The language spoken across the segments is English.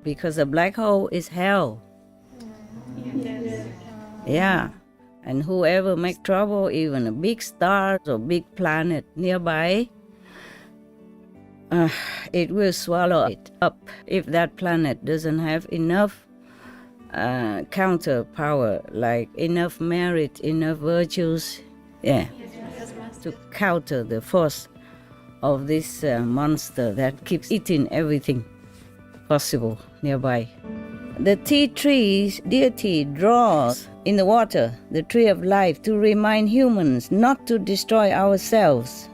because a black hole is hell. Yes. Yeah. And whoever make trouble, even a big star or big planet nearby, it will swallow it up if that planet doesn't have enough counter power, like enough merit, enough virtues, to counter the force of this monster that keeps eating everything possible nearby. The tea tree deity draws in the water the tree of life to remind humans not to destroy ourselves.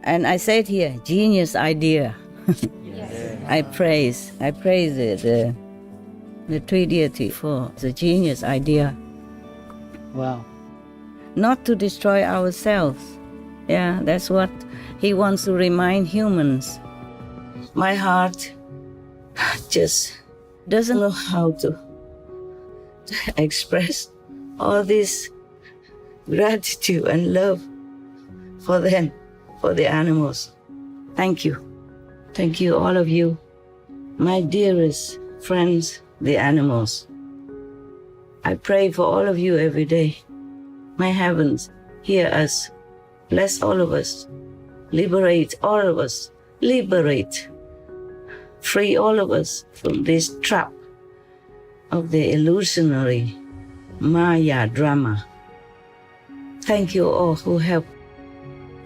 And I said here, genius idea. Yes. I praise the tree deity for the genius idea. Wow. Not to destroy ourselves. Yeah, that's what he wants to remind humans. My heart just doesn't know how to express all this gratitude and love for them, for the animals. Thank you. Thank you, all of you, my dearest friends, the animals. I pray for all of you every day. My heavens, hear us. Bless all of us. Liberate all of us. Liberate. Free all of us from this trap of the illusionary Maya drama. Thank you all who help.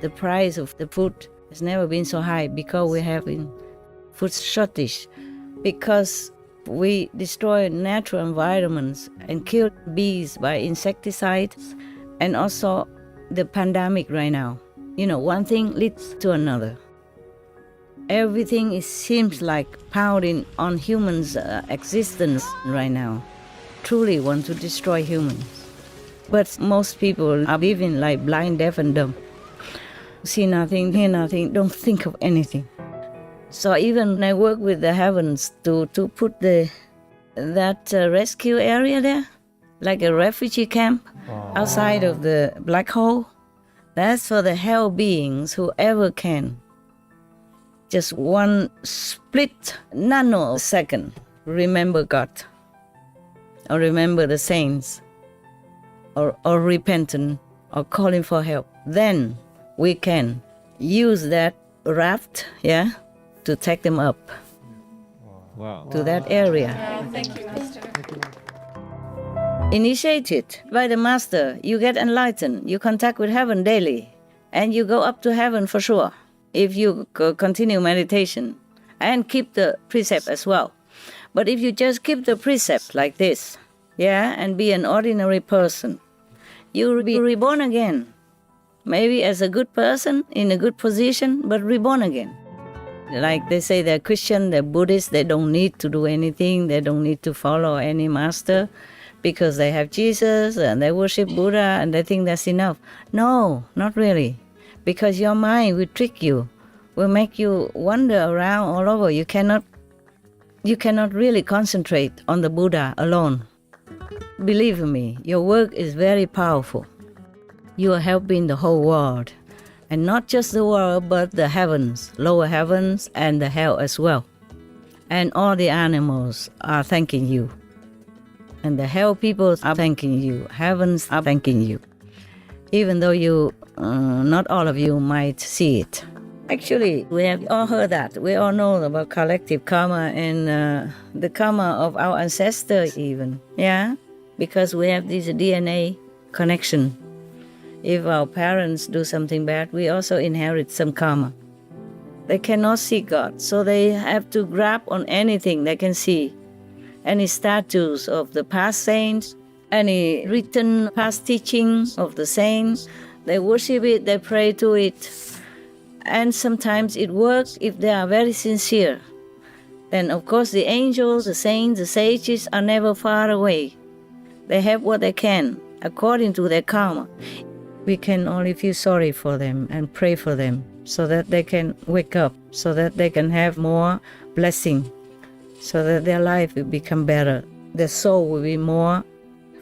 The price of the food has never been so high because we're having food shortage, because we destroy natural environments and kill bees by insecticides, and also the pandemic right now. You know, one thing leads to another. Everything seems like pounding on humans' existence right now. Truly want to destroy humans. But most people are living like blind, deaf, and dumb. See nothing, hear nothing, don't think of anything. So even when I work with the heavens to put that rescue area there, like a refugee camp outside of the black hole, that's for the hell beings, whoever can. Just one split nanosecond, remember God, or remember the saints, or repentant, or calling for help. Then we can use that raft, to take them up to that area. Thank you, Master. Initiated by the Master, you get enlightened, you contact with heaven daily, and you go up to heaven for sure if you continue meditation and keep the precept as well. But if you just keep the precept like this, and be an ordinary person, you will be reborn again. Maybe as a good person, in a good position, but reborn again. Like they say they're Christian, they're Buddhist, they don't need to do anything, they don't need to follow any master because they have Jesus and they worship Buddha and they think that's enough. No, not really. Because your mind will trick you, will make you wander around all over. You cannot really concentrate on the Buddha alone. Believe me, your work is very powerful. You are helping the whole world. And not just the world, but the heavens, lower heavens, and the hell as well. And all the animals are thanking you. And the hell people are thanking you. Heavens are thanking you. Even though you, not all of you might see it. Actually, we have all heard that. We all know about collective karma and the karma of our ancestors even. Because we have this DNA connection. If our parents do something bad, we also inherit some karma. They cannot see God, so they have to grab on anything they can see. Any statues of the past saints, any written past teachings of the saints, they worship it, they pray to it. And sometimes it works if they are very sincere. Then of course the angels, the saints, the sages are never far away. They have what they can, according to their karma. We can only feel sorry for them and pray for them so that they can wake up, so that they can have more blessing, so that their life will become better. Their soul will be more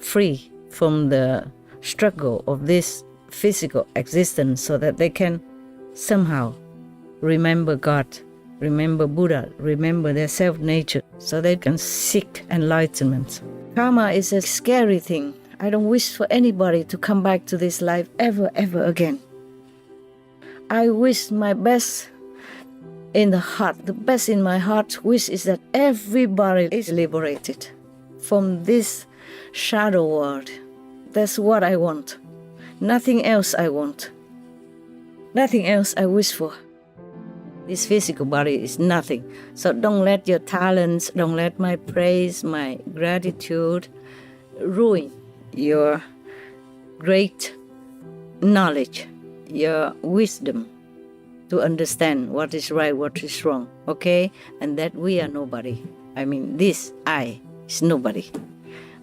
free from the struggle of this physical existence, so that they can somehow remember God remember Buddha, remember their self-nature, so they can seek enlightenment. Karma is a scary thing. I don't wish for anybody to come back to this life ever, ever again. I wish my best in the heart, the best in my heart wish is that everybody is liberated from this shadow world. That's what I want. Nothing else I want. Nothing else I wish for. This physical body is nothing. So don't let your talents, don't let my praise, my gratitude ruin your great knowledge, your wisdom to understand what is right, what is wrong, okay? And that we are nobody. I mean, this I is nobody.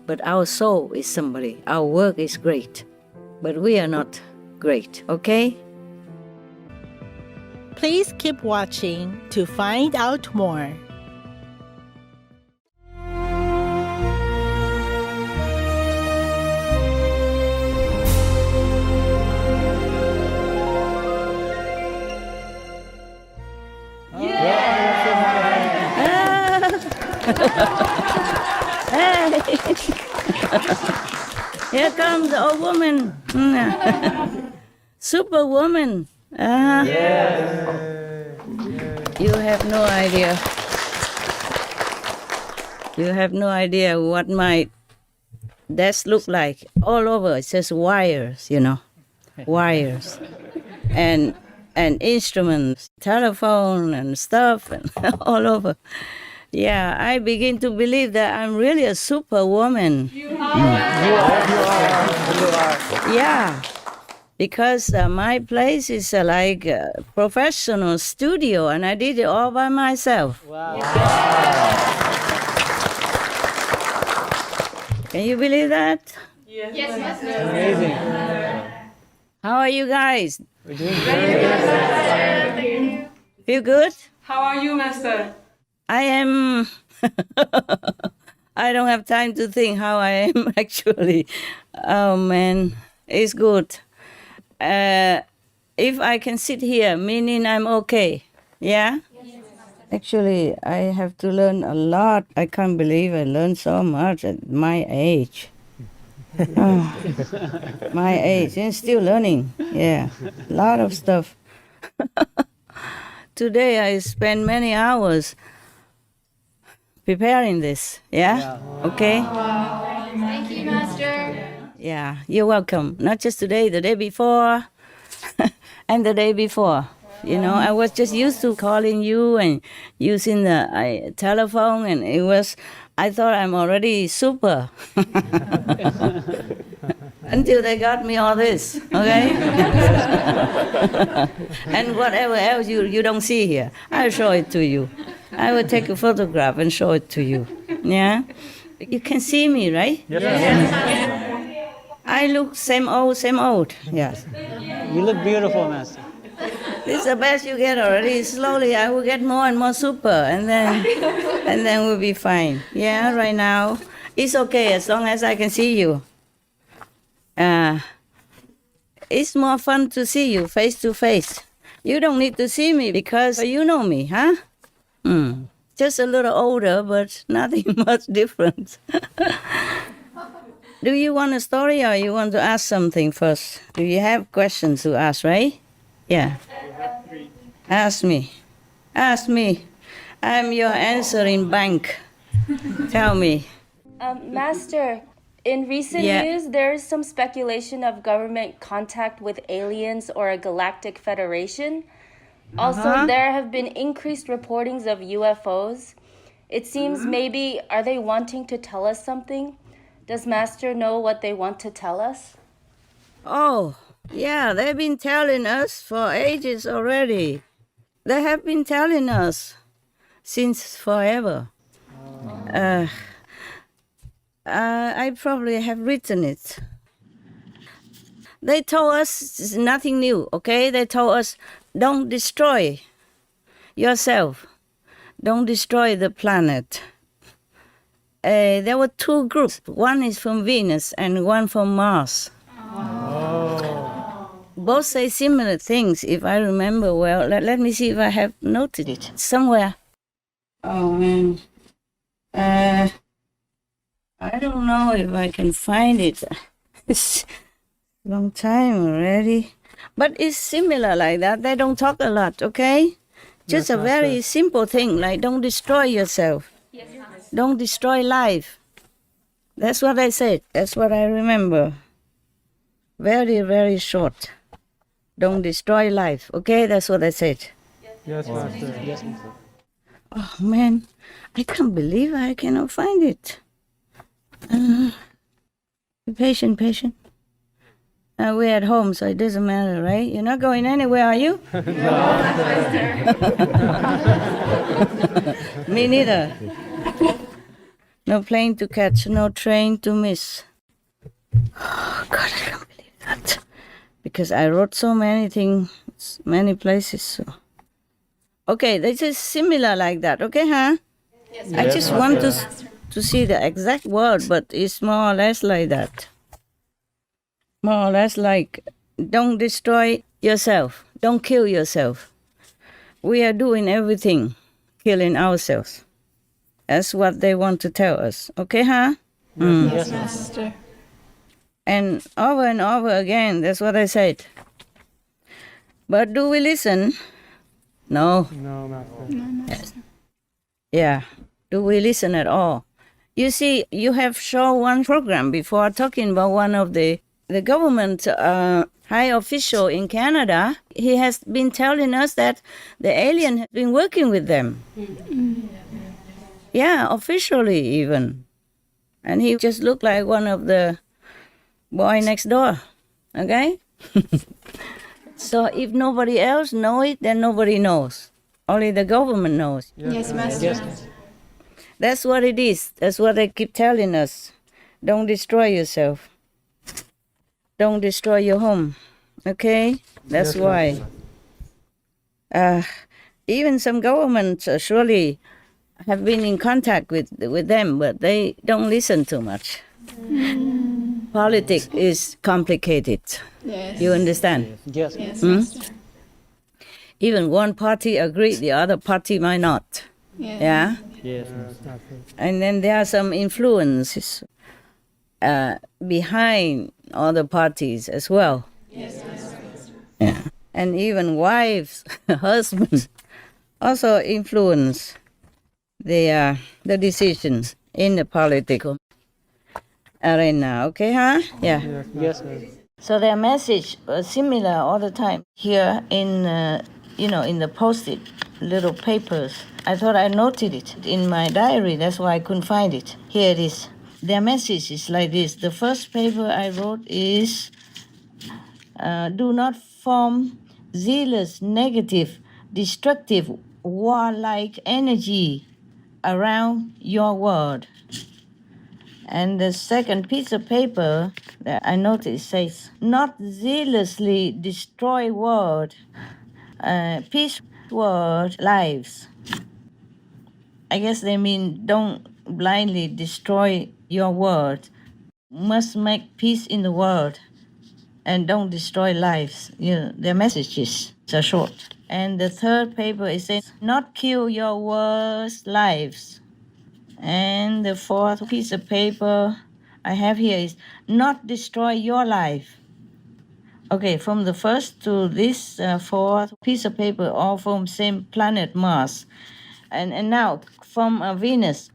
But our soul is somebody. Our work is great. But we are not great, okay? Please keep watching to find out more. Hey! Here comes the old woman. Superwoman. You have no idea. You have no idea what my desk look like. All over, it's just wires, you know. Wires. And instruments, telephone and stuff, and all over. Yeah, I begin to believe that I'm really a superwoman. You are. Yeah, because my place is like a professional studio, and I did it all by myself. Wow. Can you believe that? Yes, Master. Amazing. How are you guys? We're doing Master. Feel good? How are you, Master? I am. I don't have time to think how I am actually. Oh man, it's good. If I can sit here, meaning I'm okay. Yeah? Actually, I have to learn a lot. I can't believe I learned so much at my age. Oh, my age, and still learning. Yeah, a lot of stuff. Today I spent many hours preparing this. Yeah? Okay? Thank you, Master. Yeah, you're welcome. Not just today, the day before, and the day before. You know, I was just used to calling you and using the telephone, and I thought I'm already super. Until they got me all this, okay? And whatever else you don't see here, I'll show it to you. I will take a photograph and show it to you. Yeah? You can see me, right? Yes. I look same old. Yes. You look beautiful, Master. This is the best you get already. Slowly I will get more and more super, and then we'll be fine. Yeah, right now. It's okay as long as I can see you. It's more fun to see you face to face. You don't need to see me because you know me, huh? Just a little older, but nothing much different. Do you want a story or you want to ask something first? Do you have questions to ask, right? Yeah. Ask me. I'm your answering bank. Tell me. Master, in recent Yeah. news, there is some speculation of government contact with aliens or a galactic federation. Also, there have been increased reportings of UFOs. It seems maybe, are they wanting to tell us something? Does Master know what they want to tell us? Oh, yeah, they've been telling us for ages already. They have been telling us since forever. I probably have written it. They told us it's nothing new, okay? They told us don't destroy yourself. Don't destroy the planet. There were two groups. One is from Venus and one from Mars. both say similar things, if I remember well. Let me see if I have noted it somewhere. Oh, man. I don't know if I can find it. It's a long time already. But it's similar like that. They don't talk a lot, okay? Just a very simple thing, like don't destroy yourself. Don't destroy life. That's what I said. That's what I remember. Very, very short. Don't destroy life. Okay, that's what I said. Yes, Master. Yes, Master. Oh, man. I can't believe I cannot find it. Be patient, patient. We're at home, so it doesn't matter, right? You're not going anywhere, are you? Me neither. No plane to catch, no train to miss. Oh, God, I can't believe that. Because I wrote so many things, many places. So. Okay, this is similar like that, okay, huh? Yes, I just want to see the exact word, but it's more or less like that. More or less like, don't destroy yourself. Don't kill yourself. We are doing everything, killing ourselves. That's what they want to tell us. Okay, huh? Yes, Master. And over again, that's what I said. But do we listen? No. No, Master. Yeah. Do we listen at all? You see, you have shown one program before talking about one of the government high official in Canada. He has been telling us that the alien has been working with them. Yeah, officially even. And he just looked like one of the boy next door. Okay? So if nobody else knows it, then nobody knows. Only the government knows. Yes, Master. Yes, Master. That's what it is. That's what they keep telling us. Don't destroy yourself. Don't destroy your home. Okay? That's Yes, why. Even some governments surely have been in contact with them, but they don't listen too much. Politics is complicated. Yes. You understand? Yes, Yes, Master. Even one party agree, the other party might not. Yes. Yeah? yes, Master. And then there are some influences behind other parties as well. Yes, Master. Yeah. And even wives, husbands also influence the decisions in the political arena. Okay, huh? Yeah. Yes, Master. So their message was similar all the time here in, in the posted little papers. I thought I noted it in my diary. That's why I couldn't find it. Here it is. Their message is like this. The first paper I wrote is, do not form zealous, negative, destructive, warlike energy around your world. And the second piece of paper that I noticed says, not zealously destroy world, peace world lives. I guess they mean don't blindly destroy your world. Must make peace in the world and don't destroy lives. Their messages are short. And the third paper is saying, not kill your world's lives. And the fourth piece of paper I have here is not destroy your life. Okay, from the first to this fourth piece of paper, all from same planet Mars. And now from Venus,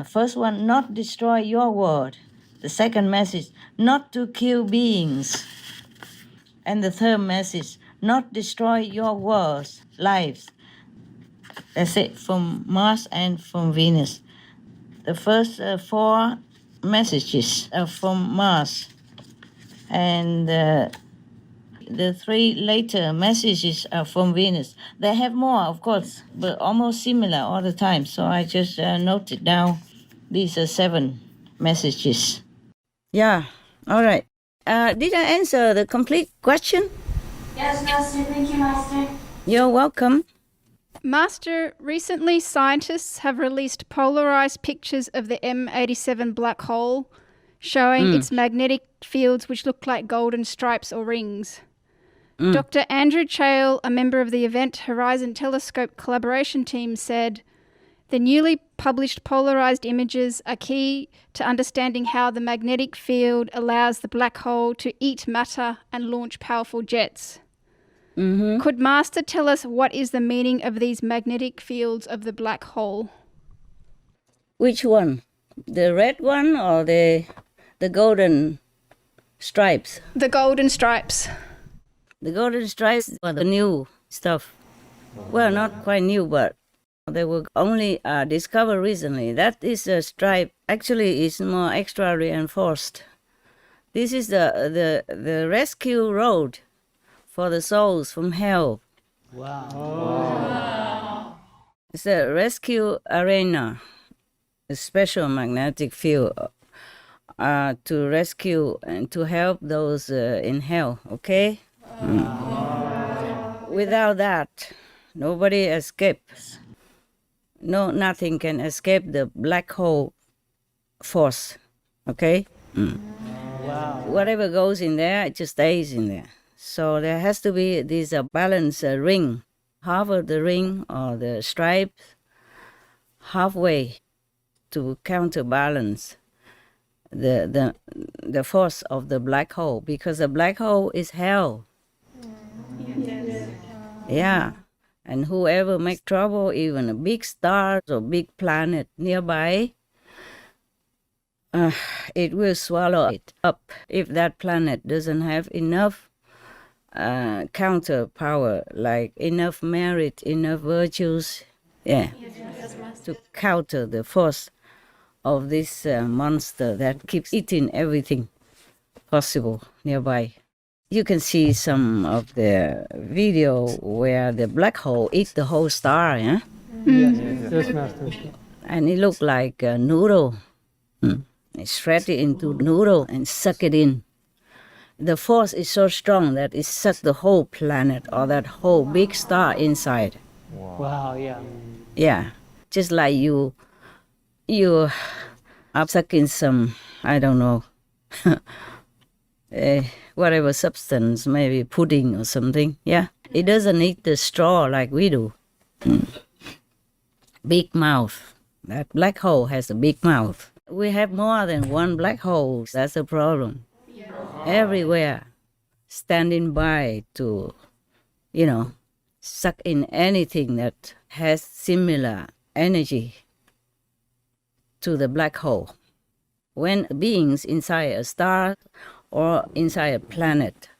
first one, not destroy your world. The second message, not to kill beings. And the third message, not destroy your world's lives. That's it, from Mars and from Venus. The first four messages are from Mars, and the three later messages are from Venus. They have more, of course, but almost similar all the time. So I just noted down these are 7 messages. Yeah, all right. Did I answer the complete question? Yes, Master. Thank you, Master. You're welcome. Master, recently scientists have released polarized pictures of the M87 black hole, showing its magnetic fields which look like golden stripes or rings. Dr. Andrew Chale, a member of the Event Horizon Telescope collaboration team, said, "The newly published polarized images are key to understanding how the magnetic field allows the black hole to eat matter and launch powerful jets." Could Master tell us what is the meaning of these magnetic fields of the black hole? Which one? The red one or the golden stripes? The golden stripes. The golden stripes are the new stuff. Well, not quite new, but they were only discovered recently. That is a stripe. Actually, it's more extra reinforced. This is the rescue road for the souls from hell. Wow. It's a rescue arena, a special magnetic field to rescue and to help those in hell, okay? Without that, nobody escapes. No, nothing can escape the black hole force, okay? Wow. Whatever goes in there, it just stays in there. So there has to be this balanced ring, half of the ring or the stripe, halfway to counterbalance the force of the black hole, because the black hole is hell. Yeah, and whoever make trouble, even a big star or big planet nearby, it will swallow it up if that planet doesn't have enough counter power, like enough merit, enough virtues, to counter the force of this monster that keeps eating everything possible nearby. You can see some of the video where the black hole eats the whole star, yeah? Yes, Master. And it looked like a noodle. It shred it into noodle and suck it in. The force is so strong that it sucks the whole planet or that whole big star inside. Wow, yeah. Yeah, just like you are sucking some, I don't know, whatever substance, maybe pudding or something. Yeah, it doesn't eat the straw like we do. Big mouth. That black hole has a big mouth. We have more than one black hole. That's the problem. Everywhere, standing by to, suck in anything that has similar energy to the black hole. When beings inside a star or inside a planet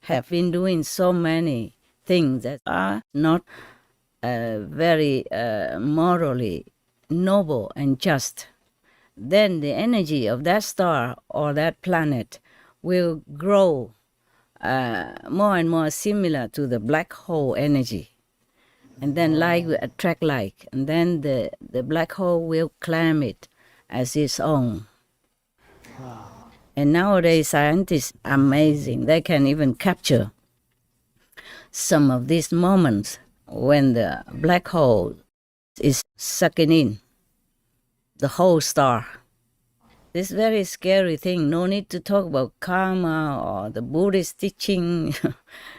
have been doing so many things that are not very morally noble and just, then the energy of that star or that planet will grow more and more similar to the black hole energy. And then like will attract like, and then the black hole will claim it as its own. And nowadays scientists are amazing. They can even capture some of these moments when the black hole is sucking in the whole star. This very scary thing. No need to talk about karma or the Buddhist teaching.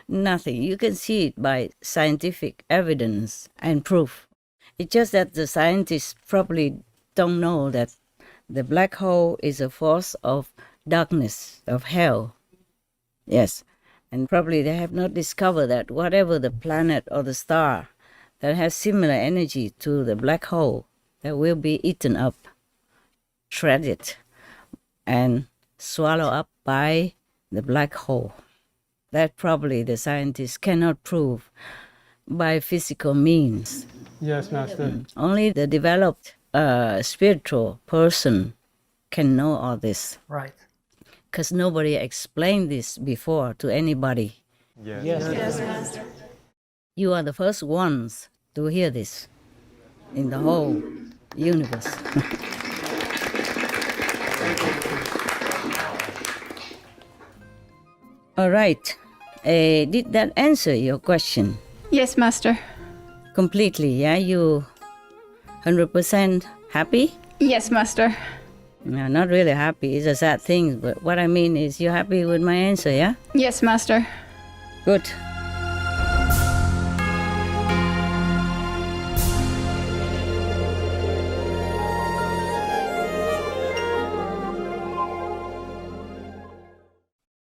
Nothing. You can see it by scientific evidence and proof. It's just that the scientists probably don't know that the black hole is a force of darkness, of hell. Yes. And probably they have not discovered that whatever the planet or the star that has similar energy to the black hole, that will be eaten up, shredded, and swallowed up by the black hole. That probably the scientists cannot prove by physical means. Yes, Master. Only the developed spiritual person can know all this. Right. Because nobody explained this before to anybody. Yes. Master. You are the first ones to hear this in the whole universe. All right. Did that answer your question? Yes, Master. Completely, yeah? You 100% happy? Yes, Master. No, not really happy. It's a sad thing. But what I mean is you're happy with my answer, yeah? Yes, Master. Good.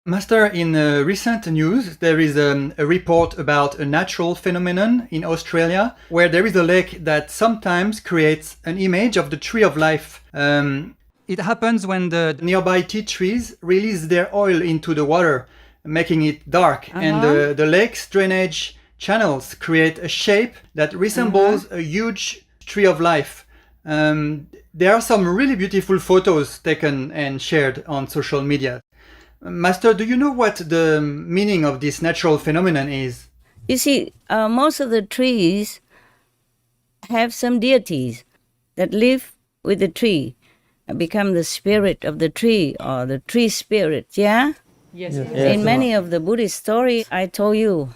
Master, in recent news, there is a report about a natural phenomenon in Australia where there is a lake that sometimes creates an image of the tree of life. It happens when the nearby tea trees release their oil into the water, making it dark, and the lake's drainage channels create a shape that resembles a huge tree of life. There are some really beautiful photos taken and shared on social media. Master, do you know what the meaning of this natural phenomenon is? You see, most of the trees have some deities that live with the tree, become the spirit of the tree or the tree spirit, yeah? Yes. In many of the Buddhist stories, I told you,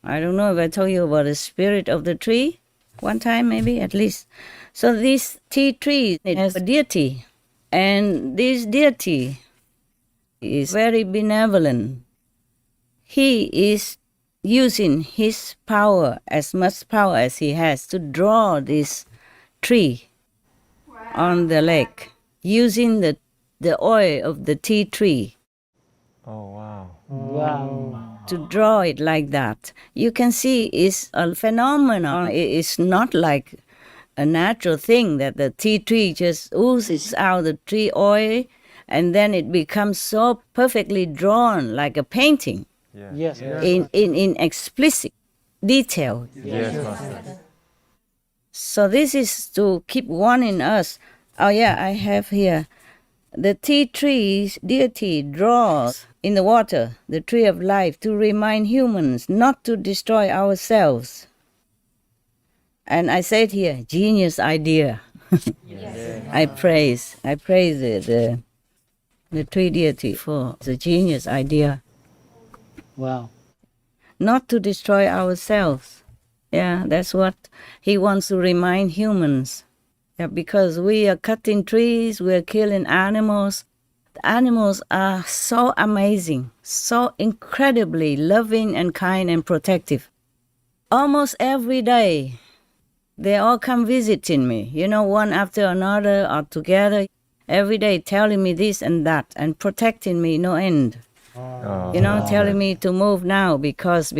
I don't know if I told you about the spirit of the tree one time, maybe at least. So this tea tree, it has a deity, and this deity is very benevolent. He is using his power, as much power as he has, to draw this tree on the lake, using the oil of the tea tree. Oh, wow. Wow. To draw it like that. You can see it's a phenomenon. It's not like a natural thing that the tea tree just oozes out the tree oil and then it becomes so perfectly drawn like a painting. Yes. In explicit detail. Yes, Master. So this is to keep warning us. Oh yeah, I have here. The tea tree's deity draws in the water the tree of life to remind humans not to destroy ourselves. And I said here, genius idea. I praise the tree deity for the genius idea. Wow. Not to destroy ourselves. Yeah, that's what he wants to remind humans. Yeah, because we are cutting trees, we are killing animals. The animals are so amazing, so incredibly loving and kind and protective. Almost every day, they all come visiting me, one after another or together, every day telling me this and that and protecting me no end. Telling me to move now because.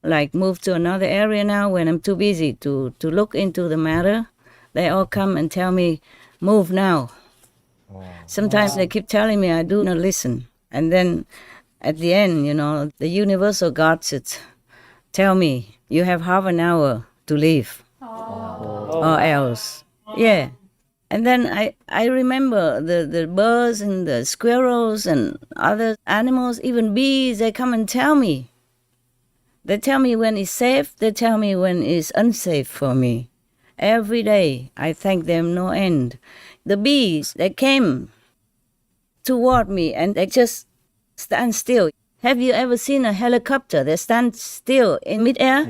Like move to another area now when I'm too busy to look into the matter. They all come and tell me, move now. Sometimes they keep telling me I do not listen. And then at the end, the universal God should tell me, you have half an hour to leave. Or else. Yeah. And then I remember the birds and the squirrels and other animals, even bees, they come and tell me. They tell me when it's safe, they tell me when it's unsafe for me. Every day, I thank them no end. The bees, they came toward me and they just stand still. Have you ever seen a helicopter that stands still in midair?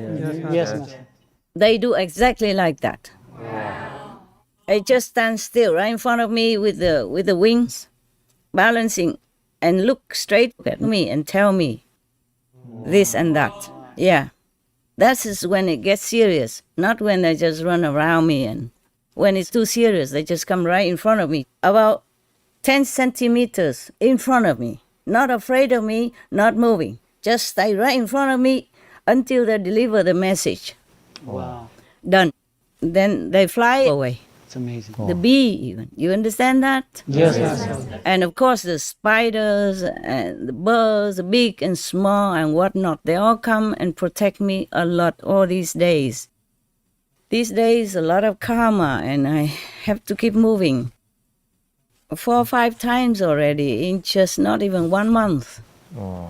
Yes, Master. They do exactly like that. Wow. They just stand still right in front of me with the wings, balancing, and look straight at me and tell me this and that. Yeah. That is when it gets serious, not when they just run around me. And when it's too serious, they just come right in front of me, about 10 centimeters in front of me, not afraid of me, not moving. Just stay right in front of me until they deliver the message. Wow. Done. Then they fly away. It's amazing. The bee even. You understand that? Yes, Master. And of course the spiders and the birds, the big and small and whatnot, they all come and protect me a lot all these days. These days, a lot of karma and I have to keep moving. 4 or 5 times already in just not even 1 month. Wow.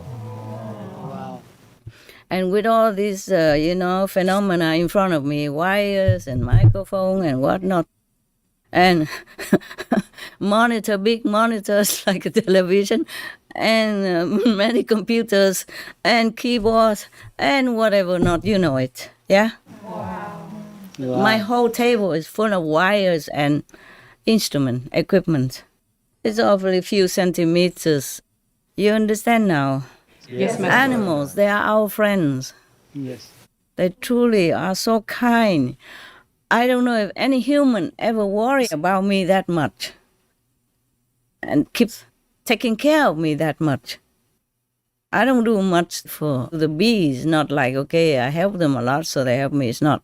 And with all these, phenomena in front of me, wires and microphone and whatnot, and big monitors like a television, and many computers and keyboards and whatever not, you know it, yeah? Wow. My whole table is full of wires and equipment. It's awfully few centimeters. You understand now? Yes, Master. Animals, they are our friends. Yes. They truly are so kind. I don't know if any human ever worry about me that much and keep taking care of me that much. I don't do much for the bees, not like, okay, I help them a lot, so they help me. It's not.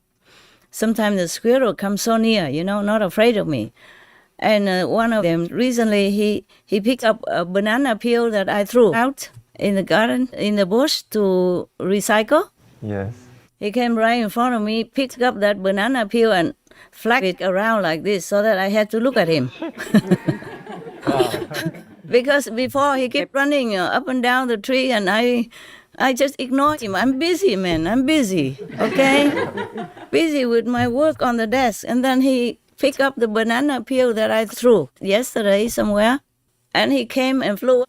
Sometimes the squirrel comes so near, not afraid of me. And one of them, recently, he picked up a banana peel that I threw out in the garden, in the bush to recycle. Yes. He came right in front of me, picked up that banana peel and flapped it around like this so that I had to look at him. Because before he kept running up and down the tree and I just ignored him. I'm busy, man. I'm busy, okay? Busy with my work on the desk. And then he picked up the banana peel that I threw yesterday somewhere. And he came and flew,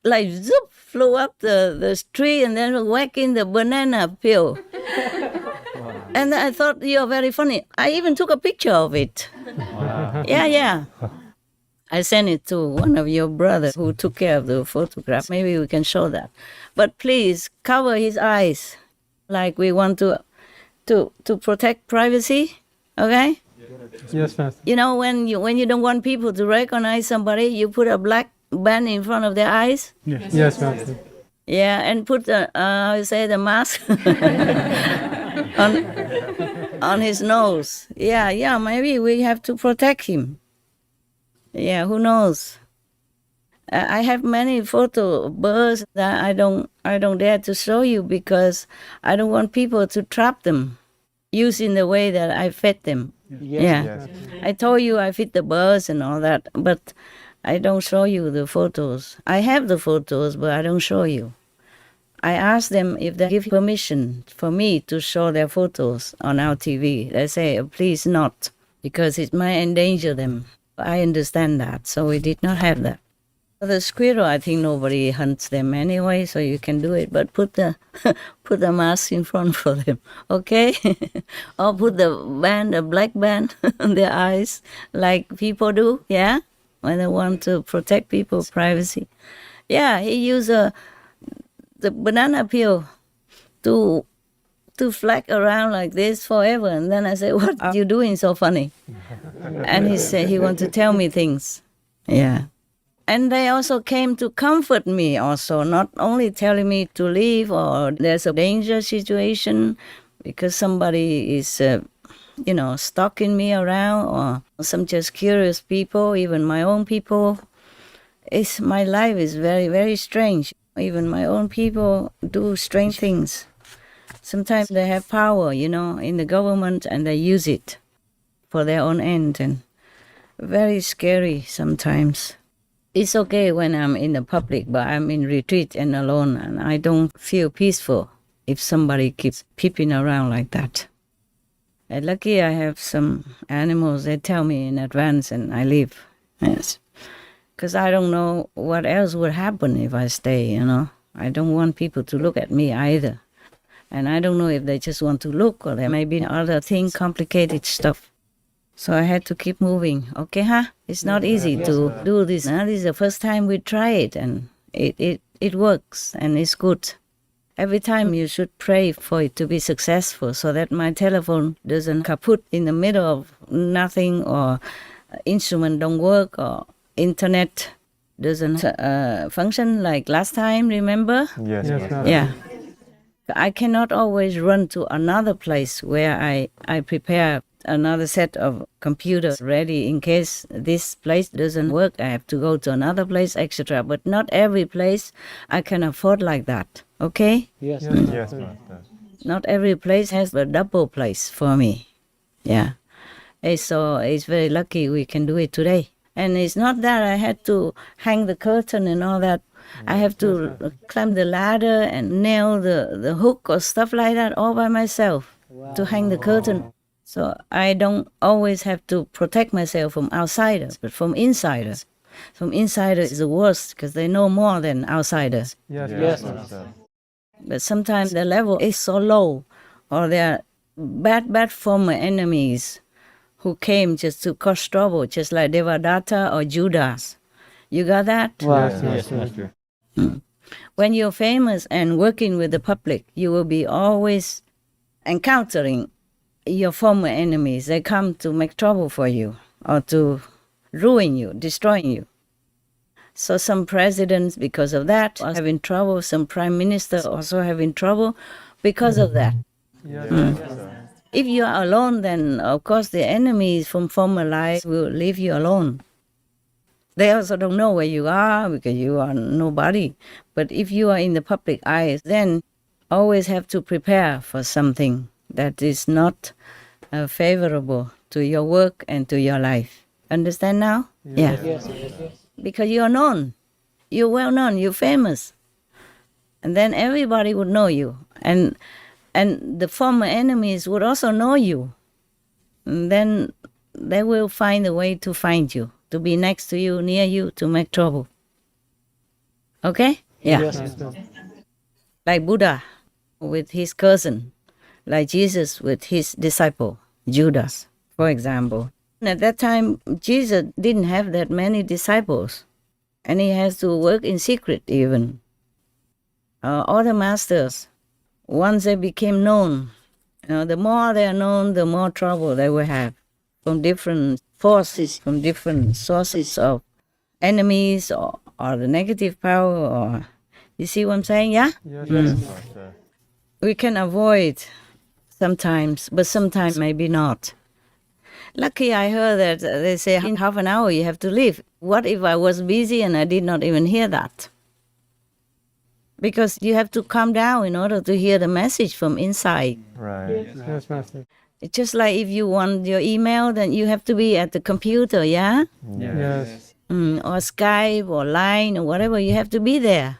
like zoop, flew up the tree and then whack in the banana peel. Wow. And I thought, you're very funny. I even took a picture of it. Wow. Yeah. I sent it to one of your brothers who took care of the photograph. Maybe we can show that. But please cover his eyes, like we want to protect privacy. Okay? Yes, Master. When you don't want people to recognize somebody, you put a black band in front of their eyes. Yes, Master. Yeah, and put the mask on his nose. Yeah. Maybe we have to protect him. Yeah, who knows? I have many photo birds that I don't dare to show you because I don't want people to trap them, using the way that I fed them. Yes. I told you I feed the birds and all that, but I don't show you the photos. I have the photos, but I don't show you. I ask them if they give permission for me to show their photos on our TV. They say, please not, because it might endanger them. I understand that, so we did not have that. The squirrel, I think nobody hunts them anyway, so you can do it. But put the mask in front for them, okay? Or put the black band on their eyes, like people do, yeah? When they want to protect people's privacy. Yeah, he used the banana peel to flag around like this forever. And then I said, what are you doing so funny? And he said he wanted to tell me things. Yeah. And they also came to comfort me also, not only telling me to leave or there's a danger situation because somebody is, stalking me around or some just curious people, even my own people. My life is very, very strange. Even my own people do strange things. Sometimes they have power, in the government and they use it for their own end and very scary sometimes. It's okay when I'm in the public, but I'm in retreat and alone and I don't feel peaceful if somebody keeps peeping around like that. And lucky I have some animals, they tell me in advance and I leave. Yes. Because I don't know what else would happen if I stay, I don't want people to look at me either. And I don't know if they just want to look or there may be other things, complicated stuff. So I had to keep moving. Okay, It's not easy to do this. This is the first time we try it and it works and it's good. Every time you should pray for it to be successful so that my telephone doesn't kaput in the middle of nothing or instrument don't work or internet doesn't function like last time, remember? Yes. Yeah. I cannot always run to another place where I prepare another set of computers ready in case this place doesn't work. I have to go to another place, etc. But not every place I can afford like that, okay? Yes. Yes, Master. Not every place has a double place for me. Yeah. So it's very lucky we can do it today. And it's not that I had to hang the curtain and all that. I have to climb the ladder and nail the hook or stuff like that all by myself to hang the curtain. So I don't always have to protect myself from outsiders, but from insiders. From insiders is the worst because they know more than outsiders. Yes. But sometimes the level is so low or they are bad former enemies who came just to cause trouble, just like Devadatta or Judas. You got that? Yes, Master. When you're famous and working with the public, you will be always encountering your former enemies. They come to make trouble for you or to ruin you, destroy you. So some presidents, because of that, are having trouble. Some prime minister also having trouble because of that. If you are alone, then of course the enemies from former life will leave you alone. They also don't know where you are because you are nobody. But if you are in the public eye, then always have to prepare for something that is not favorable to your work and to your life. Understand now? Yeah. Yes. Because you are known. You're well known. You're famous. And then everybody would know you. And the former enemies would also know you. And then they will find a way to find you, to be next to you, near you, to make trouble. Okay? Yeah. Yes. Like Buddha with his cousin, like Jesus with his disciple, Judas, for example. At that time, Jesus didn't have that many disciples, and he has to work in secret even. All the masters, once they became known, the more they are known, the more trouble they will have from different forces, from different sources of enemies or the negative power. Or you see what I'm saying? Yeah? Yes. We can avoid sometimes, but sometimes maybe not. Lucky I heard that they say in half an hour you have to leave. What if I was busy and I did not even hear that? Because you have to calm down in order to hear the message from inside. Right. Yes, Master. It's just like if you want your email, then you have to be at the computer, yeah? Yes. Or Skype or Line or whatever, you have to be there.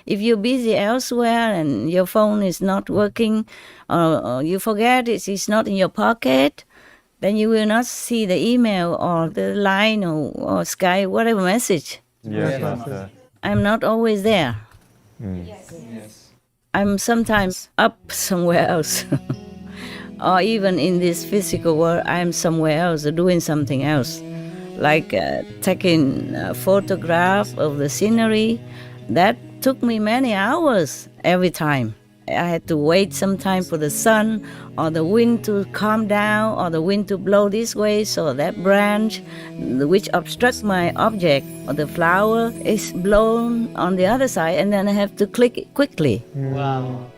If you're busy elsewhere and your phone is not working or you forget it's not in your pocket, then you will not see the email or the Line or Skype, whatever message. Yes, Master. I'm not always there. I'm sometimes up somewhere else. Or even in this physical world, I'm somewhere else doing something else. Like taking a photograph of the scenery. That took me many hours every time. I had to wait some time for the sun or the wind to calm down or the wind to blow this way so that branch which obstructs my object or the flower is blown on the other side, and then I have to click it quickly. Wow.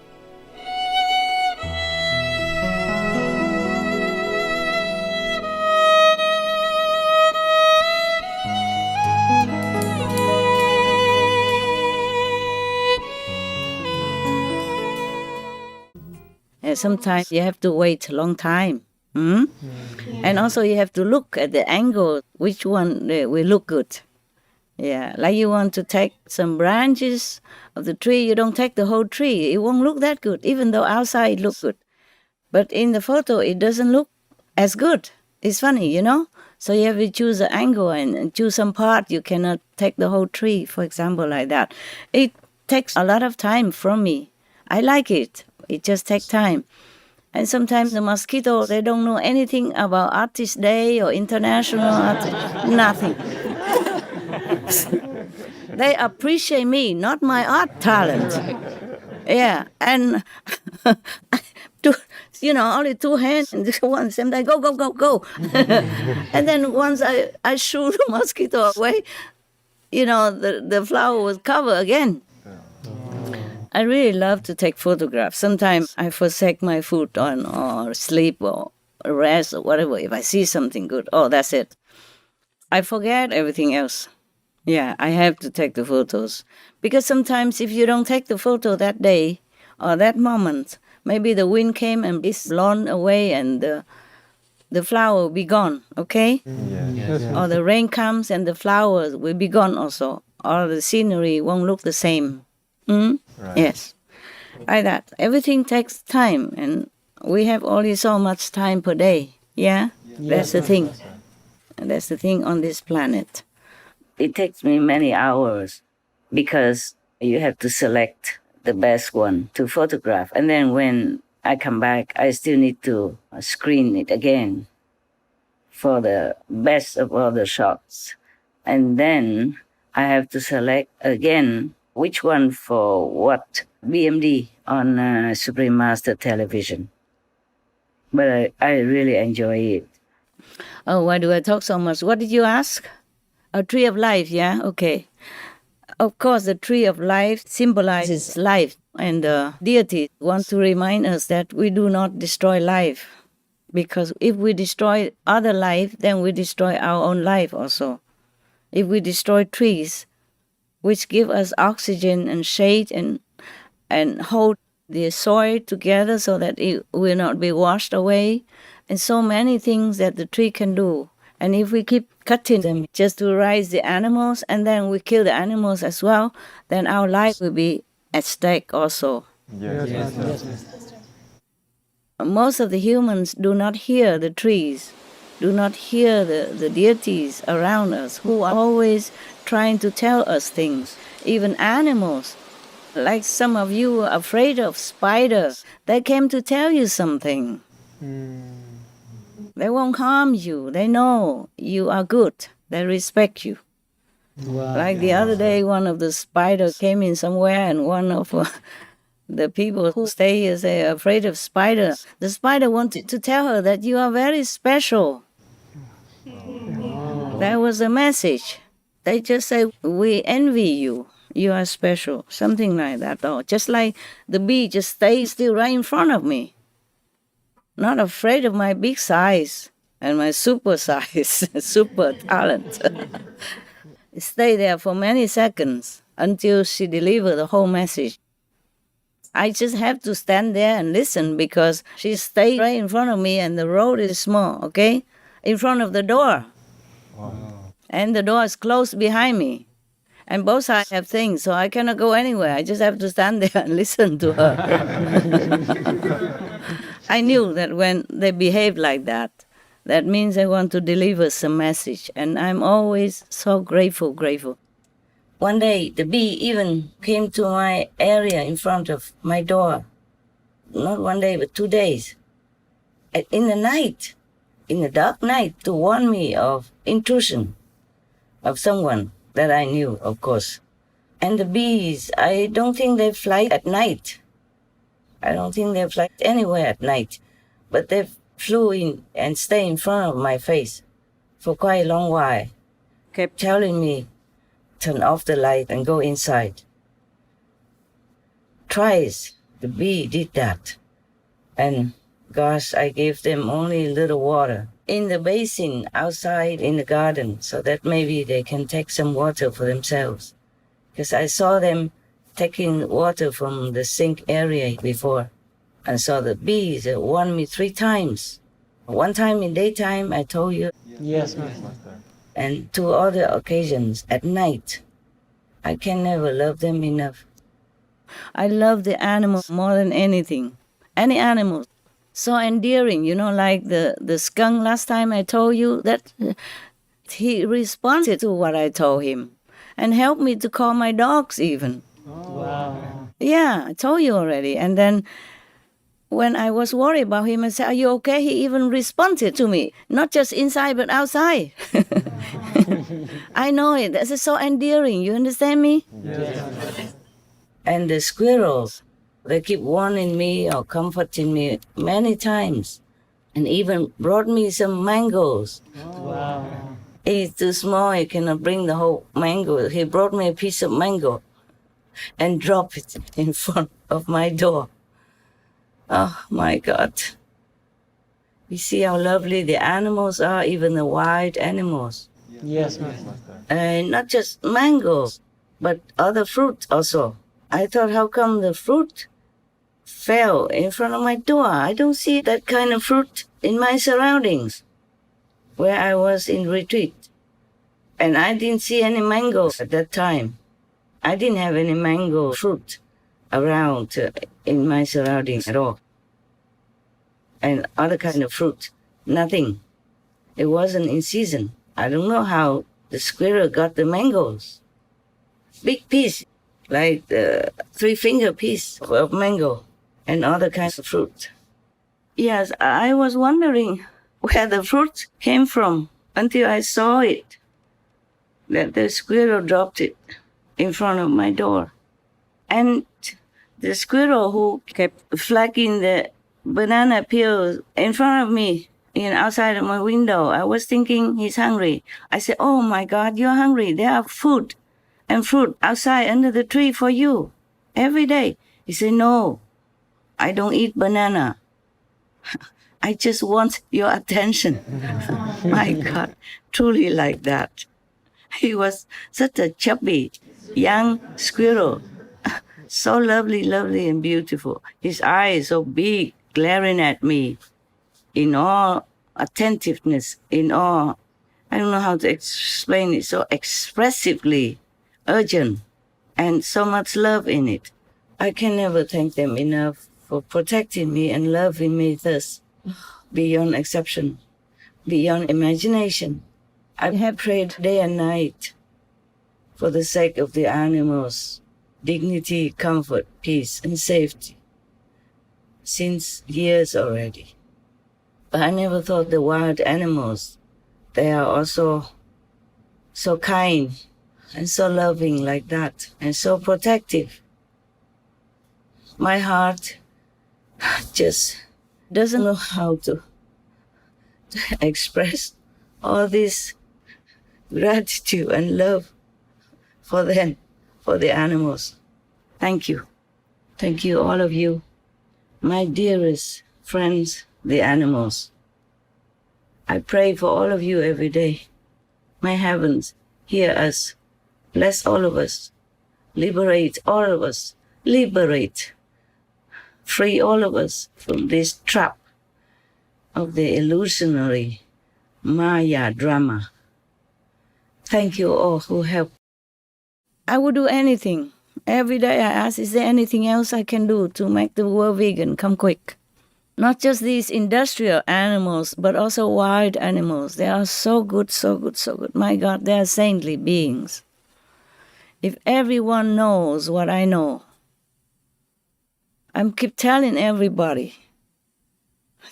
Sometimes you have to wait a long time. And also you have to look at the angle, which one will look good. Yeah, like you want to take some branches of the tree, you don't take the whole tree. It won't look that good, even though outside it looks good. But in the photo, it doesn't look as good. It's funny, you know? So you have to choose an angle and choose some part. You cannot take the whole tree, for example, like that. It takes a lot of time from me. I like it. It just takes time. And sometimes the mosquito, they don't know anything about Artist Day or International Artist, nothing. They appreciate me, not my art talent. Yeah, and only two hands, and one same time, go, go, go, go. And then once I shoot the mosquito away, the flower was covered again. I really love to take photographs. Sometimes I forsake my food or sleep or rest or whatever. If I see something good, that's it. I forget everything else. Yeah, I have to take the photos. Because sometimes if you don't take the photo that day or that moment, maybe the wind came and it's blown away and the flower will be gone, okay? Yes. Or the rain comes and the flowers will be gone also. Or the scenery won't look the same. Right. Yes, like that. Everything takes time, and we have only so much time per day. Yeah, that's the thing. And that's the thing on this planet. It takes me many hours because you have to select the best one to photograph, and then when I come back, I still need to screen it again for the best of all the shots, and then I have to select again. Which one for what? BMD on Supreme Master Television. But I really enjoy it. Oh, why do I talk so much? What did you ask? A tree of life, yeah? Okay. Of course, the tree of life symbolizes life, and the deity wants to remind us that we do not destroy life. Because if we destroy other life, then we destroy our own life also. If we destroy trees, which give us oxygen and shade and hold the soil together so that it will not be washed away, and so many things that the tree can do. And if we keep cutting them just to raise the animals, and then we kill the animals as well, then our life will be at stake also. Yes, Master. Most of the humans do not hear the trees, do not hear the deities around us who are always trying to tell us things. Even animals, like some of you are afraid of spiders, they came to tell you something. They won't harm you. They know you are good. They respect you. Wow. Like the other day, one of the spiders came in somewhere, and one of the people who stay here say, afraid of spider. The spider wanted to tell her that you are very special. That was the message. They just say, we envy you. You are special. Something like that. Or just like the bee just stays still right in front of me. Not afraid of my big size and my super size, super talent. Stay there for many seconds until she delivers the whole message. I just have to stand there and listen because she stayed right in front of me and the road is small, okay? In front of the door. Wow. And the door is closed behind me. And both sides have things, so I cannot go anywhere. I just have to stand there and listen to her. I knew that when they behave like that, that means they want to deliver some message. And I'm always so grateful. One day, the bee even came to my area in front of my door. Not one day, but 2 days. In the night, in the dark night, to warn me of intrusion of someone that I knew, of course. And the bees, I don't think they fly at night. I don't think they fly anywhere at night. But they flew in and stayed in front of my face for quite a long while. Kept telling me, turn off the light and go inside. Twice the bee did that. And gosh, I gave them only a little water in the basin outside in the garden so that maybe they can take some water for themselves. Because I saw them taking water from the sink area before. I saw the bees warned me 3 times. One time in daytime, I told you. Yes, Master. And 2 other occasions at night. I can never love them enough. I love the animal more than anything. Any animal. So endearing, like the skunk last time I told you that he responded to what I told him and helped me to call my dogs even. Wow. Yeah, I told you already. And then when I was worried about him, I said, are you okay? He even responded to me, not just inside, but outside. I know it. That's so endearing. You understand me? Yes. And the squirrels, they keep warning me or comforting me many times. And even brought me some mangoes. Wow. He's too small, he cannot bring the whole mango. He brought me a piece of mango and dropped it in front of my door. Oh my God. You see how lovely the animals are, even the wild animals. Yes, Master. And not just mangoes, but other fruit also. I thought, how come the fruit fell in front of my door? I don't see that kind of fruit in my surroundings where I was in retreat. And I didn't see any mangoes at that time. I didn't have any mango fruit around in my surroundings at all. And other kind of fruit, nothing. It wasn't in season. I don't know how the squirrel got the mangoes. Big piece, like the 3-finger piece of mango and other kinds of fruit. Yes, I was wondering where the fruit came from until I saw it, that the squirrel dropped it in front of my door. And the squirrel who kept flagging the banana peels in front of me outside of my window. I was thinking he's hungry. I said, "Oh my God, you're hungry. There are food and fruit outside under the tree for you every day." He said, "No, I don't eat banana. I just want your attention." My God, truly like that. He was such a chubby young squirrel. So lovely, lovely and beautiful. His eyes so big, glaring at me in all attentiveness, in all, I don't know how to explain it, so expressively urgent and so much love in it. I can never thank them enough for protecting me and loving me thus, beyond exception, beyond imagination. I have prayed day and night for the sake of the animals, dignity, comfort, peace, and safety, since years already. But I never thought the wild animals, they are also so kind and so loving like that, and so protective. My heart just doesn't know how to express all this gratitude and love for them, for the animals. Thank you. Thank you, all of you, my dearest friends, the animals. I pray for all of you every day. My heavens, hear us. Bless all of us. Liberate all of us. Liberate. Free all of us from this trap of the illusionary Maya drama. Thank you all who help. I would do anything. Every day I ask, is there anything else I can do to make the world vegan come quick? Not just these industrial animals, but also wild animals. They are so good, so good, so good. My God, they are saintly beings. If everyone knows what I know, I keep telling everybody,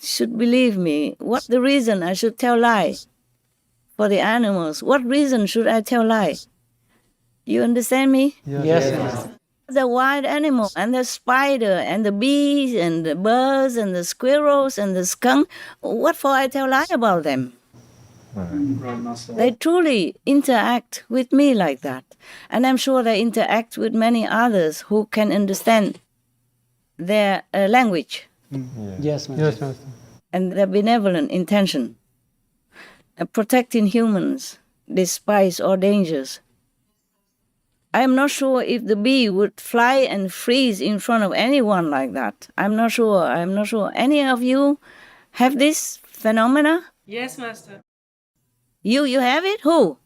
should believe me. What's the reason I should tell lies for the animals? What reason should I tell lies? You understand me? Yes. The wild animal and the spider and the bees and the birds and the squirrels and the skunk, what for I tell lie about them? They truly interact with me like that. And I'm sure they interact with many others who can understand their language Yes, Master. and their benevolent intention, protecting humans despite all dangers. I'm not sure if the bee would fly and freeze in front of anyone like that. I'm not sure. Any of you have this phenomena? Yes, Master. You have it? Who?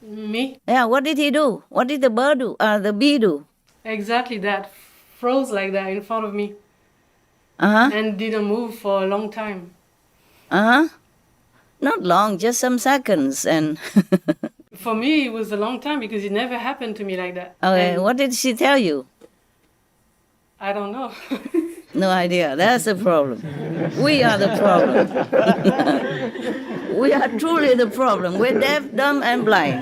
Me? Yeah, what did he do? What did the bird do? The bee do? Exactly that. Froze like that in front of me Uh-huh. and didn't move for a long time. Uh-huh. Not long, just some seconds. And For me, it was a long time because it never happened to me like that. okay, And what did she tell you? I don't know. No idea. That's the problem. We are the problem. We are truly the problem. We're deaf, dumb, and blind.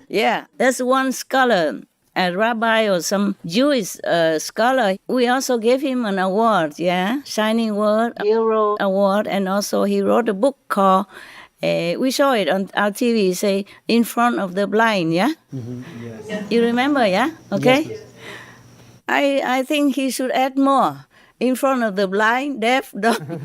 Yeah, that's one scholar, a rabbi or some Jewish scholar. We also gave him an award, yeah, Shining Word, Hero Award, and also he wrote a book called, we saw it on our TV, say, In Front of the Blind, yeah? Yes. You remember, yeah? Okay? Yes. I think he should add more. In front of the blind, deaf, dumb.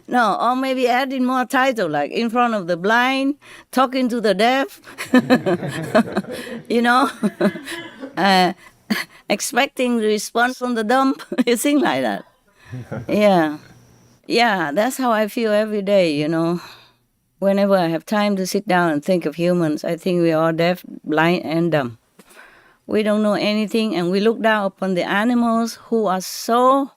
No, or maybe adding more title, like in front of the blind, talking to the deaf, you know, expecting the response from the dumb, you think like that. Yeah, that's how I feel every day, you know. Whenever I have time to sit down and think of humans, I think we are deaf, blind, and dumb. We don't know anything, and we look down upon the animals who are so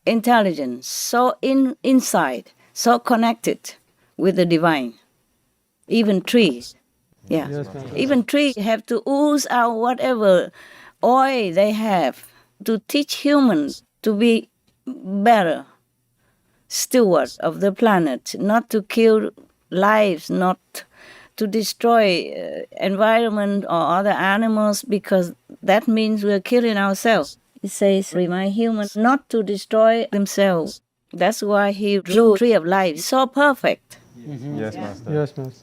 intelligent, so inside, so connected with the divine. Even trees, yeah. Yes, even trees have to ooze out whatever oil they have to teach humans to be better stewards of the planet, not to kill lives, not to destroy environment or other animals, because that means we're killing ourselves. It says, remind humans not to destroy themselves. That's why he drew tree of life so perfect. Yes, Master.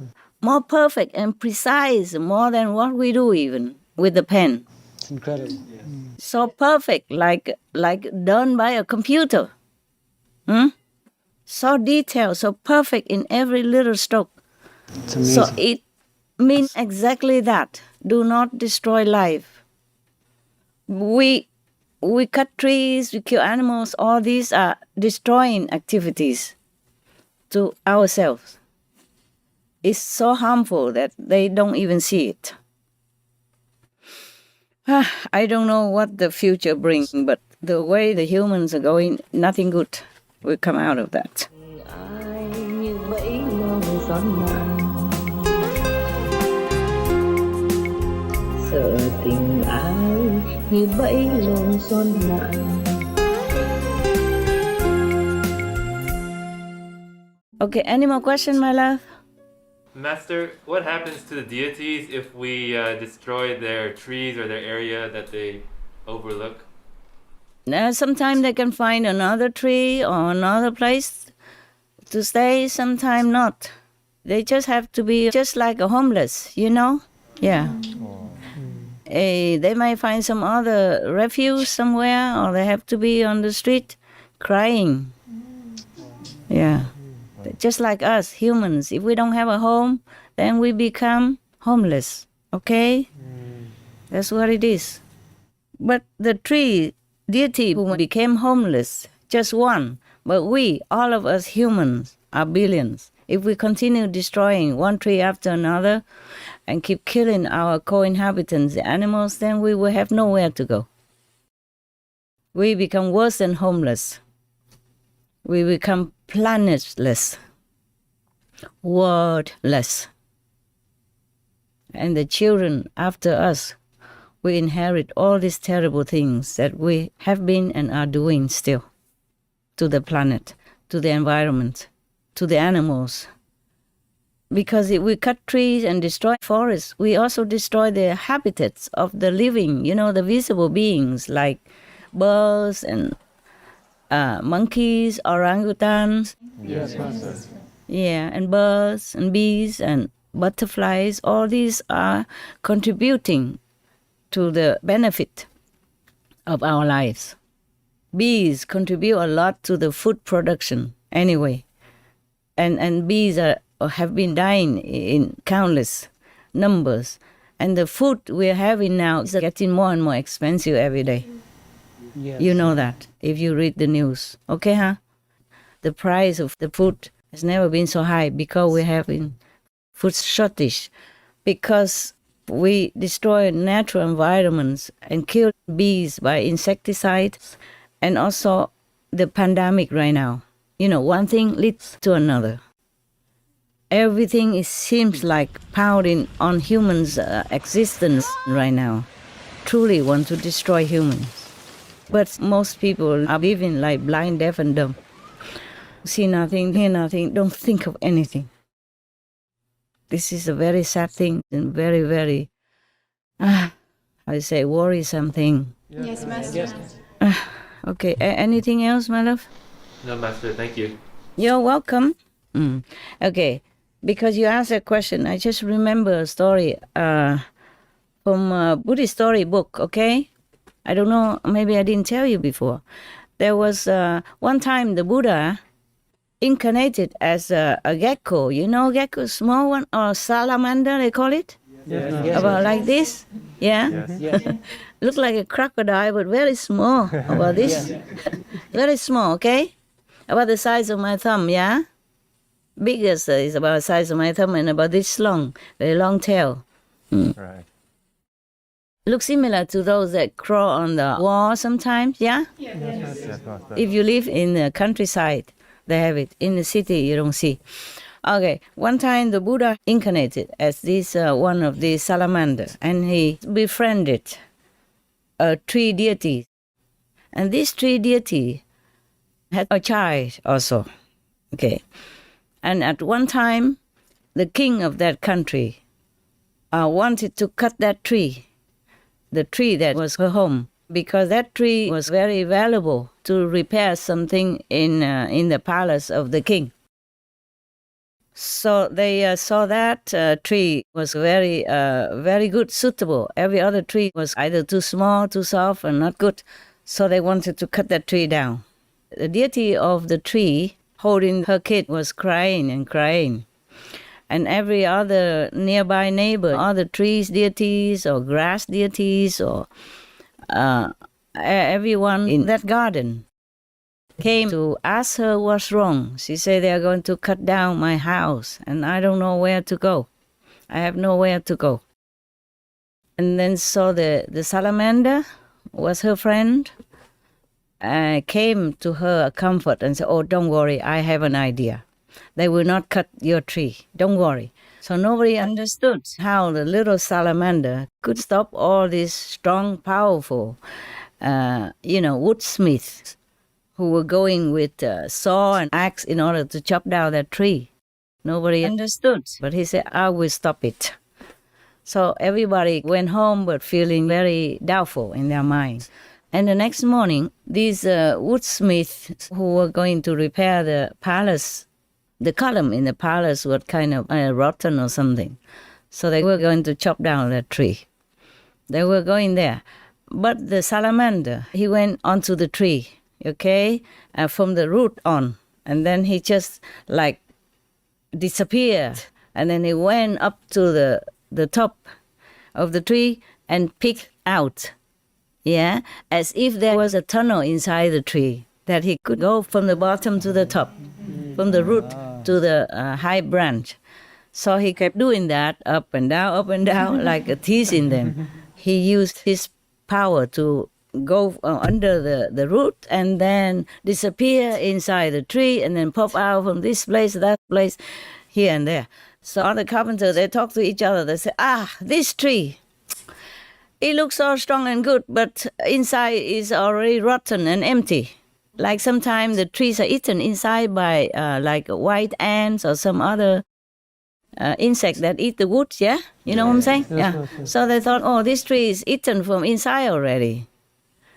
More perfect and precise, more than what we do even with the pen. It's incredible. So perfect, like done by a computer. So detailed, so perfect in every little stroke. It's amazing. So it means exactly that. Do not destroy life. We cut trees, we kill animals. All these are destroying activities to ourselves. It's so harmful that they don't even see it. I don't know what the future brings, but the way the humans are going, nothing good will come out of that. Sợ tình ai như bẫy lồng son nặng. Okay, any more question, my love? Master, what happens to the deities if we destroy their trees or their area that they overlook? Now, sometimes they can find another tree or another place to stay, sometimes not. They just have to be just like a homeless, you know? Yeah. They might find some other refuge somewhere, or they have to be on the street crying. Yeah. Just like us, humans. If we don't have a home, then we become homeless. Okay? That's what it is. But the tree deity who became homeless, just one. But we, all of us humans, are billions. If we continue destroying one tree after another and keep killing our co-inhabitants, the animals, then we will have nowhere to go. We become worse than homeless. We become planetless, worldless. And the children after us, we inherit all these terrible things that we have been and are doing still to the planet, to the environment, to the animals. Because if we cut trees and destroy forests, we also destroy the habitats of the living, the visible beings like birds and monkeys, orangutans. Yes, Master. Yeah, and birds and bees and butterflies. All these are contributing to the benefit of our lives. Bees contribute a lot to the food production anyway. And bees have been dying in countless numbers. And the food we're having now is getting more and more expensive every day. Yes. You know that if you read the news. Okay, huh? The price of the food has never been so high because we're having food shortage. Because we destroy natural environments and kill bees by insecticides. And also the pandemic right now. One thing leads to another. Everything seems like pounding on humans' existence right now. Truly want to destroy humans. But most people are living like blind, deaf, and dumb. See nothing, hear nothing, don't think of anything. This is a very sad thing and very, very, worrisome thing. Yes, Master. Okay, anything else, my love? No, Master, thank you. You're welcome. Okay, because you asked a question, I just remember a story from a Buddhist storybook, okay? I don't know, maybe I didn't tell you before. There was one time the Buddha incarnated as a gecko. You know gecko, small one, or salamander, they call it? Yes. About like this? Yeah? Yes. Look like a crocodile, but very small. About this? Very small, okay? About the size of my thumb, yeah? Biggest is about the size of my thumb and about this long, very long tail. Right. Look similar to those that crawl on the wall sometimes, yeah? Yes, Master. If you live in the countryside, they have it. In the city, you don't see. Okay, one time the Buddha incarnated as this one of the salamanders, and he befriended a tree deity. And this tree deity had a child also. Okay. And at one time, the king of that country wanted to cut that tree, the tree that was her home, because that tree was very valuable to repair something in the palace of the king. So they saw that tree was very good, suitable. Every other tree was either too small, too soft, and not good. So they wanted to cut that tree down. The deity of the tree holding her kid was crying and crying. And every other nearby neighbor, other trees deities or grass deities or everyone in that garden came to ask her what's wrong. She said, they are going to cut down my house and I don't know where to go. I have nowhere to go. And then so the salamander was her friend, came to her comfort and said, oh, don't worry, I have an idea. They will not cut your tree. Don't worry. So nobody understood how the little salamander could stop all these strong, powerful, woodsmiths who were going with saw and axe in order to chop down that tree. Nobody understood. But he said, I will stop it. So everybody went home but feeling very doubtful in their minds. And the next morning, these woodsmiths who were going to repair the palace, the column in the palace was kind of rotten or something. So they were going to chop down that tree. They were going there. But the salamander, he went onto the tree, okay, from the root on. And then he just like disappeared. And then he went up to the top of the tree and picked out, as if there was a tunnel inside the tree that he could go from the bottom to the top, from the root to the high branch. So he kept doing that up and down, like teasing them. He used his power to go under the root and then disappear inside the tree and then pop out from this place, that place, here and there. So all the carpenters, they talk to each other. They say, this tree, it looks so strong and good, but inside is already rotten and empty. Like sometimes the trees are eaten inside by like white ants or some other insect that eat the wood, yeah? You know what I'm saying? Yeah. So they thought, this tree is eaten from inside already.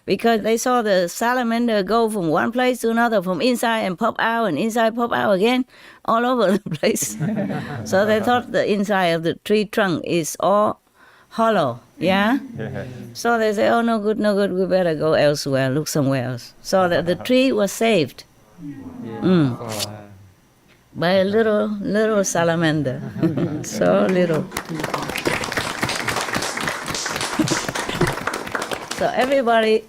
Because they saw the salamander go from one place to another, from inside and pop out, and inside pop out again, all over the place. So they thought the inside of the tree trunk is all hollow, yeah? So they say, no good, we better go elsewhere, look somewhere else. So the tree was saved by a little salamander. So little. So everybody,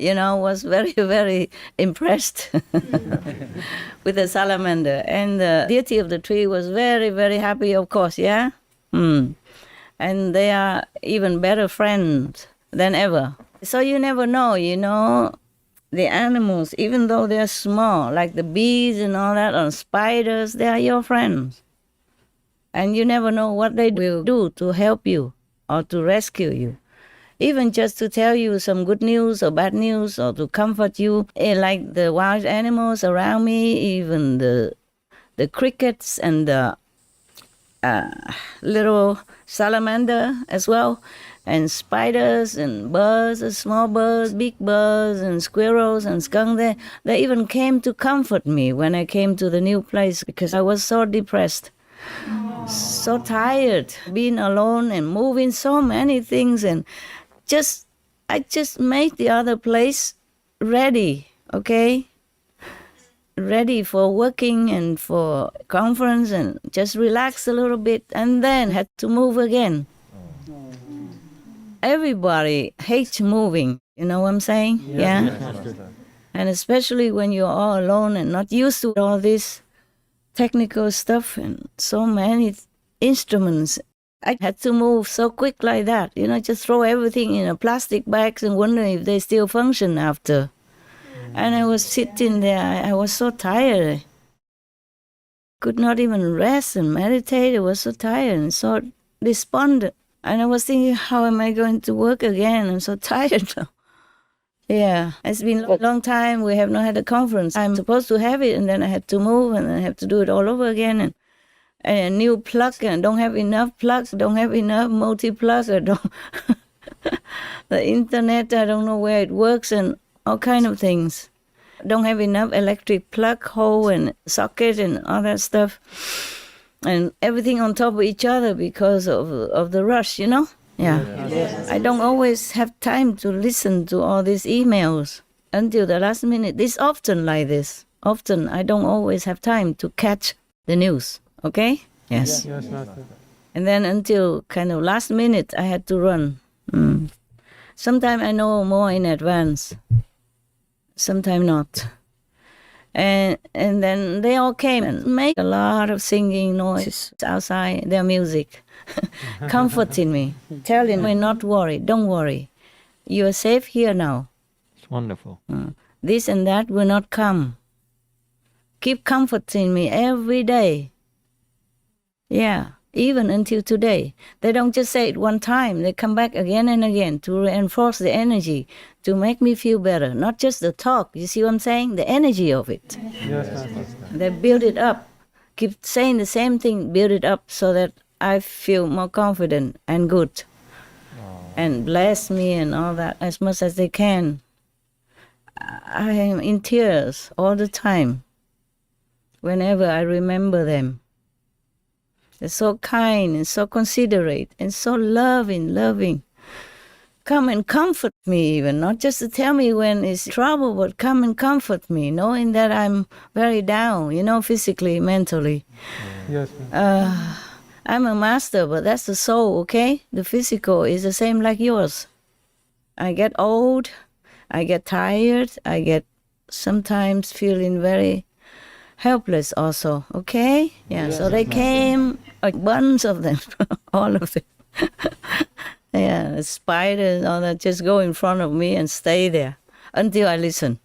was very, very impressed with the salamander. And the deity of the tree was very, very happy, of course, yeah? And they are even better friends than ever. So you never know, the animals, even though they're small, like the bees and all that, or spiders, they are your friends. And you never know what they will do to help you or to rescue you. Even just to tell you some good news or bad news or to comfort you, like the wild animals around me, even the crickets and the little salamander as well, and spiders and birds, small birds, big birds, and squirrels and skunk. They even came to comfort me when I came to the new place because I was so depressed, so tired, being alone and moving so many things, and I just made the other place ready, okay? Ready for working and for conference and just relax a little bit and then had to move again. Everybody hates moving, you know what I'm saying? Yeah. And especially when you're all alone and not used to all this technical stuff and so many instruments. I had to move so quick like that, just throw everything in a plastic bags and wonder if they still function after. And I was sitting there, I was so tired. Could not even rest and meditate. I was so tired and so despondent. And I was thinking, how am I going to work again? I'm so tired now. Yeah, it's been a long time. We have not had a conference. I'm supposed to have it, and then I had to move, and I have to do it all over again. And a new plug, and don't have enough plugs, don't have enough multi-plug, or don't... The internet, I don't know where it works and all kind of things. Don't have enough electric plug hole and socket and all that stuff. And everything on top of each other because of the rush, you know? Yeah. I don't always have time to listen to all these emails until the last minute. It's often like this. Often I don't always have time to catch the news. Okay? Yes. Yes, Master. And then until kind of last minute, I had to run. Sometimes I know more in advance. Sometimes not. And then they all came and make a lot of singing noise outside, their music, comforting me, telling me not to worry, don't worry. You are safe here now. It's wonderful. This and that will not come. Keep comforting me every day. Yeah, even until today. They don't just say it one time. They come back again and again to reinforce the energy, to make me feel better. Not just the talk, you see what I'm saying? The energy of it. Yes, Master. They build it up. Keep saying the same thing, build it up so that I feel more confident and good. And bless me and all that as much as they can. I am in tears all the time whenever I remember them. They're so kind and so considerate and so loving. Come and comfort me even, not just to tell me when it's trouble, but come and comfort me, knowing that I'm very down, you know, physically, mentally. Yes, Master. I'm a master, but that's the soul, okay? The physical is the same like yours. I get old, I get tired, I get sometimes feeling very helpless also, okay? Yeah, so they came, a bunch of them, all of them. Yeah, spiders and all that just go in front of me and stay there until I listen.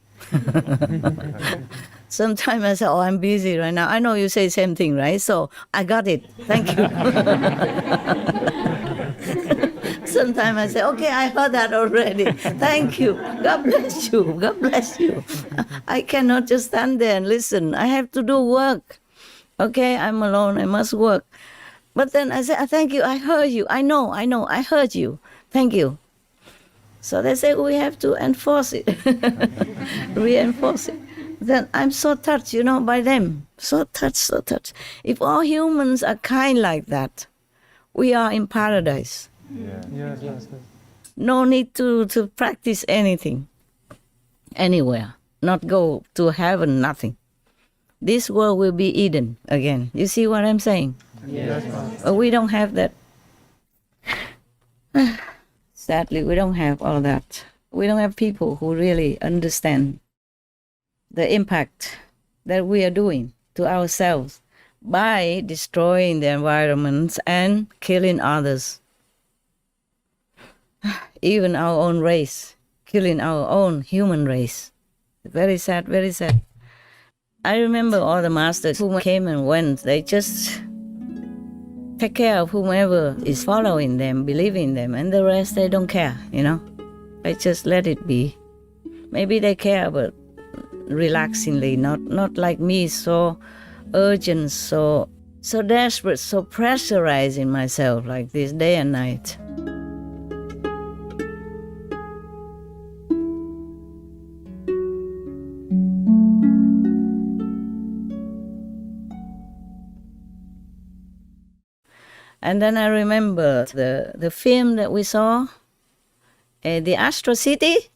Sometimes I say, oh, I'm busy right now. I know you say the same thing, right? So I got it. Thank you. Sometimes I say, okay, I heard that already. Thank you. God bless you. God bless you. I cannot just stand there and listen. I have to do work. Okay, I'm alone. I must work. But then I say, thank you. I heard you. I know. I heard you. Thank you. So they say we have to enforce it. Reinforce it. Then I'm so touched, you know, by them. So touched. If all humans are kind like that, we are in paradise. Yes, Master. No need to practice anything, anywhere. Not go to heaven, nothing. This world will be Eden again. You see what I'm saying? Yes, Master. But we don't have that. Sadly, we don't have all that. We don't have people who really understand the impact that we are doing to ourselves by destroying the environments and killing others. Even our own race, killing our own human race. Very sad, very sad. I remember all the masters who came and went. They just take care of whomever is following them, believing them, and the rest they don't care, you know. They just let it be. Maybe they care, but relaxingly, not like me, so urgent, so desperate, so pressurizing myself like this day and night. And then I remember the film that we saw, the Astro City.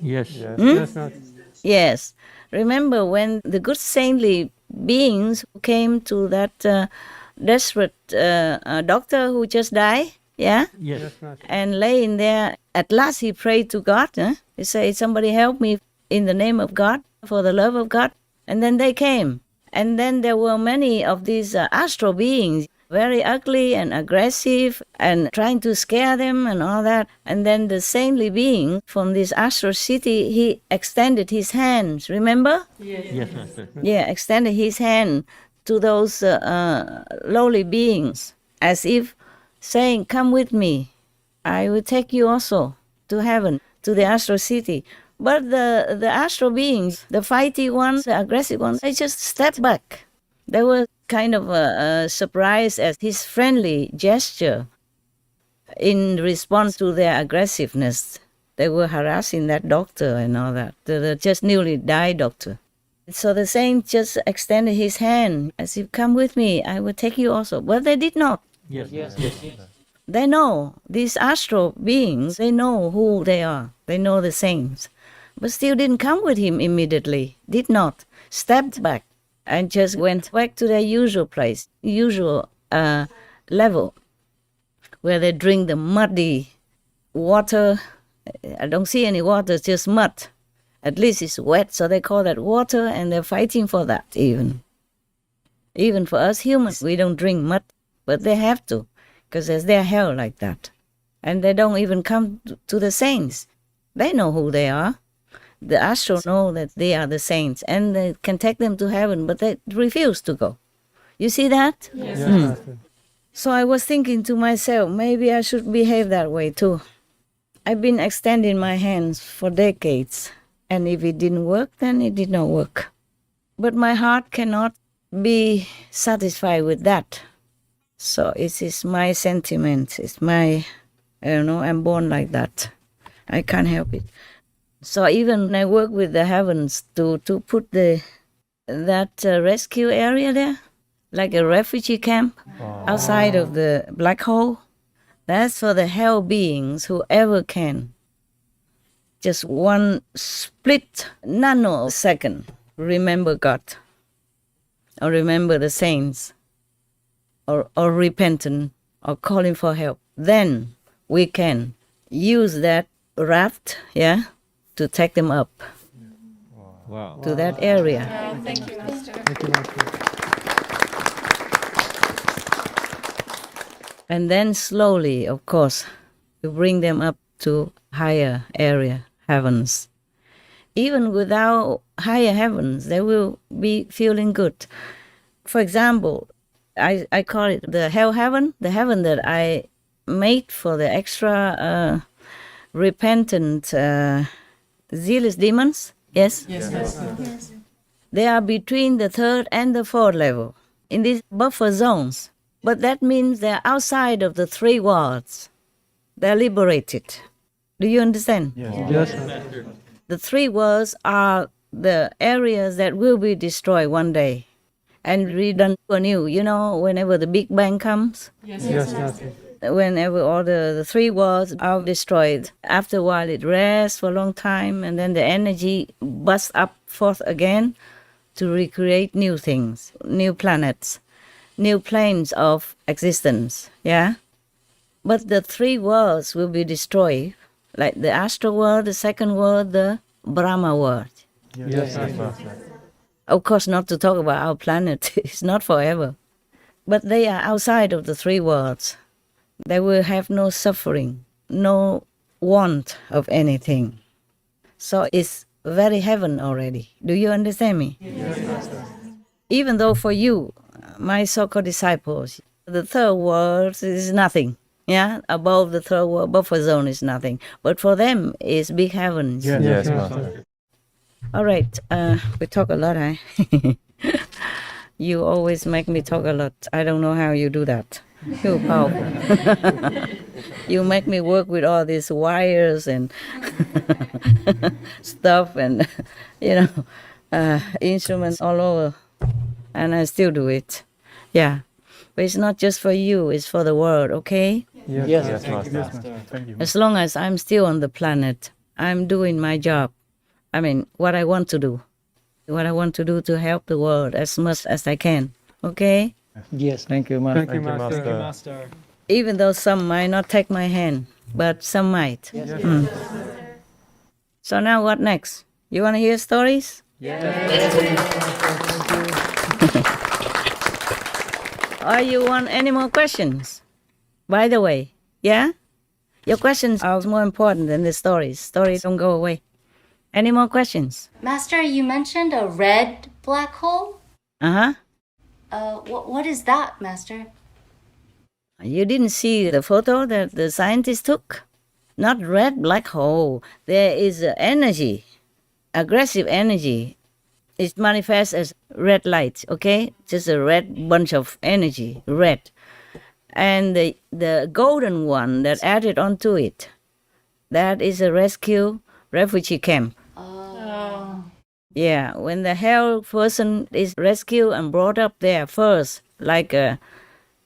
Yes. Yes, Master. Yes. Remember when the good saintly beings came to that desperate doctor who just died? Yeah? Yes, Master. And laying there, at last he prayed to God. He said, somebody help me in the name of God, for the love of God. And then they came. And then there were many of these astral beings, very ugly and aggressive and trying to scare them and all that. And then the saintly being from this astral city, he extended his hands, remember? Yes, Master. Yeah, extended his hand to those lowly beings as if saying, come with me. I will take you also to heaven, to the astral city. But the astral beings, the fighty ones, the aggressive ones, they just stepped back. They were kind of surprised at his friendly gesture. in response to their aggressiveness, they were harassing that doctor and all that, the just newly died doctor. So the saint just extended his hand as if, come with me, I will take you also. But they did not. Yes. They know, these astral beings, they know who they are. They know the saints. But still didn't come with him immediately. Did not. Stepped back and just went back to their usual place, usual level, where they drink the muddy water. I don't see any water, it's just mud. At least it's wet, so they call that water, and they're fighting for that even. Even for us humans, we don't drink mud, but they have to, because there's their hell like that. And they don't even come to the saints. They know who they are. The astral know that they are the saints, and they can take them to heaven, but they refuse to go. You see that? Yes. Master. So I was thinking to myself, maybe I should behave that way too. I've been extending my hands for decades, and if it didn't work, then it did not work. But my heart cannot be satisfied with that. So it is my sentiment. It's my, I'm born like that. I can't help it. So even when I work with the heavens to put that rescue area there, like a refugee camp outside of the black hole, that's for the hell beings, whoever can. Just one split nanosecond, remember God, or remember the saints, or repentant, or calling for help. Then we can use that raft, to take them up to that area. Thank you, Master. Thank you, Master. And then slowly, of course, you bring them up to higher area, heavens. Even without higher heavens, they will be feeling good. For example, I call it the hell heaven, the heaven that I made for the extra repentant, zealous demons. Yes? Yes. They are between the third and the fourth level, in these buffer zones. But that means they're outside of the three worlds. They're liberated. Do you understand? Yes. The three worlds are the areas that will be destroyed one day and redone anew. Whenever the Big Bang comes, Yes, Master. whenever all the three worlds are destroyed, after a while it rests for a long time, and then the energy busts up forth again to recreate new things, new planets, new planes of existence, But the three worlds will be destroyed, like the astral world, the second world, the Brahma world. Yes, Master. Of course, not to talk about our planet, it's not forever. But they are outside of the three worlds. They will have no suffering, no want of anything. So it's very heaven already. Do you understand me? Yes, Master. Even though for you, my so-called disciples, the third world is nothing. Above the third world buffer zone is nothing. But for them, it's big heavens. Yes, Master. All right, we talk a lot, You always make me talk a lot. I don't know how you do that. You're powerful. You make me work with all these wires and stuff and, instruments all over. And I still do it. Yeah. But it's not just for you, it's for the world, okay? Yes, Master. Thank you. As long as I'm still on the planet, I'm doing my job. I mean, what I want to do. What I want to do to help the world as much as I can, okay? Yes, thank you, Master. Thank you, Master. Even though some might not take my hand, but some might. Yes. So now what next? You want to hear stories? Or you want any more questions? By the way, your questions are more important than the stories. Stories don't go away. Any more questions? Master, you mentioned a red black hole? What is that, Master? You didn't see the photo that the scientists took? Not red black hole. There is energy, aggressive energy. It manifests as red light, okay? Just a red bunch of energy, red. And the golden one that added onto it, that is a rescue refugee camp. Yeah, when the hell person is rescued and brought up there first, like a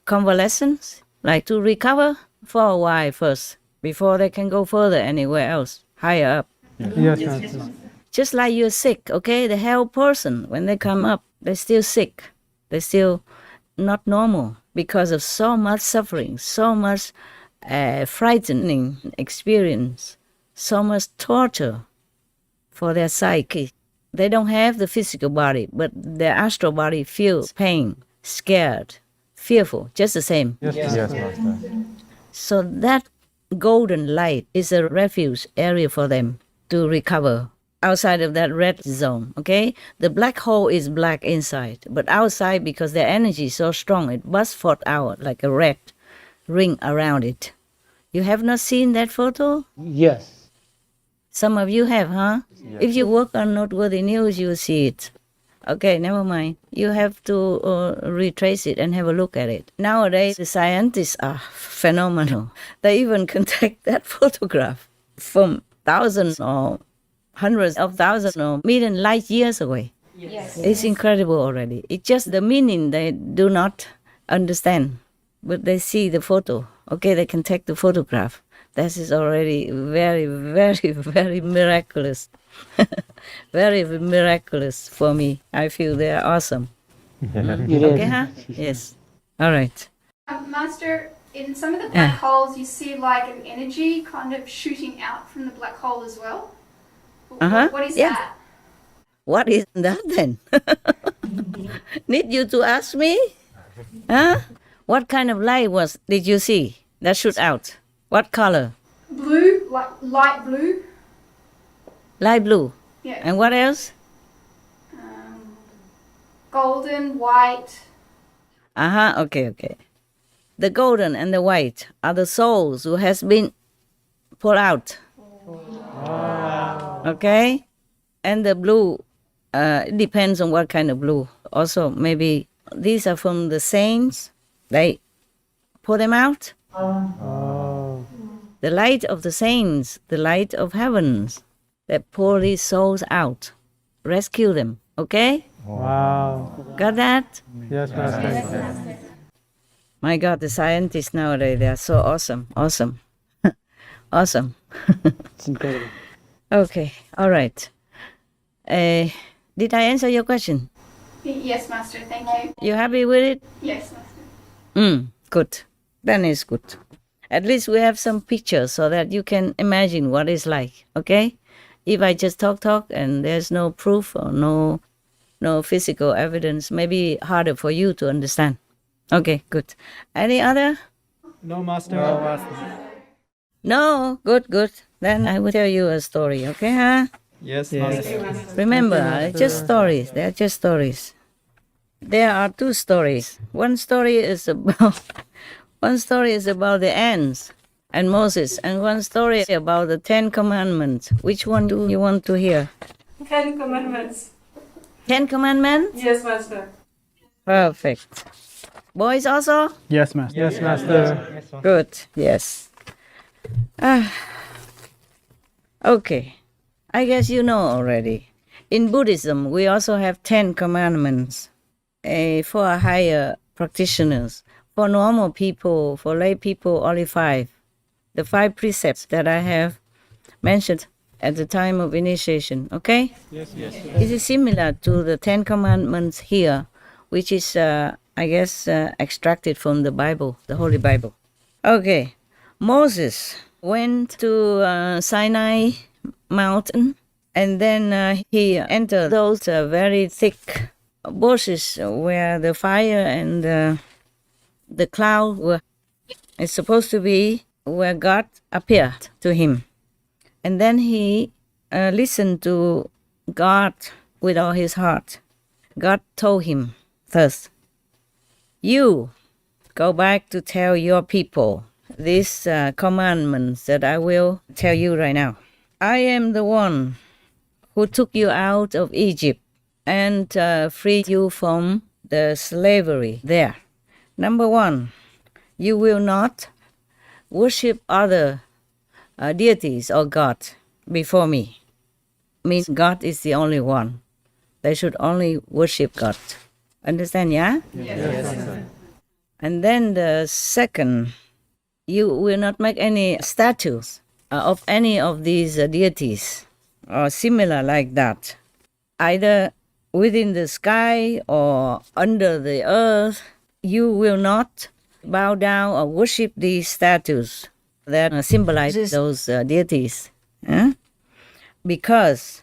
convalescence, like to recover for a while first, before they can go further anywhere else, higher up. Yes, Master. Just like you're sick, okay? The hell person, when they come up, they're still sick. They're still not normal because of so much suffering, so much frightening experience, so much torture for their psyche. They don't have the physical body, but their astral body feels pain, scared, fearful, just the same. Yes, Master. So that golden light is a refuge area for them to recover outside of that red zone, okay? The black hole is black inside, but outside, because their energy is so strong, it busts forth out like a red ring around it. You have not seen that photo? Yes. Some of you have, huh? Yes. If you work on Noteworthy News, you will see it. Okay, never mind. You have to retrace it and have a look at it. Nowadays, the scientists are phenomenal. They even can take that photograph from thousands or hundreds of thousands or million light years away. Yes. It's incredible already. It's just the meaning they do not understand, but they see the photo. Okay, they can take the photograph. That is already very, very, very miraculous. Very miraculous for me. I feel they are awesome. Okay, huh? Yes. All right. Master, in some of the black holes, you see like an energy kind of shooting out from the black hole as well. What is that? What is that then? Need you to ask me? Huh? What kind of light did you see that shoot out? What color? Blue, like light blue. Light blue. Yeah. And what else? Golden, white. Okay. The golden and the white are the souls who has been pulled out. Wow. Okay? And the blue, it depends on what kind of blue. Also, maybe these are from the saints. They pull them out. The light of the saints, the light of heavens, that pull these souls out. Rescue them, okay? Wow. Got that? Yes, Master. My God, the scientists nowadays, they are so awesome. Awesome. It's incredible. Okay, all right. Did I answer your question? Yes, Master, thank you. You happy with it? Yes, Master. Good. Then it's good. At least we have some pictures so that you can imagine what it's like, okay? If I just talk and there's no proof or no physical evidence, maybe harder for you to understand. Okay, good. Any other? No, Master. No? Good. Then I will tell you a story, okay, huh? Yes, Master. Remember, just stories. They are just stories. There are two stories. One story is about the ants and Moses, and one story about the 10 Commandments. Which one do you want to hear? 10 Commandments. 10 Commandments? Yes, Master. Perfect. Boys also? Yes, Master. Yes, Master. Good, yes. Okay, I guess you know already. In Buddhism, we also have 10 Commandments for higher practitioners. For normal people, for lay people, only 5. The 5 precepts that I have mentioned at the time of initiation, okay? Yes. It is similar to the 10 Commandments here, which is, I guess, extracted from the Bible, the Holy Bible. Okay, Moses went to Sinai mountain, and then he entered those very thick bushes where the fire and the cloud is supposed to be, where God appeared to him. And then he listened to God with all his heart. God told him first, you go back to tell your people these commandments that I will tell you right now. I am the one who took you out of Egypt and freed you from the slavery there. Number 1, You will not worship other deities or God before me. Means God is the only one. They should only worship God. Understand, yeah? Yes. And then the second, you will not make any statues of any of these deities or similar like that, either within the sky or under the earth. You will not bow down or worship these statues that symbolizes those deities. Because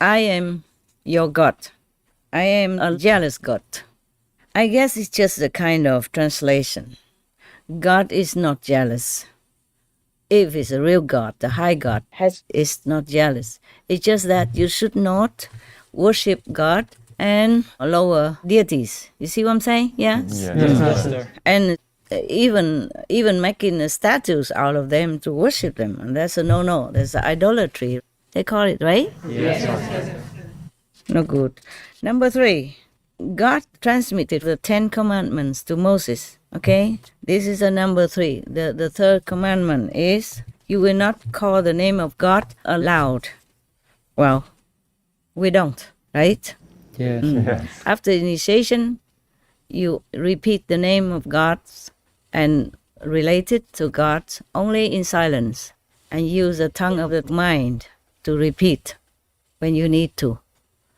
I am your God. I am a jealous God. I guess it's just a kind of translation. God is not jealous. If it's a real God, the high God is not jealous. It's just that you should not worship God and lower deities. You see what I'm saying? Yeah? Yes, Master. And even making statues out of them to worship them. And that's a no-no. That's idolatry. They call it, right? Yes, Master. No good. Number 3, God transmitted the 10 commandments to Moses. Okay? This is a number 3. The third commandment is, you will not call the name of God aloud. Well, we don't, right? Yes. After initiation, you repeat the name of God and relate it to God only in silence, and use the tongue of the mind to repeat when you need to,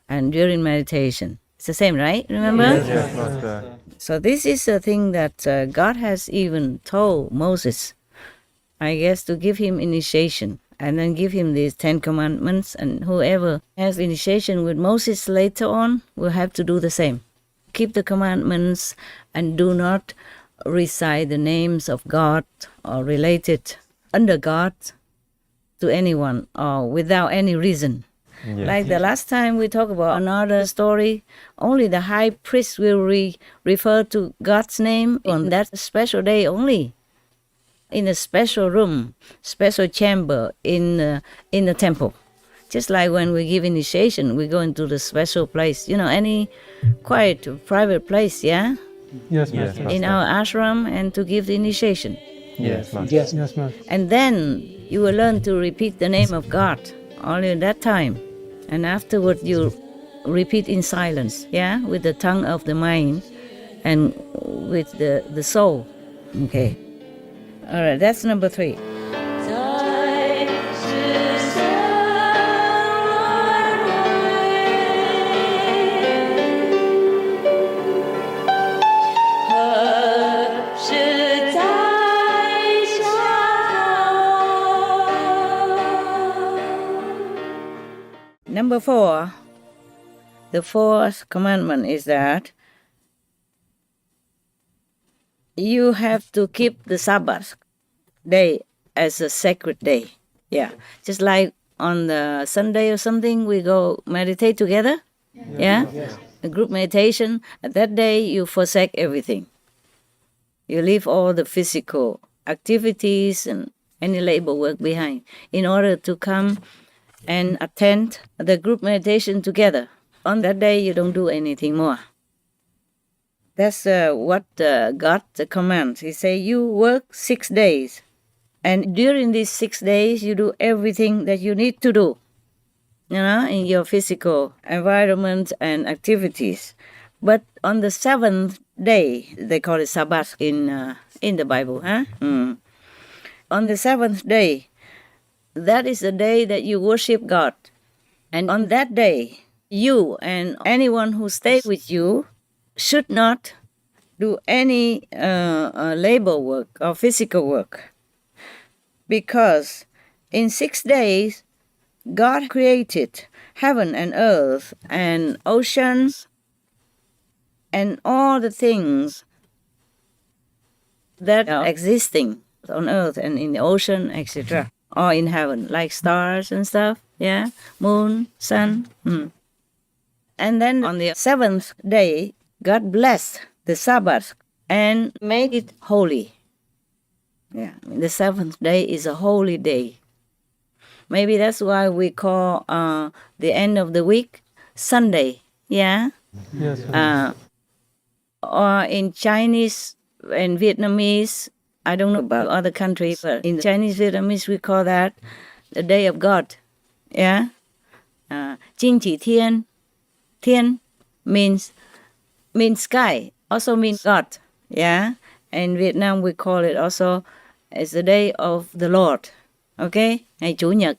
and during meditation. It's the same, right? Remember? Yes, Master. So this is a thing that God has even told Moses, I guess, to give him initiation, and then give him these 10 commandments, and whoever has initiation with Moses later on will have to do the same. Keep the commandments and do not recite the names of God or relate it under God to anyone or without any reason. Yes. Like the last time we talked about another story, only the high priest will refer to God's name on that special day only, in a special room, special chamber in the temple. Just like when we give initiation, we go into the special place, any quiet, private place, yeah? Yes, Master. In our ashram, and to give the initiation. Yes, Master. Yes, Master. And then you will learn to repeat the name of God only at that time. And afterward you repeat in silence, yeah? With the tongue of the mind and with the soul. Okay. All right, that's number 3. Number 4, the 4th commandment is that you have to keep the Sabbath day as a sacred day. Yeah. Just like on the Sunday or something, we go meditate together. Yeah? A group meditation. At that day, you forsake everything. You leave all the physical activities and any labor work behind in order to come and attend the group meditation together. On that day, you don't do anything more. That's what God commands. He say, you work 6 days. And during these 6 days, you do everything that you need to do, in your physical environment and activities. But on the 7th day, they call it Sabbath in the Bible, huh? On the 7th day, that is the day that you worship God. And on that day, you and anyone who stays with you should not do any labor work or physical work. Because in 6 days, God created heaven and earth and oceans and all the things that are existing on earth and in the ocean, etc., or in heaven, like stars and stuff, yeah, moon, sun. And then on the 7th day, God blessed the Sabbath and made it holy. Yeah, the 7th day is a holy day. Maybe that's why we call the end of the week Sunday, yeah? Yes, Or in Chinese in Vietnamese, I don't know about other countries, but in Chinese Vietnamese we call that the Day of God. Yeah? Jing Chỉ Thiên. Thiên means sky, also means God. Yeah? In Vietnam we call it also as the Day of the Lord. Okay? Ngày Chủ nhật.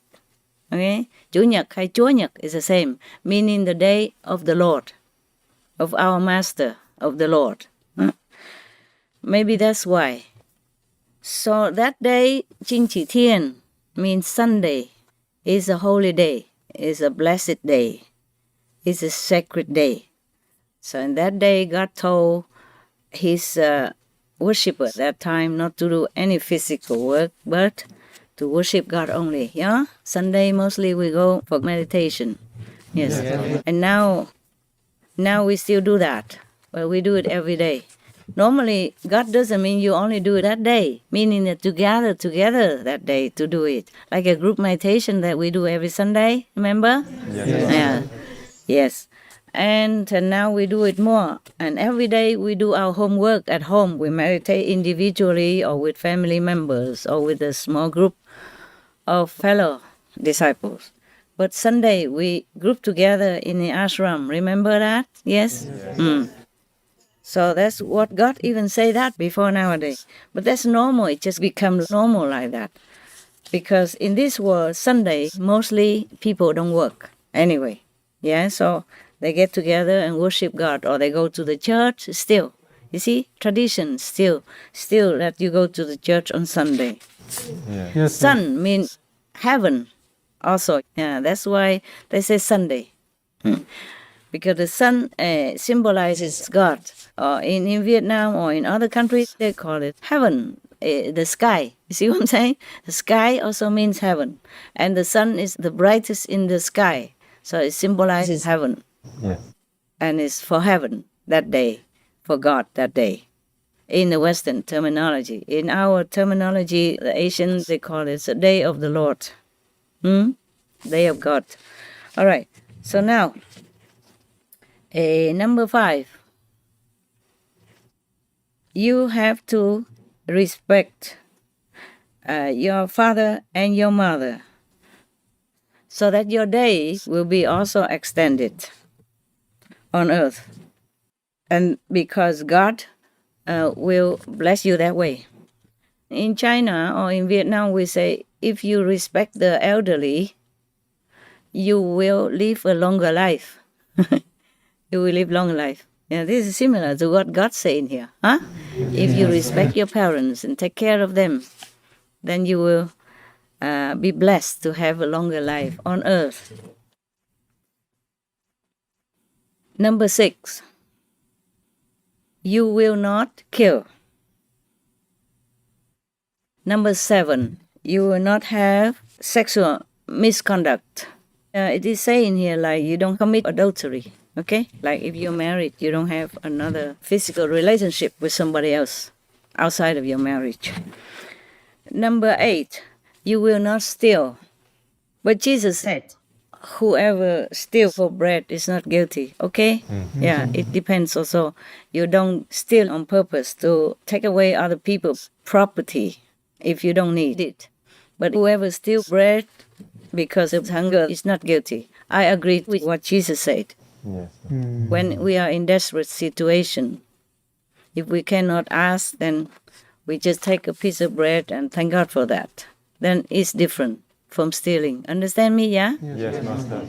Okay? Chủ nhật hay Chúa nhật is the same, meaning the day of the Lord, of our Master, of the Lord. Maybe that's why. So that day, Jing Chỉ Thiên means Sunday, is a holy day, is a blessed day, is a sacred day. So in that day, God told his worshipper at that time not to do any physical work, but to worship God only. Yeah? Sunday mostly we go for meditation. Yes. And now we still do that, but we do it every day. Normally, God doesn't mean you only do it that day, meaning that to gather together that day to do it. Like a group meditation that we do every Sunday, remember? Yes. Yeah. Yes. And now we do it more. And every day we do our homework at home. We meditate individually or with family members or with a small group of fellow disciples. But Sunday we group together in the ashram. Remember that? Yes? So that's what God even say that before nowadays. But that's normal. It just becomes normal like that. Because in this world, Sunday, mostly people don't work anyway. Yeah, so they get together and worship God, or they go to the church still. You see, tradition still that you go to the church on Sunday. Yeah. Yes. Sun means heaven also. Yeah, that's why they say Sunday. Because the sun symbolizes God. In Vietnam or in other countries, they call it heaven, the sky. You see what I'm saying? The sky also means heaven. And the sun is the brightest in the sky. So it symbolizes heaven. Yes. And it's for heaven that day, for God that day. In the Western terminology. In our terminology, the Asians, they call it the Day of the Lord. Day of God. All right. So now, number 5. You have to respect your father and your mother so that your days will be also extended on earth. And because God will bless you that way. In China or in Vietnam, we say, if you respect the elderly, you will live a longer life. You will live longer life. Yeah, this is similar to what God's saying here. Huh? If you respect your parents and take care of them, then you will be blessed to have a longer life on earth. Number 6. You will not kill. Number 7. You will not have sexual misconduct. It is saying here like you don't commit adultery. Okay? Like if you're married, you don't have another physical relationship with somebody else outside of your marriage. Number 8, you will not steal. But Jesus said, whoever steals for bread is not guilty. Okay? Yeah, it depends also. You don't steal on purpose to take away other people's property if you don't need it. But whoever steals bread because of hunger is not guilty. I agree with what Jesus said. Yes. When we are in desperate situation, if we cannot ask, then we just take a piece of bread and thank God for that. Then it's different from stealing. Understand me, yeah? Yes, Master.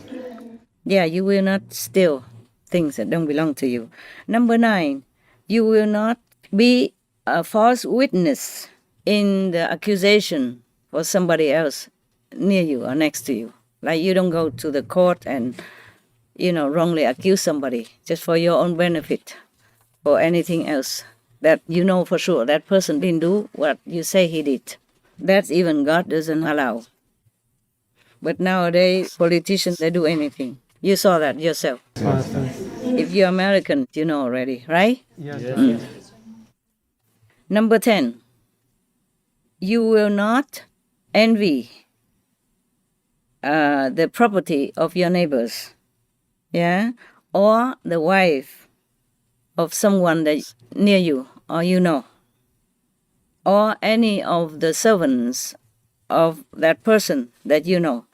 Yeah, you will not steal things that don't belong to you. Number 9, you will not be a false witness in the accusation for somebody else near you or next to you. Like you don't go to the court and wrongly accuse somebody just for your own benefit or anything else that you know for sure that person didn't do what you say he did. That's even God doesn't allow. But nowadays, politicians, they do anything. You saw that yourself. Master. If you're American, you know already, right? Yes. Number 10, you will not envy the property of your neighbors. Yeah, or the wife of someone that's near you or you know. or any of the servants of that person that you know,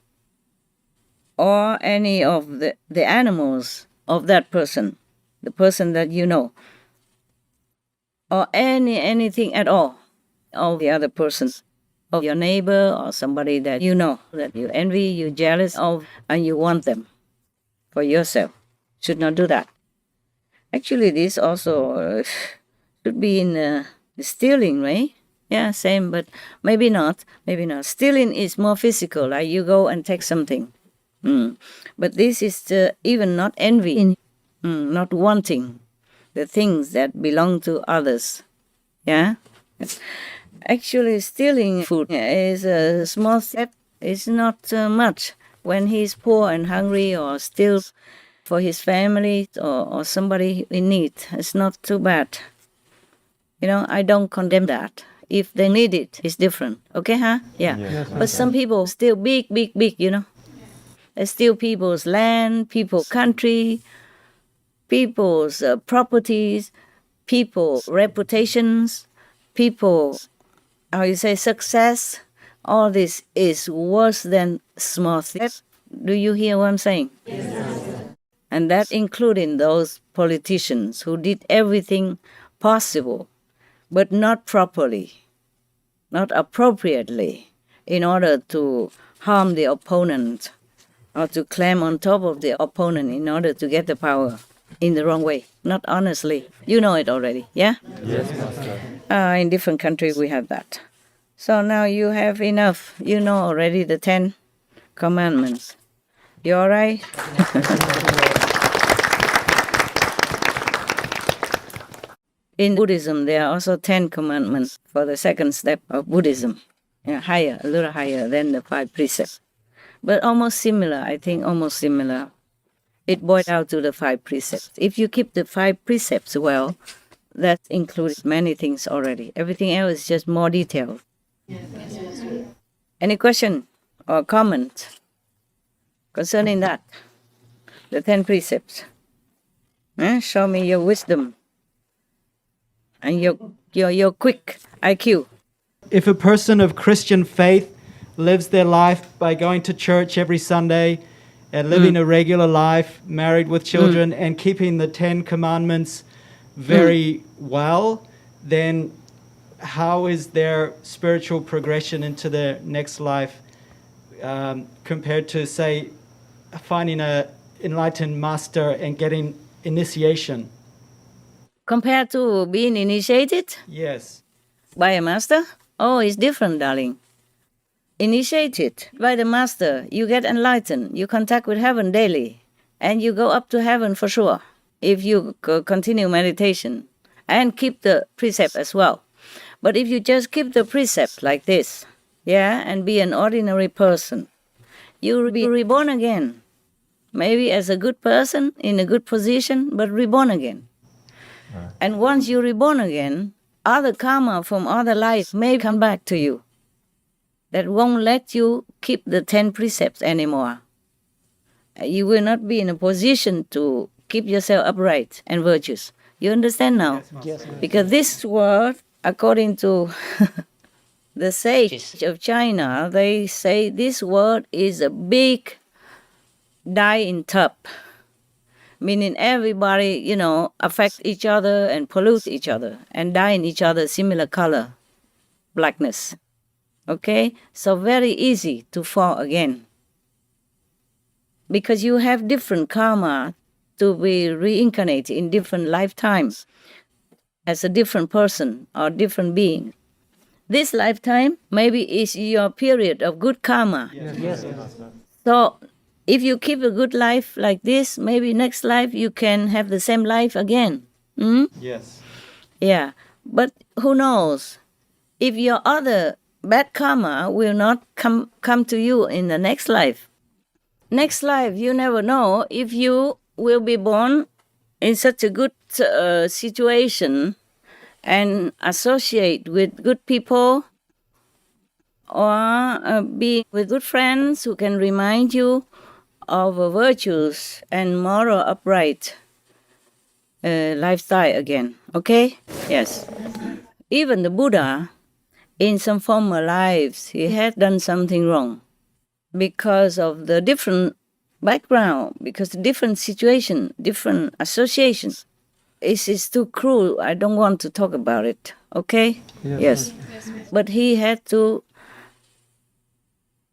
or any of the animals of that person, the person that you know, or anything at all of the other persons, of your neighbor or somebody that you know, that you envy, you jealous of, and you want them for yourself. Should not do that. Actually, this also should be in stealing, right? Yeah, same, but maybe not. Maybe not. Stealing is more physical, like you go and take something. But this is even not envy, not wanting the things that belong to others. Yeah? Actually, stealing food is a small step. It's not much. When he's poor and hungry or steals for his family or somebody in need, it's not too bad. I don't condemn that. If they need it, it's different. Okay, huh? Yeah. Yes, But some people steal big, They steal people's land, people's country, people's properties, people's reputations, people's, success. All this is worse than small things. Do you hear what I'm saying? Yes. And that including those politicians who did everything possible, but not properly, not appropriately, in order to harm the opponent or to climb on top of the opponent in order to get the power in the wrong way, not honestly. You know it already, yeah? Yes, Master. In different countries we have that. So now you have enough. You know already the 10 commandments. You all right? In Buddhism, there are also 10 commandments for the second step of Buddhism. Higher, a little higher than the 5 precepts. But almost similar, I think, almost similar. It boils down to the 5 precepts. If you keep the 5 precepts well, that includes many things already. Everything else is just more detailed. Any question or comment concerning that? The 10 precepts. Show me your wisdom and your quick IQ. If a person of Christian faith lives their life by going to church every Sunday and living a regular life, married with children, and keeping the 10 commandments very well, then how is their spiritual progression into their next life compared to, say, finding an enlightened master and getting initiation? Compared to being initiated? Yes. By a master? Oh, it's different, darling. Initiated by the master, you get enlightened. You contact with heaven daily. And you go up to heaven for sure if you continue meditation and keep the precept as well. But if you just keep the precept like this, and be an ordinary person, you will be reborn again. Maybe as a good person, in a good position, but reborn again. Right. And once you're reborn again, other karma from other lives may come back to you that won't let you keep the 10 precepts anymore. You will not be in a position to keep yourself upright and virtuous. You understand now? Yes, because this word, according to the sage of China, they say this word is a big dye-in tub, meaning everybody, affect each other and pollute each other and dye in each other similar color, blackness. Okay? So very easy to fall again. Because you have different karma to be reincarnated in different lifetimes as a different person or different being. This lifetime maybe is your period of good karma. Yes. So if you keep a good life like this, maybe next life you can have the same life again. Yes. Yeah, but who knows? If your other bad karma will not come to you in the next life. Next life, you never know if you will be born in such a good situation and associate with good people or be with good friends who can remind you of virtues and moral upright lifestyle again. Okay? Yes. Even the Buddha in some former lives he had done something wrong because of the different background, because the different situation, different associations. It's too cruel. I don't want to talk about it. Okay? Yes. But he had to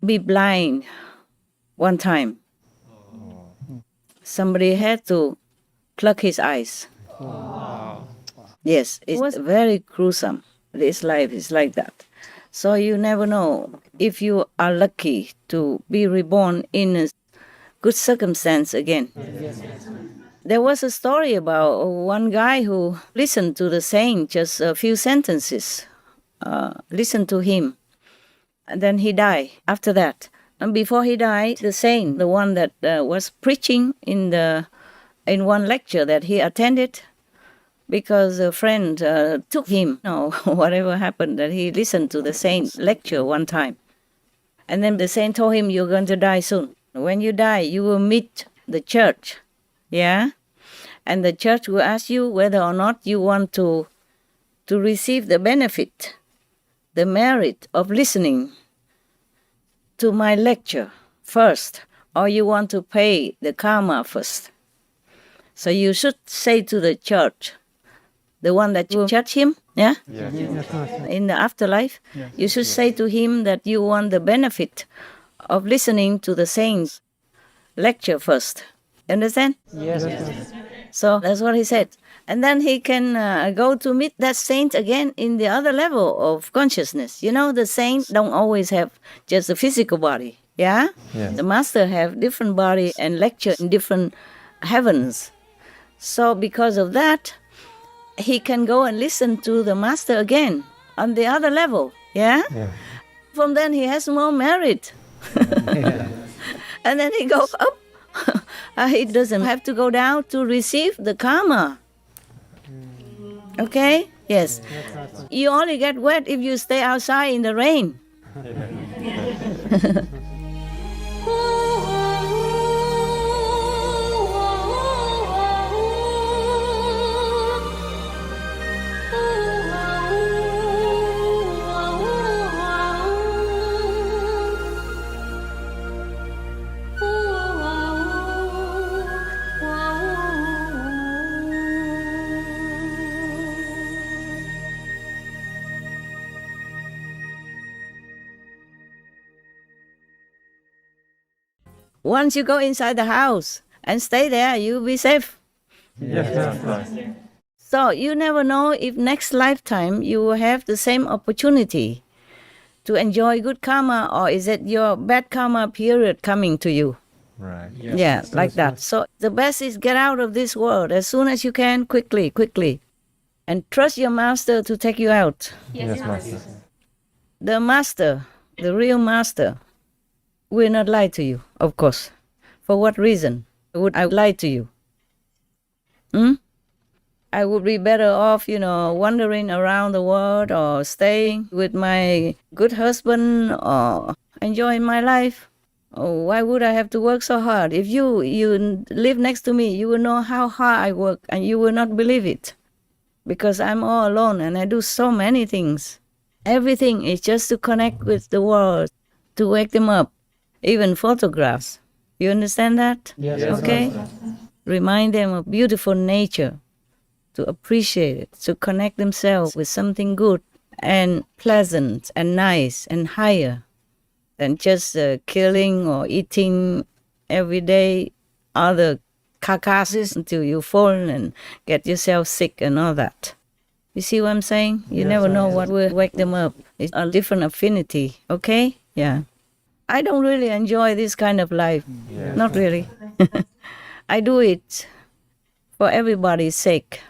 be blind one time. Somebody had to pluck his eyes. Yes, it was very gruesome. This life is like that. So you never know if you are lucky to be reborn in a good circumstance again. There was a story about one guy who listened to the saint just a few sentences, listened to him, and then he died after that. And before he died, the saint, the one that was preaching in one lecture that he attended, because a friend took him, whatever happened, that he listened to the saint lecture one time. And then the saint told him, you're going to die soon. When you die, you will meet the church, yeah? And the church will ask you whether or not you want to receive the benefit, the merit of listening to my lecture first, or you want to pay the karma first. So you should say to the church, the one that will judge him, yeah? In the afterlife, you should say to him that you want the benefit of listening to the saint's lecture first. Understand? Yes. So that's what he said. And then he can go to meet that saint again in the other level of consciousness. You know, the saints don't always have just a physical body, yeah? The master have different body and lecture in different heavens. So because of that, he can go and listen to the master again on the other level, yeah? From then he has more merit. And then he goes up. He doesn't have to go down to receive the karma. Okay? Yes. You only get wet if you stay outside in the rain. Once you go inside the house and stay there, you'll be safe. So you never know if next lifetime you will have the same opportunity to enjoy good karma, or is it your bad karma period coming to you? Right. Yeah, like that. So the best is get out of this world as soon as you can, quickly. And trust your master to take you out. Yes, Master. The master, the real master, will not lie to you, of course. For what reason would I lie to you? I would be better off, wandering around the world or staying with my good husband or enjoying my life. Oh, why would I have to work so hard? If you live next to me, you will know how hard I work and you will not believe it. Because I'm all alone and I do so many things. Everything is just to connect with the world, to wake them up. Even photographs. You understand that? Yes. Okay? Remind them of beautiful nature, to appreciate it, to connect themselves with something good and pleasant and nice and higher than just killing or eating every day other carcasses until you fall and get yourself sick and all that. You see what I'm saying? You never know what will wake them up. It's a different affinity, okay? Yeah. I don't really enjoy this kind of life. Not really. I do it for everybody's sake.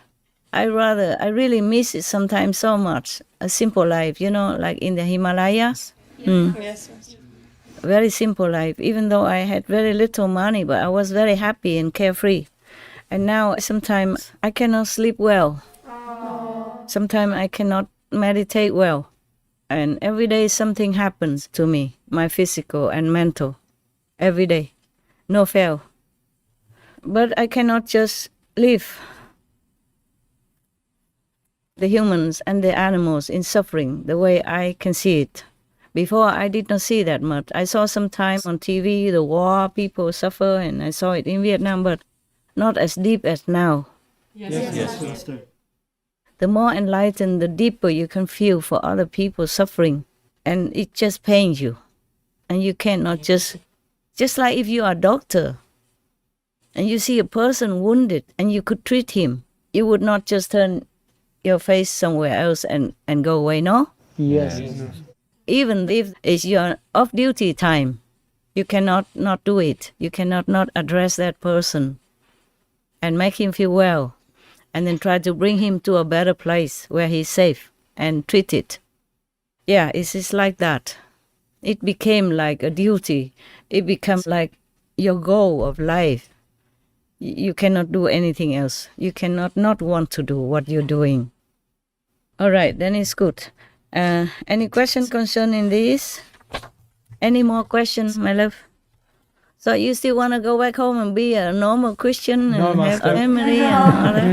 I really miss it sometimes so much. A simple life, like in the Himalayas. Yes. Very simple life. Even though I had very little money, but I was very happy and carefree. And now sometimes I cannot sleep well. Sometimes I cannot meditate well. And every day something happens to me, my physical and mental. Every day. No fail. But I cannot just live. the humans and the animals in suffering the way I can see it. Before, I did not see that much. I saw sometimes on TV the war, people suffer, and I saw it in Vietnam, but not as deep as now. Yes, Master. The more enlightened, the deeper you can feel for other people suffering, and it just pains you. And you cannot just like if you are a doctor, and you see a person wounded, and you could treat him, you would not just turn your face somewhere else and go away, no? Yes. Even if it's your off-duty time, you cannot not do it. You cannot not address that person and make him feel well, and then try to bring him to a better place where he's safe and treated. Yeah, it's like that. It became like a duty. It becomes like your goal of life. You cannot do anything else. You cannot not want to do what you're doing. All right, then it's good. Any questions concerning this? Any more questions, my love? So you still want to go back home and be a normal Christian and have Master. a family and all that?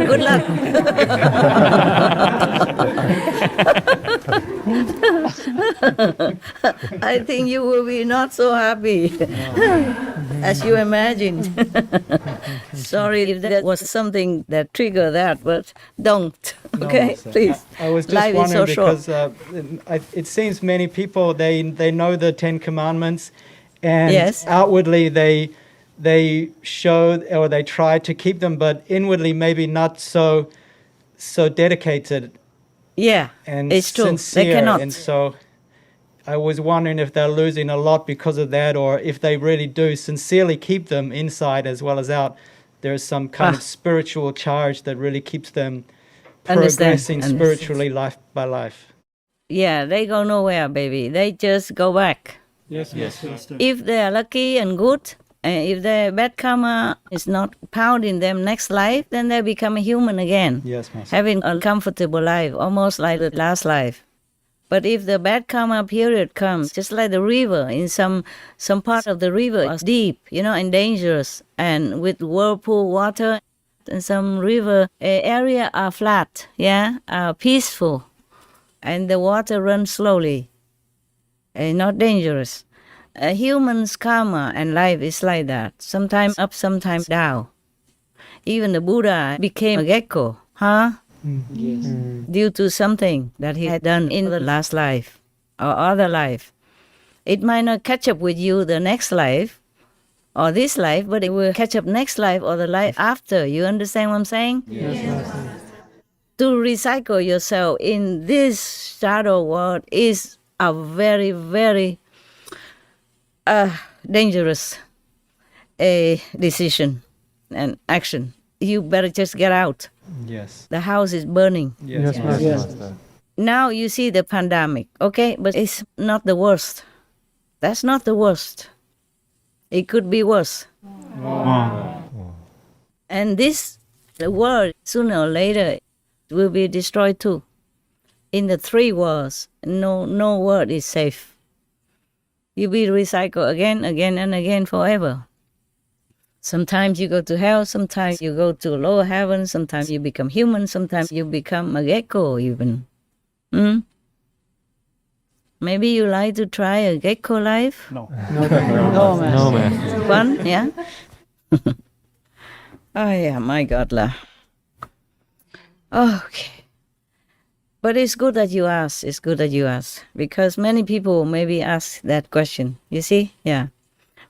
Good luck. I think you will be not so happy as you imagined. Sorry if that was something that triggered that, but don't. Okay, Master. please. I was just Life is wondering so short. because it seems many people they know the 10 Commandments, and Yes. outwardly they show or they try to keep them, but inwardly maybe not so dedicated Yeah, and it's true. sincere. They cannot. And so I was wondering if they're losing a lot because of that, or if they really do sincerely keep them inside as well as out. There's some kind of spiritual charge that really keeps them progressing spiritually life by life. Yeah, they go nowhere, baby. They just go back. Yes, Master. If they are lucky and good, and if their bad karma is not pounding them next life, then they become a human again, Yes, Master. having a comfortable life, almost like the last life. But if the bad karma period comes, just like the river, in some part of the river is deep, and dangerous, and with whirlpool water, and some river area are flat, are peaceful, and the water runs slowly, and not dangerous. A human's karma and life is like that, sometimes up, sometimes down. Even the Buddha became a gecko, due to something that he had done in the last life or other life. It might not catch up with you the next life or this life, but it will catch up next life or the life after. You understand what I'm saying? Yes. To recycle yourself in this shadow world is a very, very dangerous decision and action. You better just get out. Yes. The house is burning. Yes, Master. Now you see the pandemic, okay? But it's not the worst. That's not the worst. It could be worse. And the world, sooner or later, will be destroyed too. In the three worlds, no world is safe. You be recycled again, and again forever. Sometimes you go to hell, sometimes you go to lower heaven, sometimes you become human, sometimes you become a gecko even. Maybe you like to try a gecko life? No, No, Master. Fun, yeah? Oh yeah, my God lah. Okay. But it's good that you ask. It's good that you ask. Because many people maybe ask that question. You see? Yeah.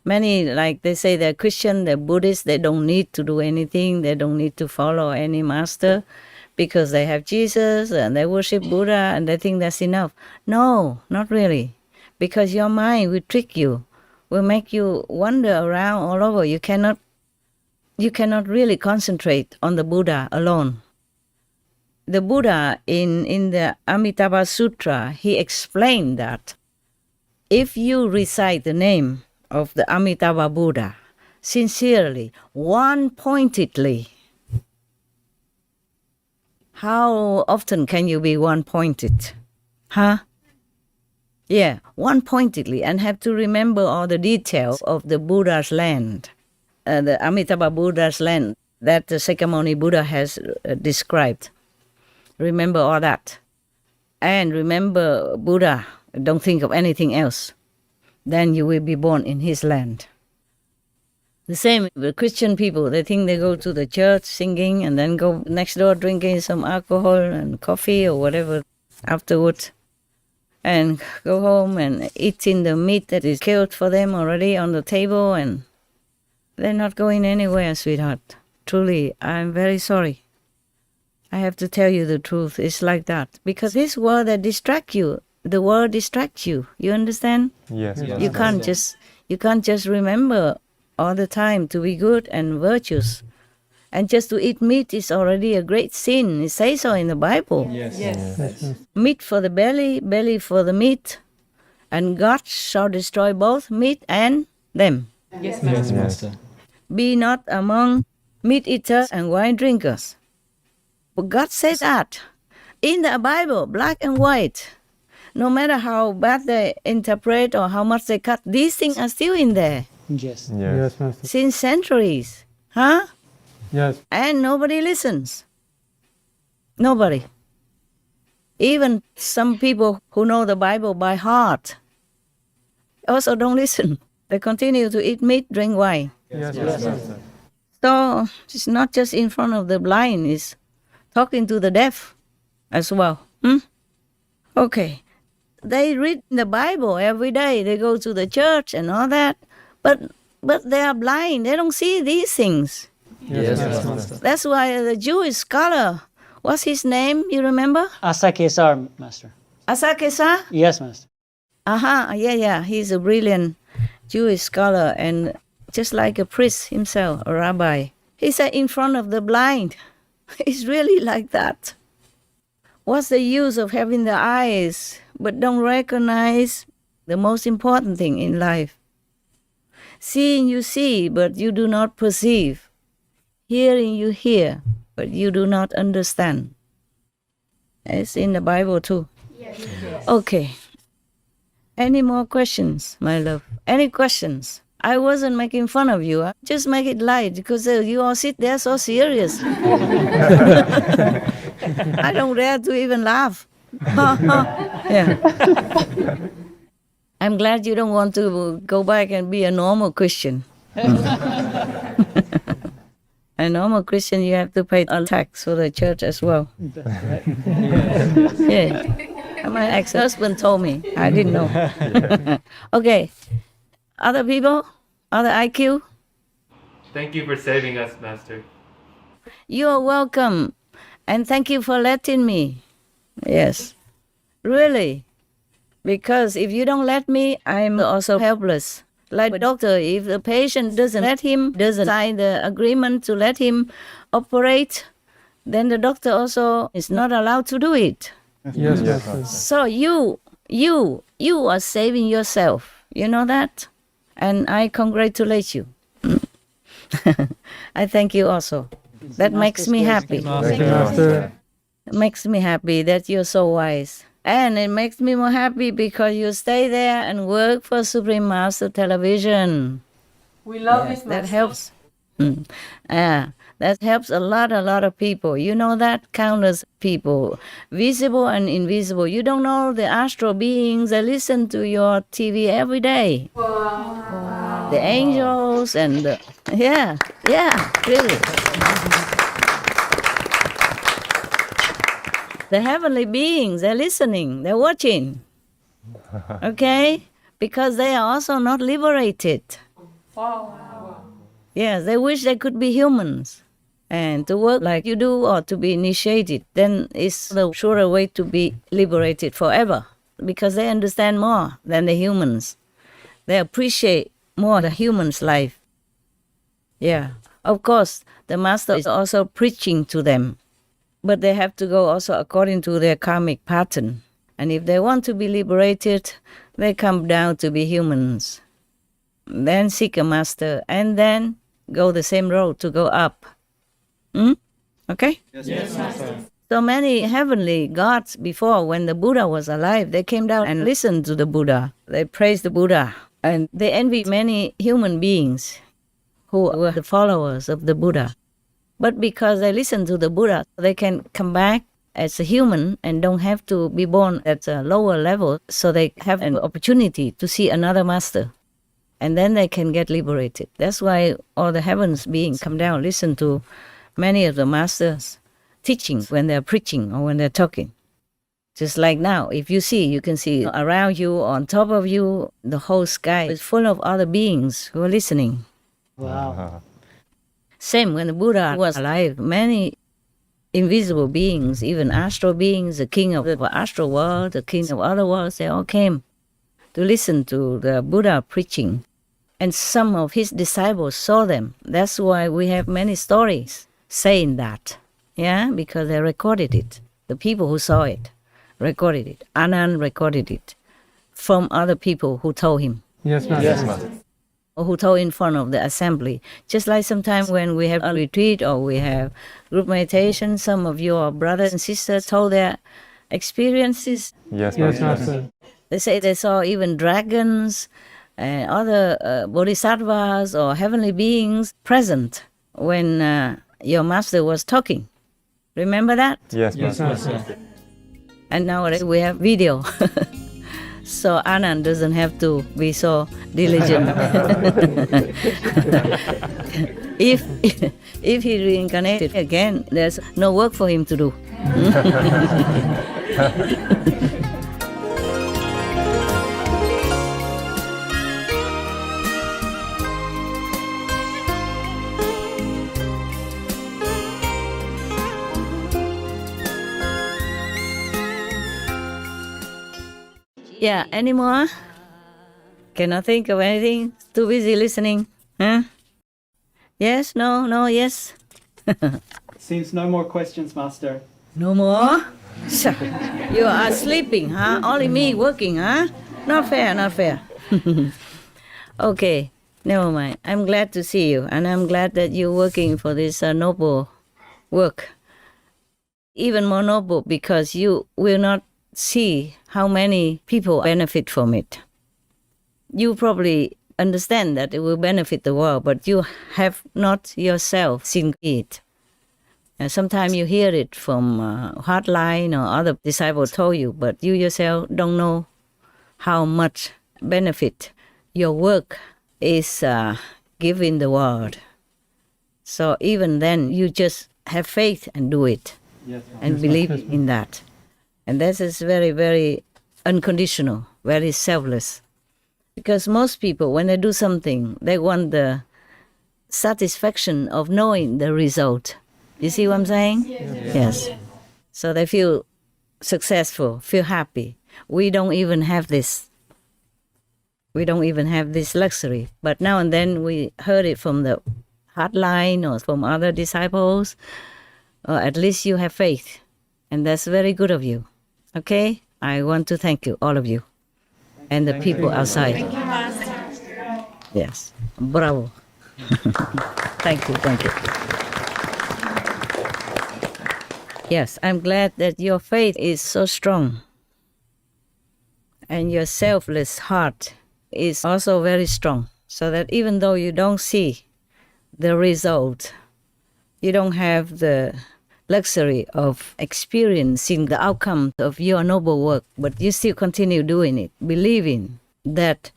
Many, like they say they're Christian, they're Buddhist, they don't need to do anything. They don't need to follow any master because they have Jesus and they worship Buddha and they think that's enough. No, not really. Because your mind will trick you, will make you wander around all over. You cannot really concentrate on the Buddha alone. The Buddha in the Amitabha Sutra, he explained that if you recite the name of the Amitabha Buddha sincerely, one-pointedly, how often can you be one-pointed? Yeah, one-pointedly, and have to remember all the details of the Buddha's land, the Amitabha Buddha's land, that the Sakyamuni Buddha has described. Remember all that. And remember Buddha. Don't think of anything else. Then you will be born in his land. The same with Christian people. They think they go to the church singing and then go next door drinking some alcohol and coffee or whatever afterwards. And go home and eating the meat that is killed for them already on the table, and they're not going anywhere, sweetheart. Truly, I'm very sorry. I have to tell you the truth. It's like that. Because this world that distracts you, the world distracts you. You understand? Yes. You can't just remember all the time to be good and virtuous. And just to eat meat is already a great sin. It says so in the Bible. Yes. Meat for the belly, belly for the meat. And God shall destroy both meat and them. Yes, Yes, Master. Master. Be not among meat eaters and wine drinkers. But God said that in the Bible, black and white. No matter how bad they interpret or how much they cut, these things are still in there. Yes. Yes. Master. Since centuries. Huh? Yes. And nobody listens. Nobody. Even some people who know the Bible by heart also don't listen. They continue to eat meat, drink wine. Yes, Master. So it's not just in front of the blind, it's talking to the deaf as well. Okay. They read the Bible every day. They go to the church and all that. But they are blind. They don't see these things. Yes, Master. That's why the Jewish scholar, what's his name? You remember? Asa Kesar, Master. Asa Kesar? Yes, Master. Yeah. He's a brilliant Jewish scholar and just like a priest himself, a rabbi. He said in front of the blind. It's really like that. What's the use of having the eyes but don't recognize the most important thing in life? Seeing you see, but you do not perceive. Hearing you hear, but you do not understand. It's in the Bible too. Yes. Okay. Any more questions, my love? Any questions? I wasn't making fun of you. Just make it light because you all sit there so serious. I don't dare to even laugh. Yeah. I'm glad you don't want to go back and be a normal Christian. A normal Christian, you have to pay a tax for the church as well. Yeah. My ex-husband told me. I didn't know. Okay. Other people? Other IQ? Thank you for saving us, Master. You are welcome. And thank you for letting me. Yes. Really. Because if you don't let me, I'm also helpless. Like the doctor, if the patient doesn't sign the agreement to let him operate, then the doctor also is not allowed to do it. Yes, Master. So you are saving yourself. You know that? And I congratulate you. I thank you also. That makes me happy. Thank you, Master. It makes me happy that you're so wise. And it makes me more happy because you stay there and work for Supreme Master Television. We love this, Master. That helps. That helps a lot of people. You know that? Countless people, visible and invisible. You don't know the astral beings that listen to your TV every day. Wow. The angels and the... Yeah, really. The heavenly beings, they're listening, they're watching. Okay? Because they are also not liberated. Wow. Yes, they wish they could be humans and to work like you do or to be initiated. Then it's the surer way to be liberated forever because they understand more than the humans. They appreciate more the human's life. Yeah. Of course, the Master is also preaching to them. But they have to go also according to their karmic pattern. And if they want to be liberated, they come down to be humans. Then seek a master, and then go the same road to go up. Okay? Yes, Master. So many heavenly gods before, when the Buddha was alive, they came down and listened to the Buddha. They praised the Buddha. And they envied many human beings who were the followers of the Buddha. But because they listen to the Buddha, they can come back as a human and don't have to be born at a lower level, so they have an opportunity to see another master. And then they can get liberated. That's why all the heavens beings come down, listen to many of the masters teaching when they're preaching or when they're talking. Just like now, if you see, you can see around you, on top of you, the whole sky is full of other beings who are listening. Wow. Same when the Buddha was alive, many invisible beings, even astral beings, the king of the astral world, the king of other worlds, they all came to listen to the Buddha preaching. And some of his disciples saw them. That's why we have many stories saying that. Yeah, because they recorded it. The people who saw it recorded it. Anand recorded it from other people who told him. Yes, Master. Yes, Master. Or who told in front of the assembly. Just like sometimes when we have a retreat or we have group meditation, some of your brothers and sisters told their experiences. Yes, Yes, Master. Master. They say they saw even dragons and other bodhisattvas or heavenly beings present when your master was talking. Remember that? Yes, Yes, Master. Master. And nowadays we have video. So Anand doesn't have to be so diligent. If he reincarnated again, there's no work for him to do. Yeah, any more? Cannot think of anything? Too busy listening? Huh? Yes, no, yes? Seems no more questions, Master. No more? You are sleeping, huh? Only me working, huh? Not fair, not fair. Okay, never mind. I'm glad to see you, and I'm glad that you're working for this noble work. Even more noble because you will not see how many people benefit from it. You probably understand that it will benefit the world, but you have not yourself seen it. Sometimes you hear it from hotline or other disciples told you, but you yourself don't know how much benefit your work is giving the world. So even then, you just have faith and do it, and believe in that. And this is very, very unconditional, very selfless. Because most people, when they do something, they want the satisfaction of knowing the result. You see what I'm saying? Yes. So they feel successful, feel happy. We don't even have this. We don't even have this luxury. But now and then we heard it from the hotline or from other disciples. Or at least you have faith. And that's very good of you. Okay? I want to thank you, all of you. And the people outside. Thank you, Master. Yes. Bravo. Thank you, thank you. Yes, I'm glad that your faith is so strong. And your selfless heart is also very strong. So that even though you don't see the result, you don't have the luxury of experiencing the outcome of your noble work, but you still continue doing it, believing that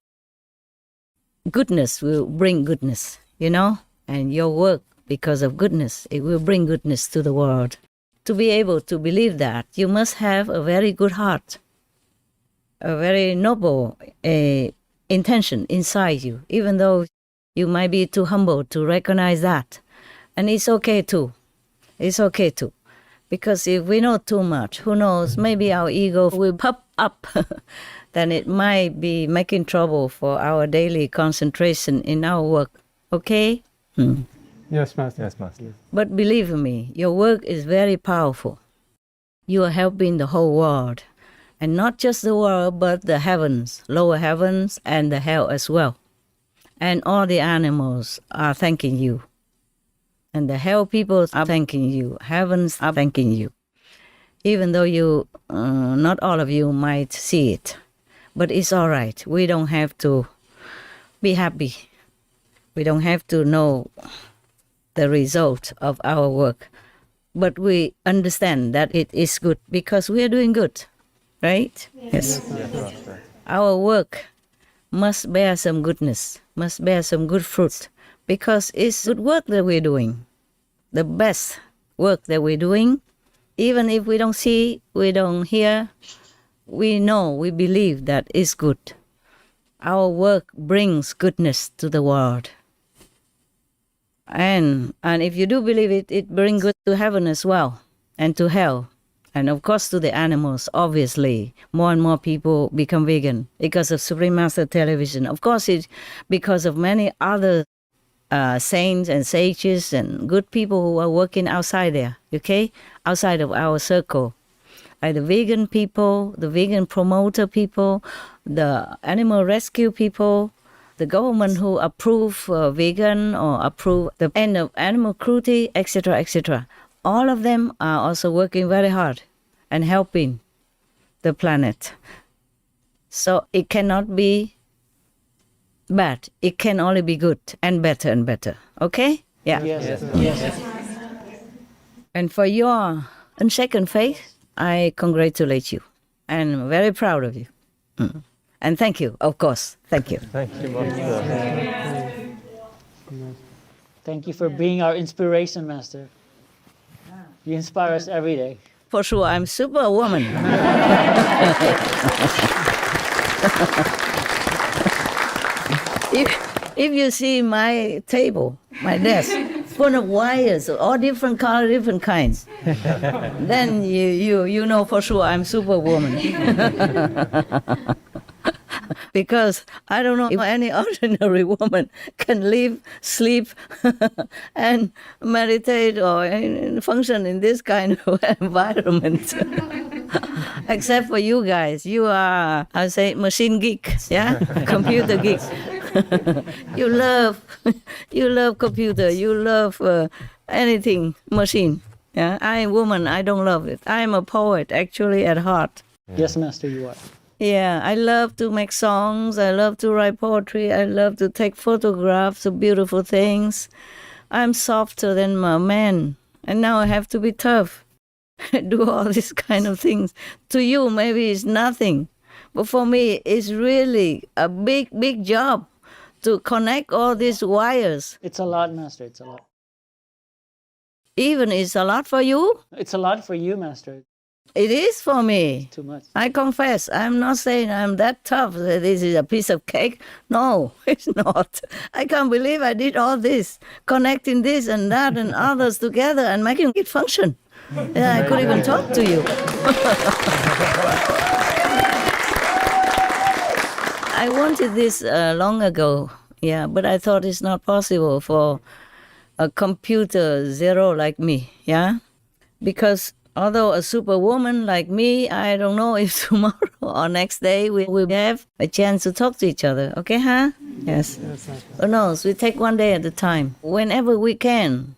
goodness will bring goodness, you know? And your work, because of goodness, it will bring goodness to the world. To be able to believe that, you must have a very good heart, a very noble intention inside you, even though you might be too humble to recognize that. And it's okay too. It's okay too. Because if we know too much, who knows, maybe our ego will pop up. Then it might be making trouble for our daily concentration in our work. Okay? Yes, Master. Yes, Master. But believe me, your work is very powerful. You are helping the whole world. And not just the world, but the heavens, lower heavens, and the hell as well. And all the animals are thanking you. And the hell people are thanking you. Heavens are thanking you. Even though you, not all of you might see it. But it's all right. We don't have to be happy. We don't have to know the result of our work. But we understand that it is good because we are doing good, right? Yes. Our work must bear some goodness, must bear some good fruit, because it's good work that we're doing, the best work that we're doing. Even if we don't see, we don't hear, we know, we believe that it's good. Our work brings goodness to the world. And if you do believe it, it brings good to heaven as well, and to hell. And of course to the animals, obviously. More and more people become vegan because of Supreme Master Television. Of course, it's because of many other saints and sages and good people who are working outside there, okay? Outside of our circle. Like the vegan people, the vegan promoter people, the animal rescue people, the government who approve vegan or approve the end of animal cruelty, etc., etc. All of them are also working very hard and helping the planet. So it cannot be bad. It can only be good and better. Okay? Yeah. Yes. And for your unshaken faith, I congratulate you. And I'm very proud of you. And thank you, of course. Thank you. Thank you, Master. Thank you for being our inspiration, Master. You inspire us every day. For sure, I'm superwoman. If you see my table, my desk, full of wires, all different colors, different kinds, then you know for sure I'm superwoman. Because I don't know if any ordinary woman can live, sleep, and meditate or function in this kind of environment. Except for you guys. You are, I say, machine geeks, yeah? Computer geeks. You love computer. You love anything machine. Yeah, I am woman. I don't love it. I am a poet, actually, at heart. Yes, Master, you are. Yeah, I love to make songs. I love to write poetry. I love to take photographs of beautiful things. I'm softer than my man, and now I have to be tough. Do all these kind of things. To you, maybe it's nothing, but for me, it's really a big, big job to connect all these wires. It's a lot, Master. It's a lot. Even it's a lot for you? It's a lot for you, Master. It is for me. Too much. I confess. I'm not saying I'm that tough, that this is a piece of cake. No, it's not. I can't believe I did all this, connecting this and that and others together and making it function. Yeah, I could even talk to you. I wanted this long ago, yeah, but I thought it's not possible for a computer zero like me, yeah? Because although a superwoman like me, I don't know if tomorrow or next day we will have a chance to talk to each other. Okay, huh? Yes. Who knows? We take one day at a time. Whenever we can,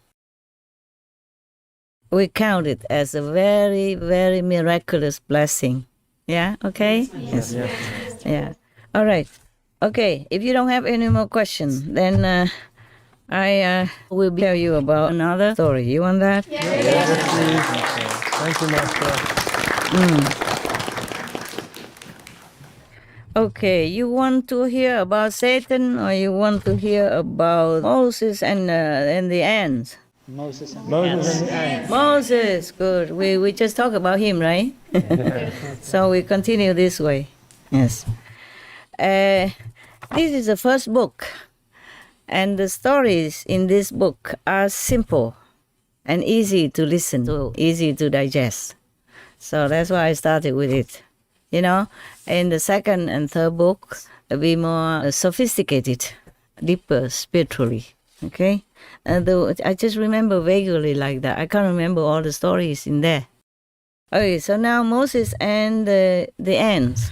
we count it as a very, very miraculous blessing. Yeah? Okay? Yes. Yeah. All right. Okay. If you don't have any more questions, then I will tell you about another story. You want that? Thank you, Master. Okay, you want to hear about Satan or you want to hear about Moses and the ants? Moses and the ants. Moses, good. We just talked about him, right? So we continue this way. Yes. This is the first book. And the stories in this book are simple and easy to listen to, easy to digest. So that's why I started with it. You know, in the second and third book, it'll be more sophisticated, deeper spiritually. Okay? Though I just remember vaguely like that. I can't remember all the stories in there. Okay, so now Moses and the ants.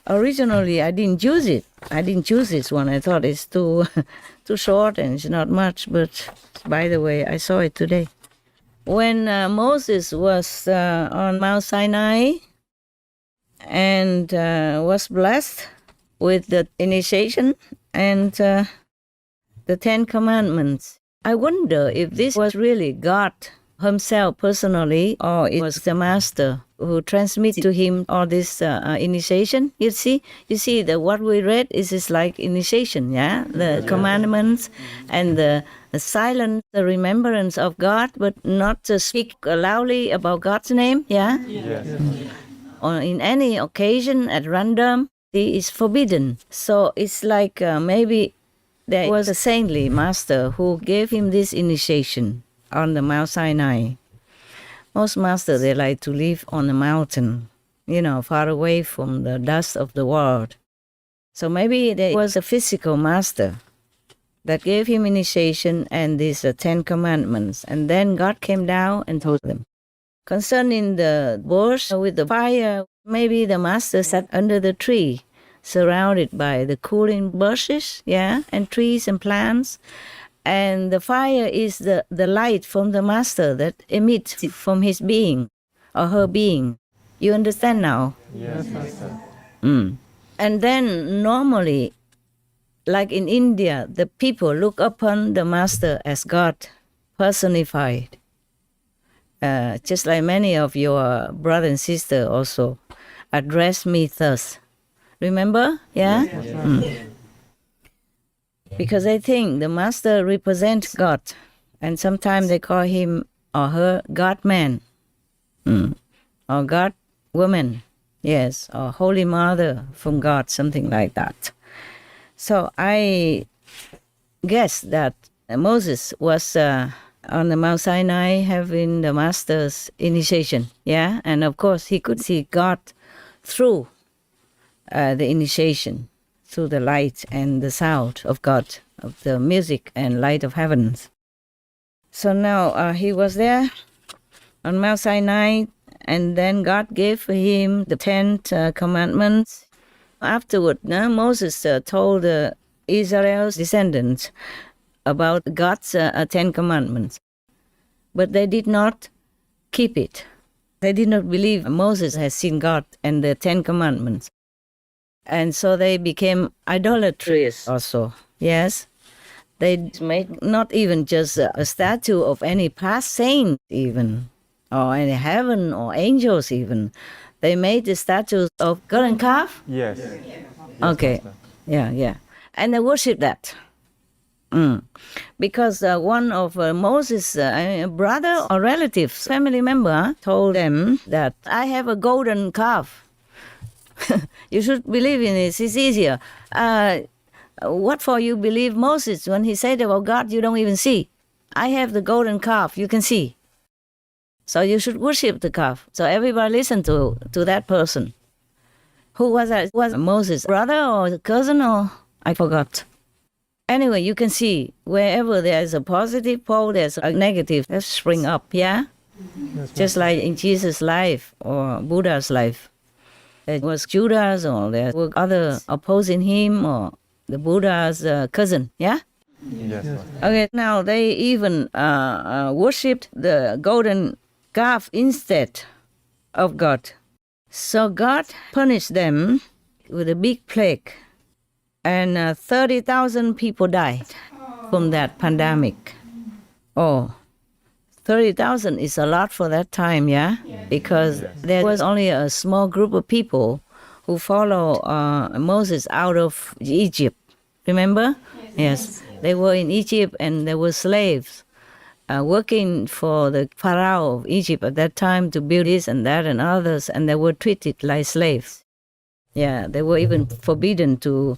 Originally, I didn't choose it. I didn't choose this one. I thought it's too short and it's not much. But by the way, I saw it today. When Moses was on Mount Sinai and was blessed with the initiation and the 10 Commandments, I wonder if this was really God himself personally, or it was the master who transmitted to him all this initiation. You see that what we read is like initiation, yeah? The commandments and the silence, the remembrance of God, but not to speak loudly about God's name, yeah? Yes. Or in any occasion at random, it is forbidden. So it's like maybe there was a saintly master who gave him this initiation on the Mount Sinai. Most masters, they like to live on a mountain, far away from the dust of the world. So maybe there was a physical master that gave him initiation and these 10 commandments. And then God came down and told them. Concerning the bush with the fire, maybe the master sat under the tree, surrounded by the cooling bushes, yeah, and trees and plants. And the fire is the light from the master that emits from his being or her being. You understand now? Yes, Master. And then normally, like in India, the people look upon the master as God personified. Just like many of your brother and sister also address me thus. Remember? Yeah? Yes. Because I think the master represents God, and sometimes they call him or her God-man, or God-woman, yes, or Holy Mother from God, something like that. So I guess that Moses was on the Mount Sinai having the master's initiation, yeah? And of course he could see God through the initiation, through the light and the sound of God, of the music and light of heavens. So now he was there on Mount Sinai, and then God gave him the 10 commandments. Afterward, Moses told Israel's descendants about God's 10 commandments. But they did not keep it. They did not believe Moses had seen God and the 10 commandments. And so they became idolatrous also, yes. They made not even just a statue of any past saint even, or any heaven or angels even. They made the statues of golden calf? Yes. Okay, yeah. And they worship that. Because one of Moses' brother or relatives, family member, told them that I have a golden calf. You should believe in it. It's easier. What for you believe Moses when he said about God you don't even see? I have the golden calf you can see. So you should worship the calf. So everybody listen to that person. Who was that? Was Moses' brother or cousin or I forgot. Anyway, you can see wherever there is a positive pole, there's a negative that spring up, yeah? Yes, just like in Jesus' life or Buddha's life. There was Judas or there were other opposing him or the Buddha's cousin, yeah? Yes. Okay, now they even worshipped the golden calf instead of God. So God punished them with a big plague. And 30,000 people died from that pandemic. Oh, 30,000 is a lot for that time, yeah? Because there was only a small group of people who follow Moses out of Egypt. Remember? Yes. They were in Egypt and they were slaves working for the Pharaoh of Egypt at that time to build this and that and others, and they were treated like slaves. Yeah, they were even forbidden to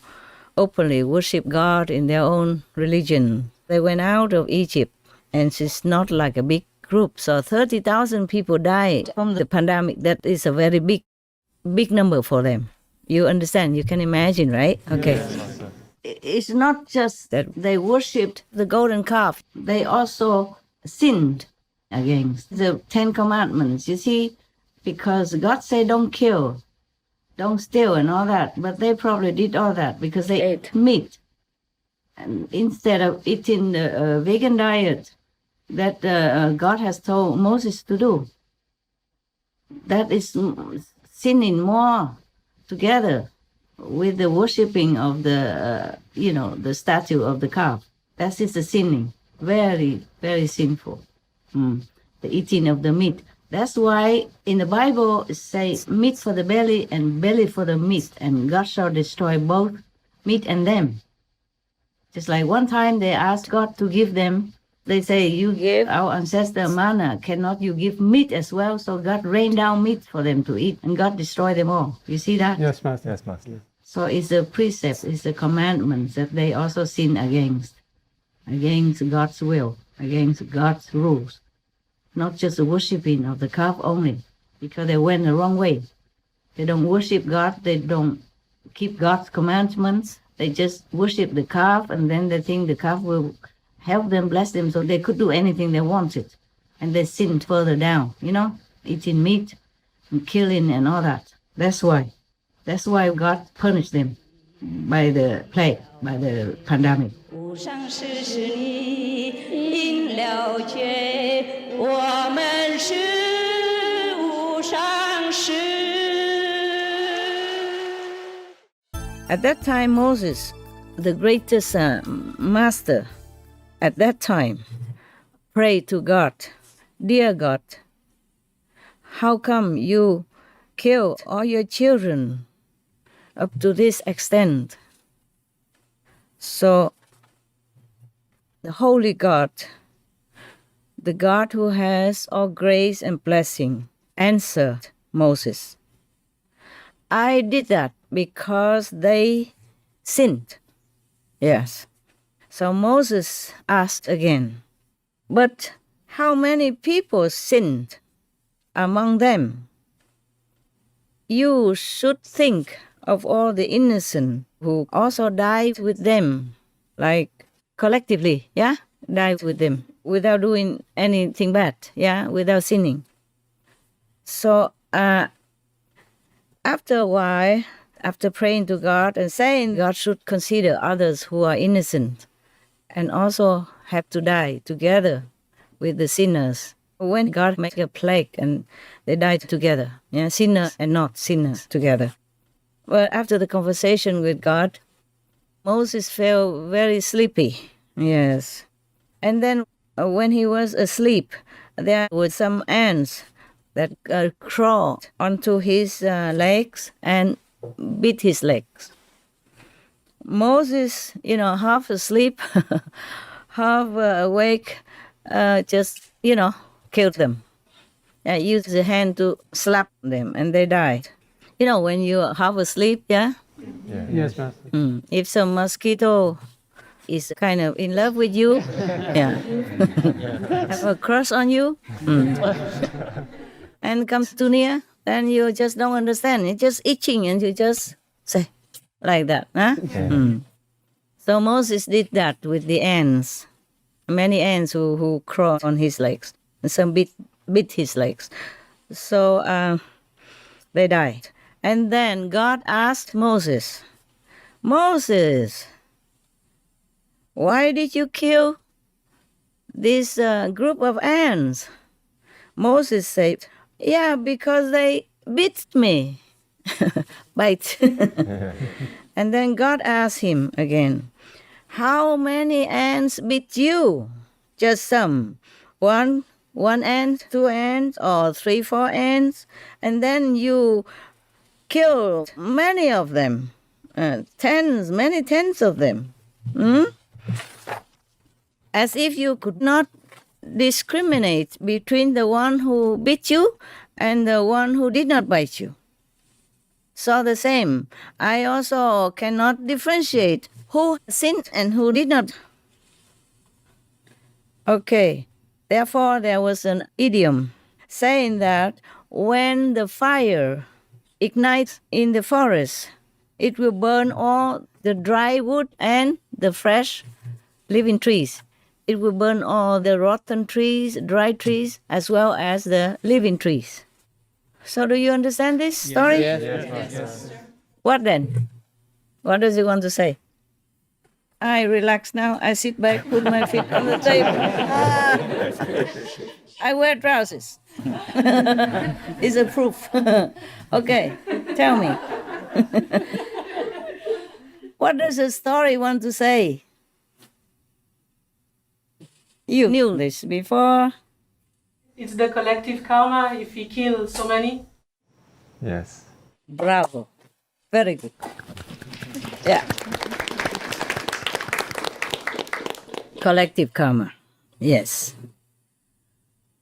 openly worship God in their own religion. They went out of Egypt, and it's not like a big group. So 30,000 people died from the pandemic. That is a very big number for them. You understand? You can imagine, right? Okay. Yes. It's not just that they worshipped the golden calf. They also sinned against the 10 commandments. You see, because God said don't kill, don't steal and all that. But they probably did all that because they ate meat. And instead of eating the vegan diet that God has told Moses to do. That is sinning more together with the worshipping of the, the statue of the calf. That is the sinning. very, very sinful. The eating of the meat. That's why in the Bible it says meat for the belly and belly for the meat, and God shall destroy both meat and them. Just like one time they asked God to give them, they say, you gave our ancestor manna, cannot you give meat as well? So God rained down meat for them to eat, and God destroyed them all. You see that? Yes, Master. Yes, Master. So it's a precept, it's a commandment that they also sin against God's will, against God's rules. Not just the worshiping of the calf only, because they went the wrong way. They don't worship God, they don't keep God's commandments, they just worship the calf, and then they think the calf will help them, bless them, so they could do anything they wanted. And they sinned further down, eating meat and killing and all that. That's why God punished them by the plague, by the pandemic. At that time, Moses, the greatest master at that time, prayed to God, "Dear God, how come you killed all your children up to this extent?" So the holy God, the God who has all grace and blessing, answered Moses, "I did that because they sinned." Yes. So Moses asked again, "But how many people sinned among them? You should think of all the innocent who also died with them, like collectively, died with them, without doing anything bad, without sinning." So after a while, after praying to God and saying God should consider others who are innocent and also have to die together with the sinners, when God make a plague and they died together, sinners and not sinners together. Well, after the conversation with God, Moses felt very sleepy. Yes. And then when he was asleep, there were some ants that crawled onto his legs and bit his legs. Moses, half asleep, half awake, just, killed them. Used his hand to slap them, and they died. When you're half asleep, Yes, Master. If some mosquito is kind of in love with you, have a crush on you, and comes too near, then you just don't understand. It's just itching, and you just say like that. So Moses did that with the ants, many ants who crawled on his legs, and some bit his legs. So they died. And then God asked Moses, "Moses, why did you kill this group of ants?" Moses said, "Yeah, because they bit me." Bite. And then God asked him again, "How many ants bit you?" "Just some. One ant, 2 ants, or 3, 4 ants. And then you killed many of them, many tens of them. As if you could not discriminate between the one who bit you and the one who did not bite you. So the same, I also cannot differentiate who sinned and who did not." Okay, therefore there was an idiom saying that when the fire ignites in the forest, it will burn all the dry wood and the fresh living trees. It will burn all the rotten trees, dry trees, as well as the living trees. So do you understand this story? Yes. What then? What does he want to say? I relax now. I sit back, put my feet on the table. I wear trousers. It's a proof. Okay, tell me. What does the story want to say? You knew this before. It's the collective karma if he kills so many. Yes. Bravo. Very good. Yeah. Collective karma. Yes.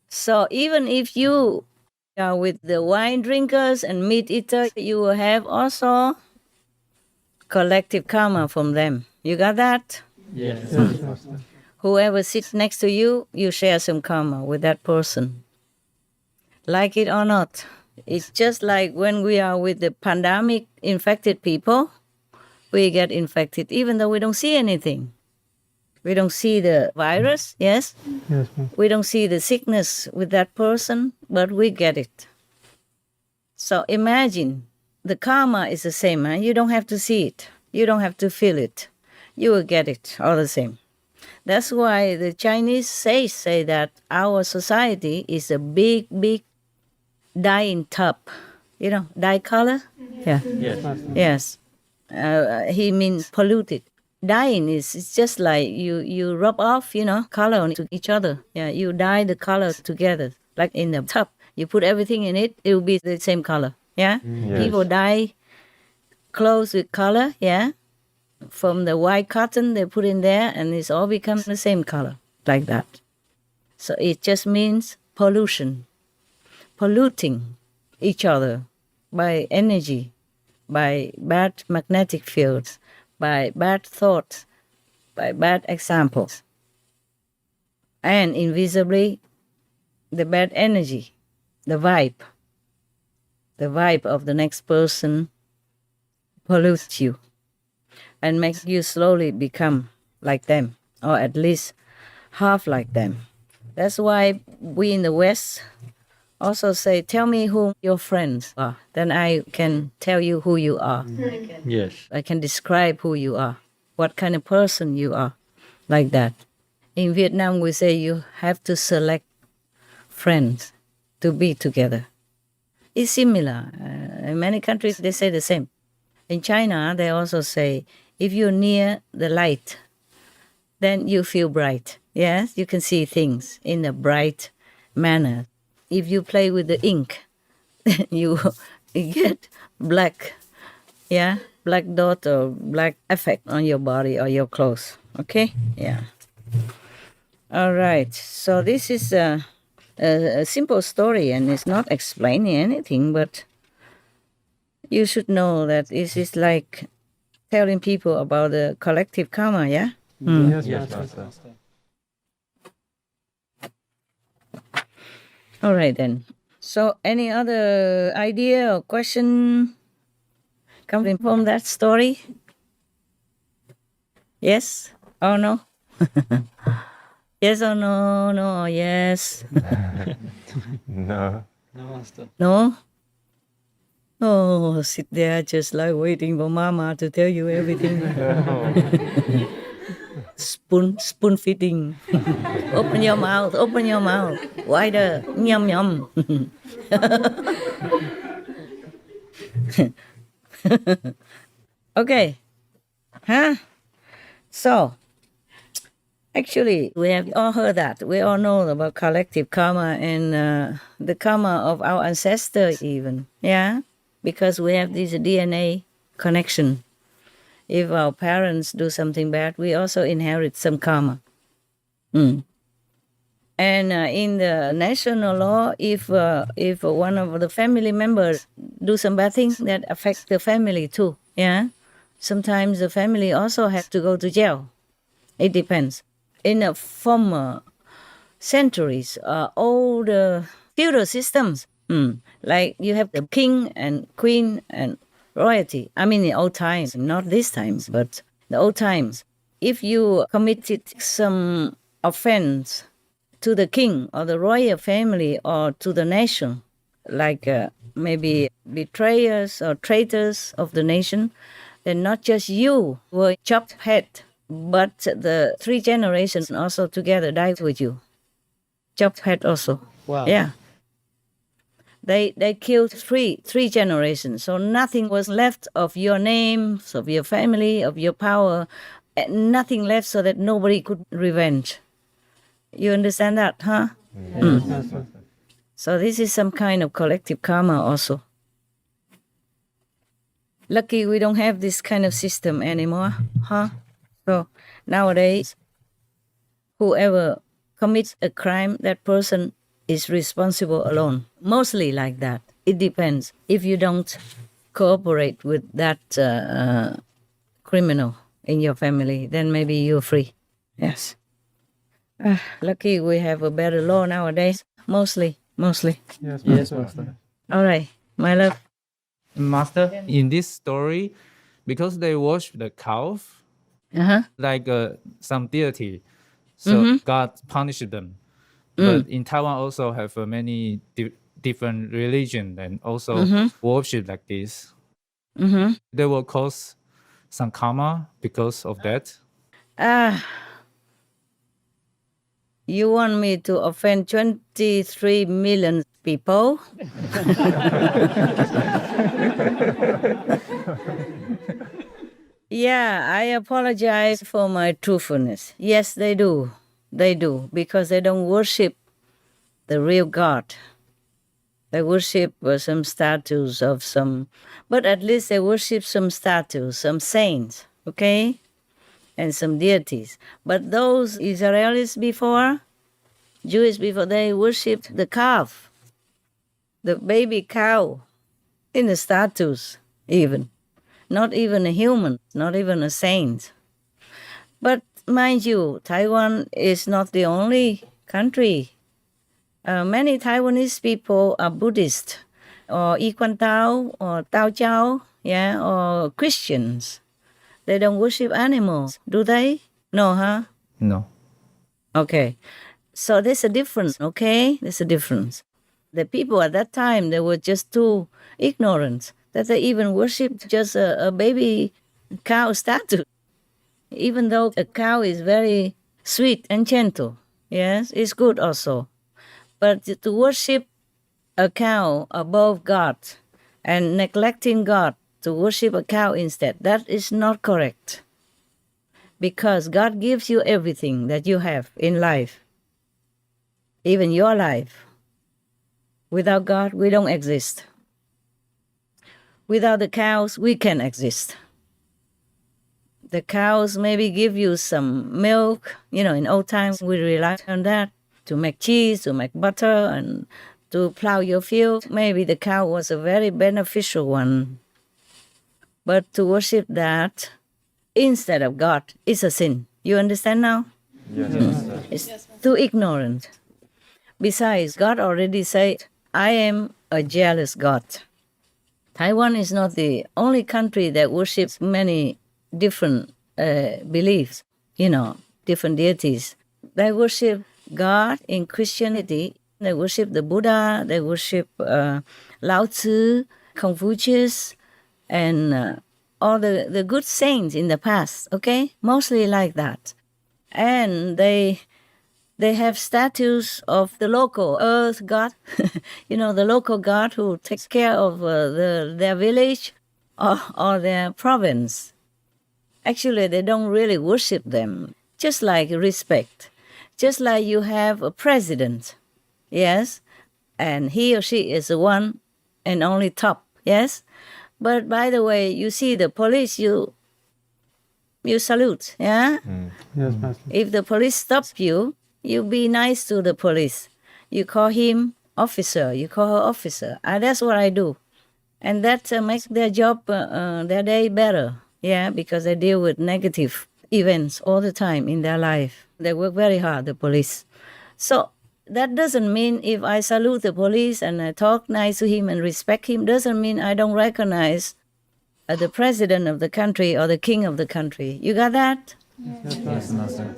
So even if you are with the wine drinkers and meat eaters, you will have also collective karma from them. You got that? Yes. Whoever sits next to you, you share some karma with that person. Like it or not. It's just like when we are with the pandemic infected people, we get infected even though we don't see anything. We don't see the virus, yes? Yes, ma'am. We don't see the sickness with that person, but we get it. So imagine the karma is the same. Huh? You don't have to see it. You don't have to feel it. You will get it all the same. That's why the Chinese say that our society is a big, big dyeing tub. You know, dye color? Yeah. Yes. Yes. He means polluted. Dyeing is it's just like you rub off, color onto each other. Yeah, you dye the color together. Like in the tub, you put everything in it, it will be the same color. Yeah? Yes. People dye clothes with color, yeah? From the white cotton they put in there and it's all become the same color, like that. So it just means pollution. Polluting each other by energy, by bad magnetic fields, by bad thoughts, by bad examples. And invisibly, the bad energy, the vibe of the next person pollutes you and makes you slowly become like them, or at least half like them. That's why we in the West also say, tell me who your friends are. Then I can tell you who you are. Yes. I can describe who you are, what kind of person you are, like that. In Vietnam, we say you have to select friends to be together. It's similar. In many countries, they say the same. In China, they also say, if you're near the light, then you feel bright. Yes, you can see things in a bright manner. If you play with the ink, you get black, black dot or black effect on your body or your clothes. Okay? Yeah. All right. So this is a simple story and it's not explaining anything, but you should know that this is like telling people about the collective karma, yeah? Yes, Yes, Master. All right then. So any other idea or question coming from that story? Yes or no? Yes or no? No or yes? No. No, Master. No? Oh, sit there just like waiting for Mama to tell you everything. Spoon feeding. Open your mouth, wider. Yum, yum. Okay. Huh? So, actually, we have all heard that. We all know about collective karma and the karma of our ancestors even. Yeah? Because we have this DNA connection. If our parents do something bad, we also inherit some karma. And in the national law, if one of the family members do some bad things, that affects the family too. Yeah, sometimes the family also have to go to jail. It depends. In the former centuries, old feudal systems, like you have the king and queen and royalty. I mean, in old times, not these times, but the old times. If you committed some offense to the king or the royal family or to the nation, like maybe betrayers or traitors of the nation, then not just you were chopped head, but the 3 generations also together died with you. Chopped head also. Wow. Yeah. They killed three generations, so nothing was left of your name, of your family, of your power, nothing left so that nobody could revenge. You understand that, huh? Yes, Master. So this is some kind of collective karma also. Lucky we don't have this kind of system anymore, huh? So nowadays, whoever commits a crime, that person is responsible alone. Mostly like that. It depends. If you don't cooperate with that criminal in your family, then maybe you're free. Yes. Lucky we have a better law nowadays. Mostly. Yes, Yes, Master. Master. All right, my love. Master, in this story, because they worship the calf, like some deity, so God punished them. But in Taiwan also have many different religion and also worship like this. They will cause some karma because of that. You want me to offend 23 million people? Yeah, I apologize for my truthfulness. Yes, they do. They do, because they don't worship the real God. They worship some statues of some, but at least they worship some statues, some saints, okay? And some deities. But those Israelis before, Jewish before, they worshipped the calf, the baby cow, in the statues even. Not even a human, not even a saint. But mind you, Taiwan is not the only country. Many Taiwanese people are Buddhist, or Yiquan Tao, or Tao Chao, yeah, or Christians. They don't worship animals, do they? No, huh? No. Okay. So there's a difference, okay? There's a difference. The people at that time, they were just too ignorant that they even worshipped just a baby cow statue. Even though a cow is very sweet and gentle, yes, it's good also. But to worship a cow above God and neglecting God to worship a cow instead, that is not correct. Because God gives you everything that you have in life, even your life. Without God, we don't exist. Without the cows, we can exist. The cows maybe give you some milk. You know, in old times, we relied on that to make cheese, to make butter, and to plow your field. Maybe the cow was a very beneficial one. But to worship that instead of God is a sin. You understand now? Yes, Master. It's too ignorant. Besides, God already said, I am a jealous God. Taiwan is not the only country that worships many different beliefs, you know, different deities. They worship God in Christianity. They worship the Buddha. They worship Lao Tzu, Confucius, and all the good saints in the past, okay? Mostly like that. And they have statues of the local earth god, you know, the local god who takes care of their village or their province. Actually, they don't really worship them, just like respect. Just like you have a president, yes, and he or she is the one and only top, yes? But by the way, you see the police, you salute, yeah? Yes, Master. If the police stops you, you be nice to the police. You call him officer, you call her officer. That's what I do. And that makes their job, their day better. Yeah, because they deal with negative events all the time in their life. They work very hard, the police. So that doesn't mean if I salute the police and I talk nice to him and respect him, doesn't mean I don't recognize the president of the country or the king of the country. You got that? Yes, Master.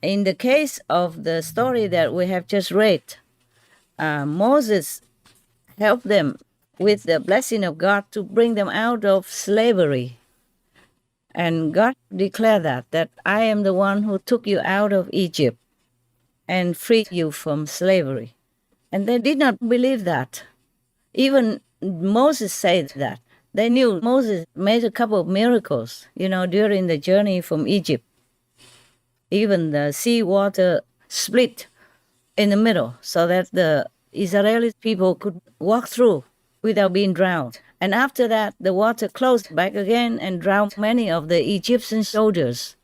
In the case of the story that we have just read, Moses helped them with the blessing of God to bring them out of slavery. And God declared that I am the one who took you out of Egypt and freed you from slavery. And they did not believe that. Even Moses said that. They knew Moses made a couple of miracles, you know, during the journey from Egypt. Even the sea water split in the middle so that the Israeli people could walk through without being drowned. And after that, the water closed back again and drowned many of the Egyptian soldiers.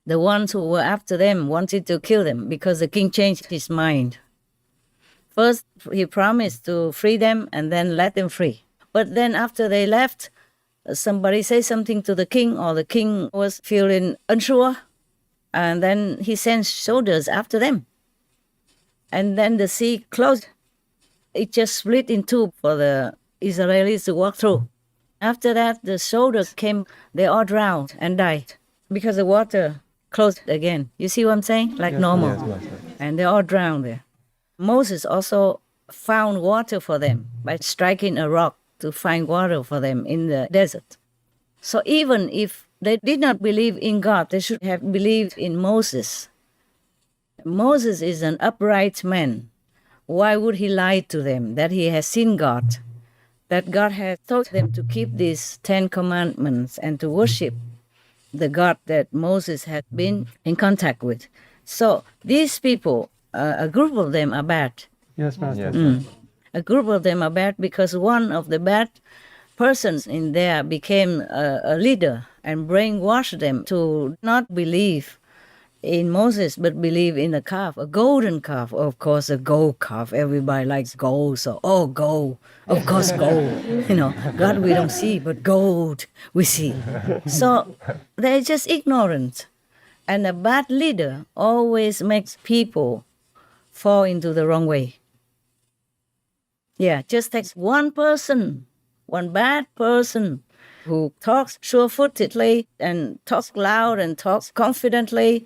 The ones who were after them wanted to kill them because the king changed his mind. First, he promised to free them and then let them free. But then after they left, somebody said something to the king, or the king was feeling unsure, and then he sent soldiers after them. And then the sea closed. It just split in two for the Israelis to walk through. After that, the soldiers came, they all drowned and died because the water closed again. You see what I'm saying? Like normal. Yes. And they all drowned there. Moses also found water for them by striking a rock to find water for them in the desert. So even if they did not believe in God, they should have believed in Moses. Moses is an upright man. Why would he lie to them that he has seen God? That God has told them to keep these 10 commandments and to worship the God that Moses had been in contact with. So these people, a group of them are bad. Yes, Master. A group of them are bad because one of the bad persons in there became a leader and brainwashed them to not believe in Moses, but believe in a calf, a golden calf. Of course, a gold calf. Everybody likes gold, so gold. Of course, gold. God we don't see, but gold we see. So they're just ignorant. And a bad leader always makes people fall into the wrong way. Yeah, just takes one person, one bad person who talks sure-footedly and talks loud and talks confidently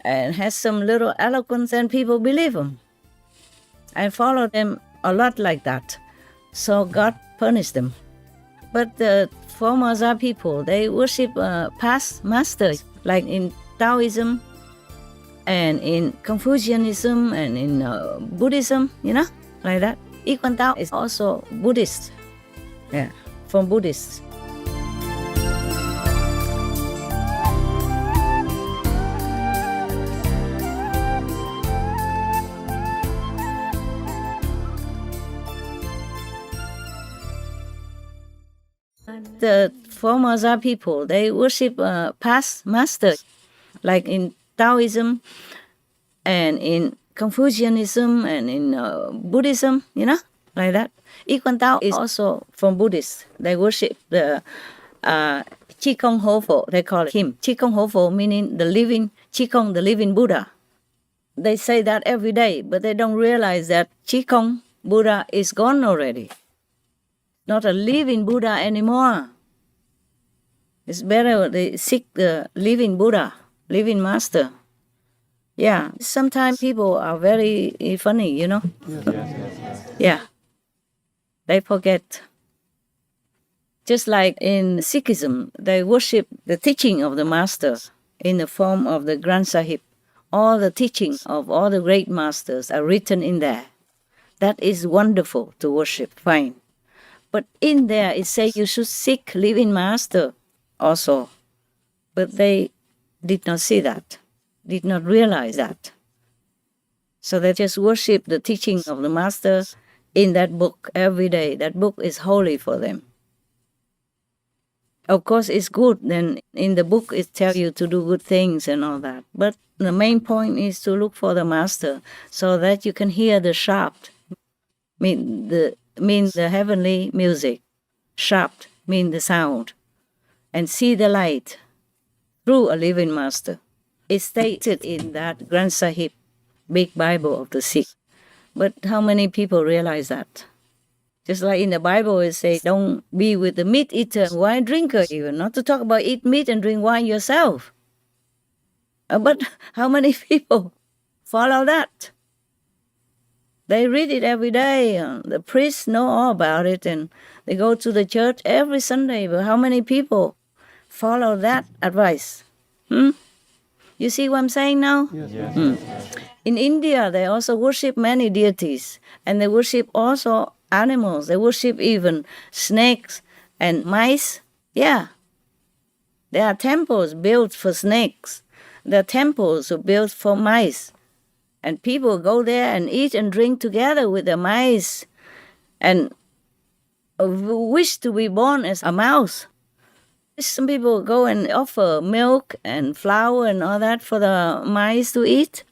and has some little eloquence, and people believe him and follow them a lot like that. So God punished them. But the Formosa people, they worship past masters, like in Taoism and in Confucianism and in Buddhism, like that. Equan Tao is also Buddhist, from Buddhists. The Formosa people, they worship past masters, like in Taoism and in Confucianism and in Buddhism, like that. Equan Tao is also from Buddhists. They worship the Qigong Hofo, they call him. Qigong Hofo meaning the living, Qigong, the living Buddha. They say that every day, but they don't realize that Qigong Buddha is gone already. Not a living Buddha anymore. It's better they seek the living Buddha, living master. Yeah, sometimes people are very funny, Yes. Yeah, they forget. Just like in Sikhism, they worship the teaching of the master in the form of the Granth Sahib. All the teachings of all the great masters are written in there. That is wonderful to worship, fine. But in there it says you should seek living master also. But they did not see that, did not realize that. So they just worship the teaching of the master in that book every day. That book is holy for them. Of course, it's good. Then in the book it tells you to do good things and all that. But the main point is to look for the master so that you can hear the sharp, means the heavenly music. Sharp means the sound. And see the light through a living master. It's stated in that Granth Sahib, big Bible of the Sikh. But how many people realize that? Just like in the Bible, it says, don't be with the meat eater and wine drinker even, not to talk about eat meat and drink wine yourself. But how many people follow that? They read it every day. The priests know all about it, and they go to the church every Sunday. But how many people follow that advice? You see what I'm saying now? Yes. In India, they also worship many deities, and they worship also animals. They worship even snakes and mice. Yeah. There are temples built for snakes. the temples were built for mice. And people go there and eat and drink together with the mice and wish to be born as a mouse. Some people go and offer milk and flour and all that for the mice to eat.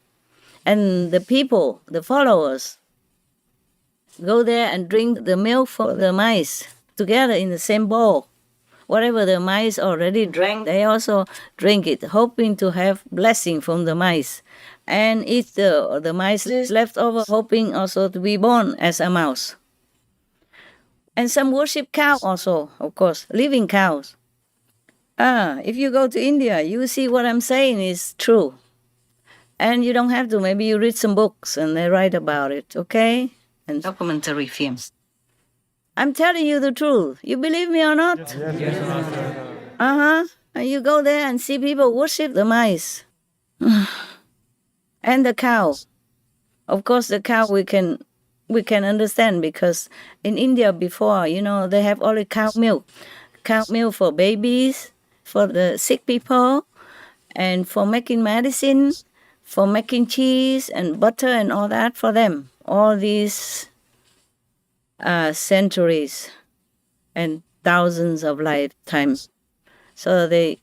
And the people, the followers, go there and drink the milk for the mice together in the same bowl. Whatever the mice already drank, they also drink it, hoping to have blessing from the mice. And eat the mice left over, hoping also to be born as a mouse. And some worship cow also, of course, living cows. If you go to India, you see what I'm saying is true. And you don't have to. Maybe you read some books and they write about it, okay? And documentary films. I'm telling you the truth. You believe me or not? Yes, Master. And you go there and see people worship the mice. And the cow. Of course, the cow we can understand because in India before, they have only cow milk. Cow milk for babies, for the sick people, and for making medicine, for making cheese and butter and all that for them. All these centuries and thousands of lifetimes. So they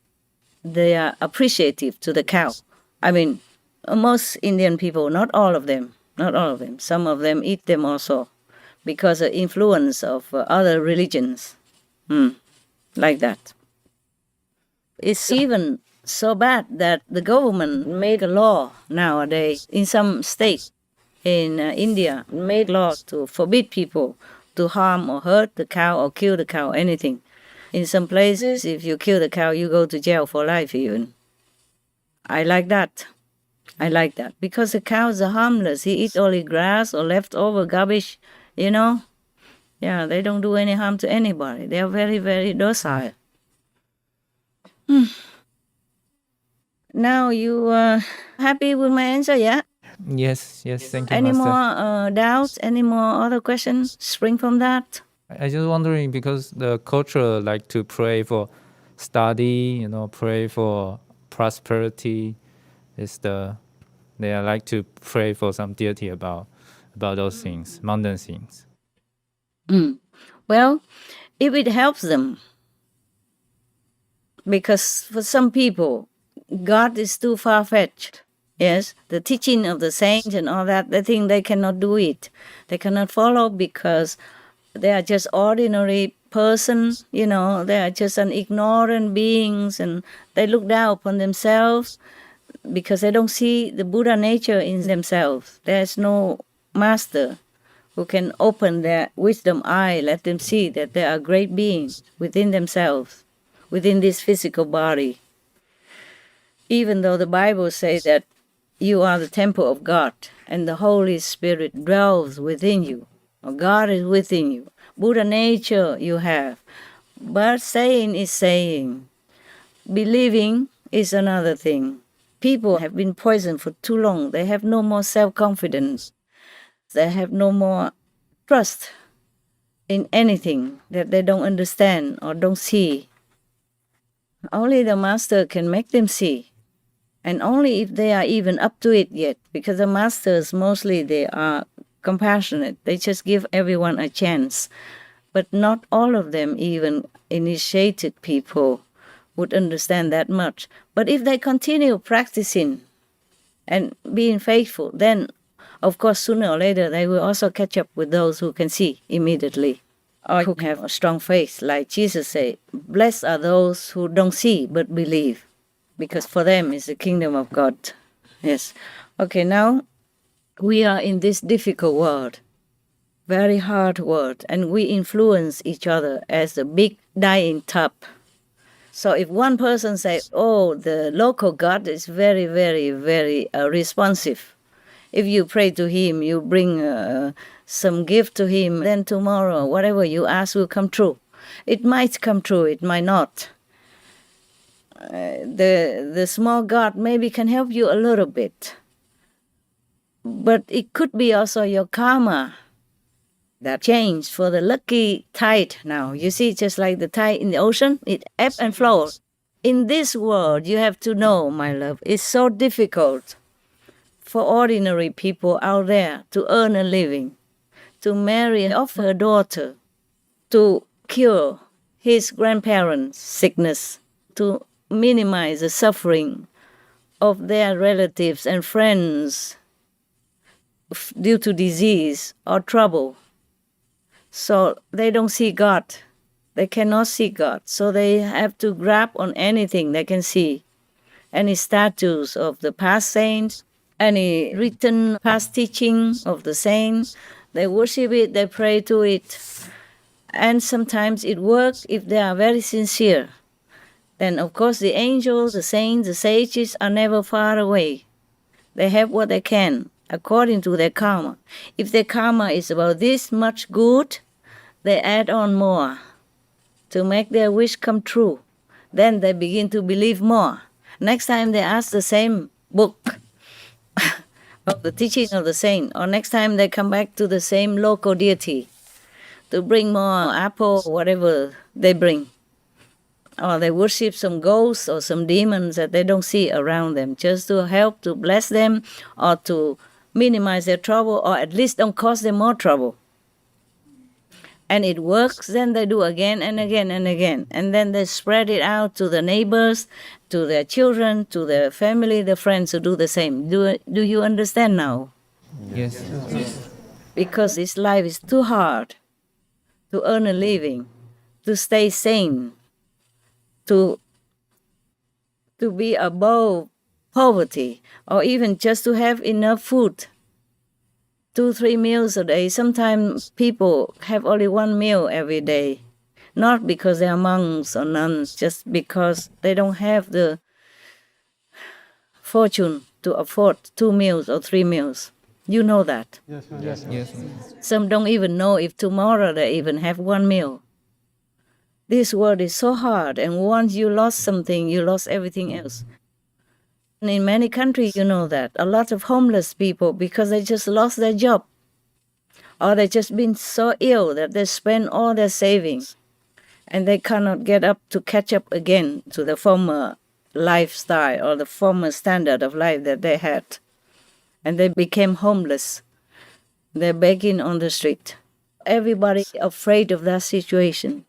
are appreciative to the cow. I mean, most Indian people, not all of them. Some of them eat them also because of influence of other religions. Like that. It's even so bad that the government made a law nowadays in some states in India, made laws to forbid people to harm or hurt the cow or kill the cow, anything. In some places, if you kill the cow, you go to jail for life even. I like that because the cows are harmless. He eats only grass or leftover garbage, Yeah, they don't do any harm to anybody. They are very, very docile. Now you are happy with my answer, yeah? Yes, thank you, Any Master. more doubts? Any more other questions spring from that? I just wondering because the culture like to pray for study, pray for prosperity. They like to pray for some deity about those things, mountain things. Well, if it helps them, because for some people, God is too far-fetched. Yes, the teaching of the saints and all that, they think they cannot do it. They cannot follow because they are just ordinary persons, they are just an ignorant beings and they look down upon themselves because they don't see the Buddha nature in themselves. There's no master who can open their wisdom eye, let them see that there are great beings within themselves, within this physical body. Even though the Bible says that you are the temple of God and the Holy Spirit dwells within you, or God is within you. Buddha nature you have. But saying is saying. Believing is another thing. People have been poisoned for too long. They have no more self-confidence. They have no more trust in anything that they don't understand or don't see. Only the Master can make them see. And only if they are even up to it yet. Because the Masters, mostly they are compassionate. They just give everyone a chance. But not all of them, even initiated people, would understand that much. But if they continue practicing and being faithful, then, of course, sooner or later, they will also catch up with those who can see immediately, or who have a strong faith. Like Jesus said, blessed are those who don't see but believe, because for them is the kingdom of God. Yes. Okay, now we are in this difficult world, very hard world, and we influence each other as a big dying tub. So if one person says, oh, the local God is very, very, very responsive. If you pray to him, you bring some gift to him, then tomorrow, whatever you ask will come true. It might come true, it might not. The small God maybe can help you a little bit. But it could be also your karma that changed for the lucky tide now. You see, just like the tide in the ocean, it ebbs and flows. In this world, you have to know, my love, it's so difficult for ordinary people out there to earn a living, to marry off her daughter, to cure his grandparents' sickness, to minimize the suffering of their relatives and friends due to disease or trouble. So they don't see God. They cannot see God. So they have to grab on anything they can see. Any statues of the past saints, any written past teaching of the saints. They worship it, they pray to it. And sometimes it works if they are very sincere. Then, of course, the angels, the saints, the sages are never far away. They have what they can, according to their karma. If their karma is about this much good, they add on more to make their wish come true. Then they begin to believe more. Next time they ask the same book of the teaching of the saint, or next time they come back to the same local deity to bring more apple, whatever they bring. Or they worship some ghosts or some demons that they don't see around them, just to help, to bless them, or to minimize their trouble, or at least don't cause them more trouble. And it works, then they do again and again and again. And then they spread it out to the neighbors, to their children, to their family, their friends who do the same. Do you understand now? Yes. Because this life is too hard to earn a living, to stay sane, to be above poverty, or even just to have enough food. 2-3 meals a day. Sometimes people have only 1 meal every day, not because they are monks or nuns, just because they don't have the fortune to afford 2 meals or 3 meals. You know that. Yes, ma'am. Yes. Some don't even know if tomorrow they even have 1 meal. This world is so hard, and once you lost something, you lost everything else. And in many countries, you know that. A lot of homeless people, because they just lost their job, or they just been so ill that they spend all their savings, and they cannot get up to catch up again to the former lifestyle or the former standard of life that they had. And they became homeless. They're begging on the street. Everybody afraid of that situation.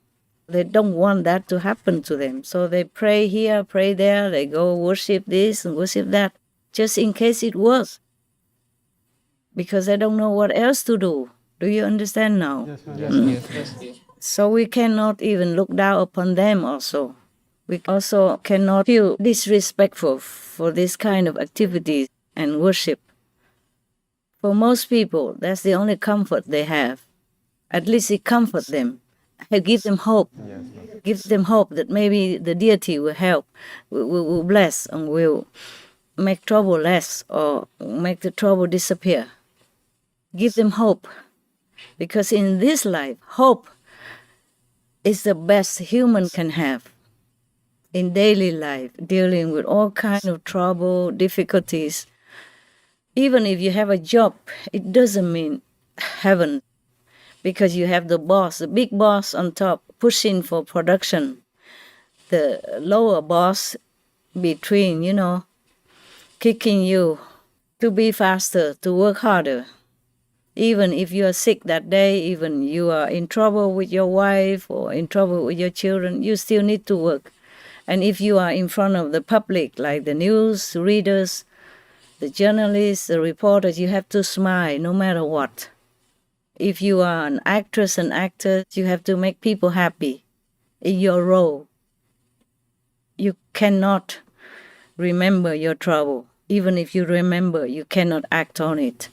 They don't want that to happen to them. So they pray here, pray there, they go worship this and worship that, just in case it works. Because they don't know what else to do. Do you understand now? Yes, ma'am. Yes. So we cannot even look down upon them also. We also cannot feel disrespectful for this kind of activities and worship. For most people, that's the only comfort they have. At least it comforts them. Give them hope. Yes, Give them hope that maybe the deity will help, will bless, and will make trouble less or make the trouble disappear. Give them hope. Because in this life, hope is the best human can have. In daily life, dealing with all kinds of trouble, difficulties. Even if you have a job, it doesn't mean heaven. Because you have the boss, the big boss on top, pushing for production. The lower boss between, kicking you to be faster, to work harder. Even if you are sick that day, even you are in trouble with your wife or in trouble with your children, you still need to work. And if you are in front of the public, like the news readers, the journalists, the reporters, you have to smile no matter what. If you are an actress and actor, you have to make people happy in your role. You cannot remember your trouble. Even if you remember, you cannot act on it.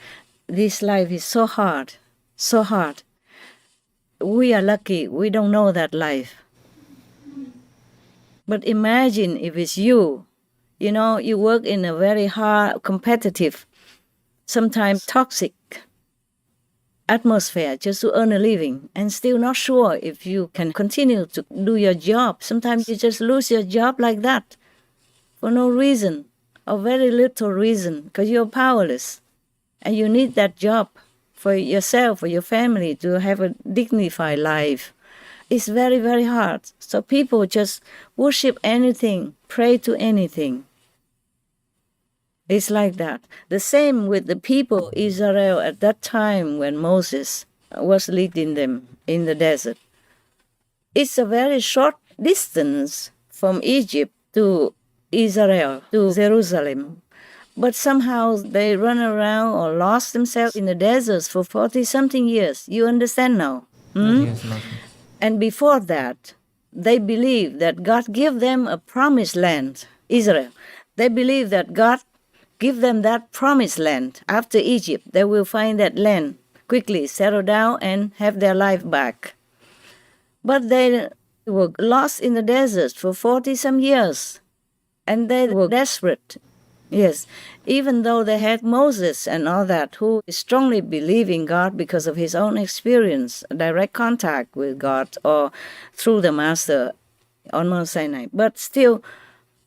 This life is so hard, so hard. We are lucky, we don't know that life. But imagine if it's you. You work in a very hard, competitive, sometimes toxic atmosphere just to earn a living, and still not sure if you can continue to do your job. Sometimes you just lose your job like that for no reason or very little reason, because you're powerless and you need that job for yourself, for your family, to have a dignified life It's very, very hard. So people just worship anything, pray to anything. It's like that. The same with the people of Israel at that time when Moses was leading them in the desert. It's a very short distance from Egypt to Israel, to Jerusalem. But somehow they run around or lost themselves in the deserts for 40-something years. You understand now? Yes, Master. And before that, they believed that God gave them a promised land, Israel. They believed that God give them that promised land. After Egypt, they will find that land, quickly settle down and have their life back. But they were lost in the desert for 40-some years, and they were desperate. Yes, even though they had Moses and all that, who strongly believed in God because of his own experience, direct contact with God, or through the Master on Mount Sinai. But still,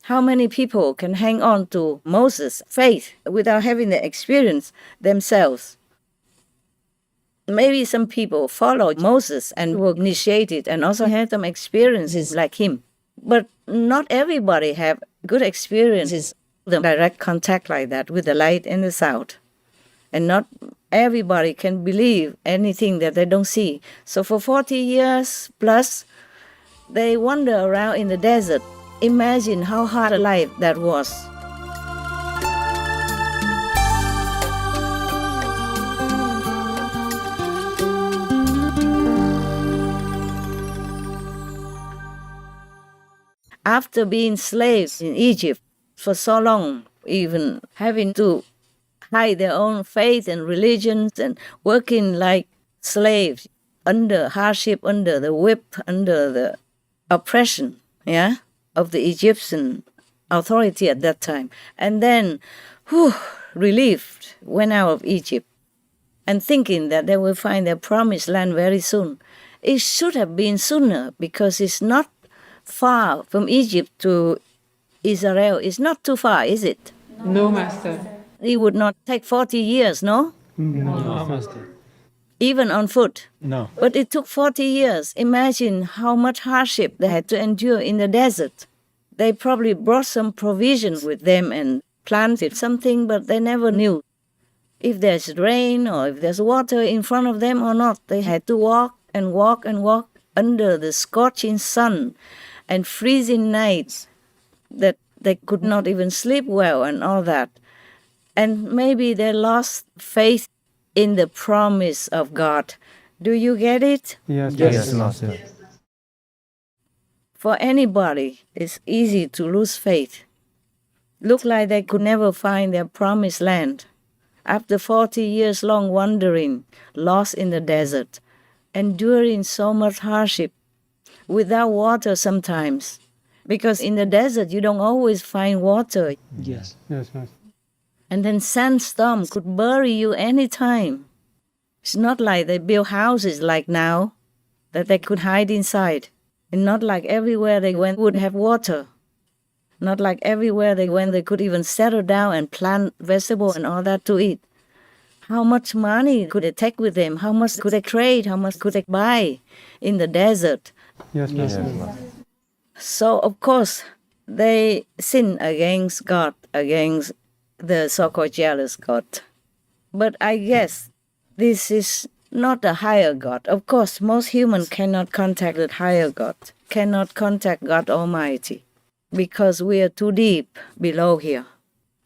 how many people can hang on to Moses' faith without having the experience themselves? Maybe some people followed Moses and were initiated and also had some experiences like him. But not everybody have good experiences, the direct contact like that with the light and the sound. And not everybody can believe anything that they don't see. So for 40 years plus, they wander around in the desert. Imagine how hard a life that was. After being slaves in Egypt for so long, even having to hide their own faith and religions and working like slaves under hardship, under the whip, under the oppression, of the Egyptian authority at that time. And then, relieved, went out of Egypt and thinking that they will find their promised land very soon. It should have been sooner because it's not far from Egypt to Israel. It's not too far, is it? No, Master. It would not take 40 years, no? No, Master. Even on foot. No. But it took 40 years. Imagine how much hardship they had to endure in the desert. They probably brought some provisions with them and planted something, but they never knew if there's rain or if there's water in front of them or not. They had to walk and walk and walk under the scorching sun and freezing nights that they could not even sleep well and all that. And maybe they lost faith in the promise of God. Do you get it? Yes, Yes, Master. For anybody, it's easy to lose faith. Look like they could never find their promised land. After 40 years long wandering, lost in the desert, enduring so much hardship, without water sometimes. Because in the desert, you don't always find water. Yes. Yes, Master. And then sandstorm could bury you anytime. It's not like they build houses like now, that they could hide inside. And not like everywhere they went would have water. Not like everywhere they went they could even settle down and plant vegetables and all that to eat. How much money could they take with them? How much could they trade? How much could they buy in the desert? Yes, Master. So, of course, they sin against God, against the so-called jealous God. But I guess this is not a higher God. Of course, most humans cannot contact the higher God, cannot contact God Almighty, because we are too deep below here.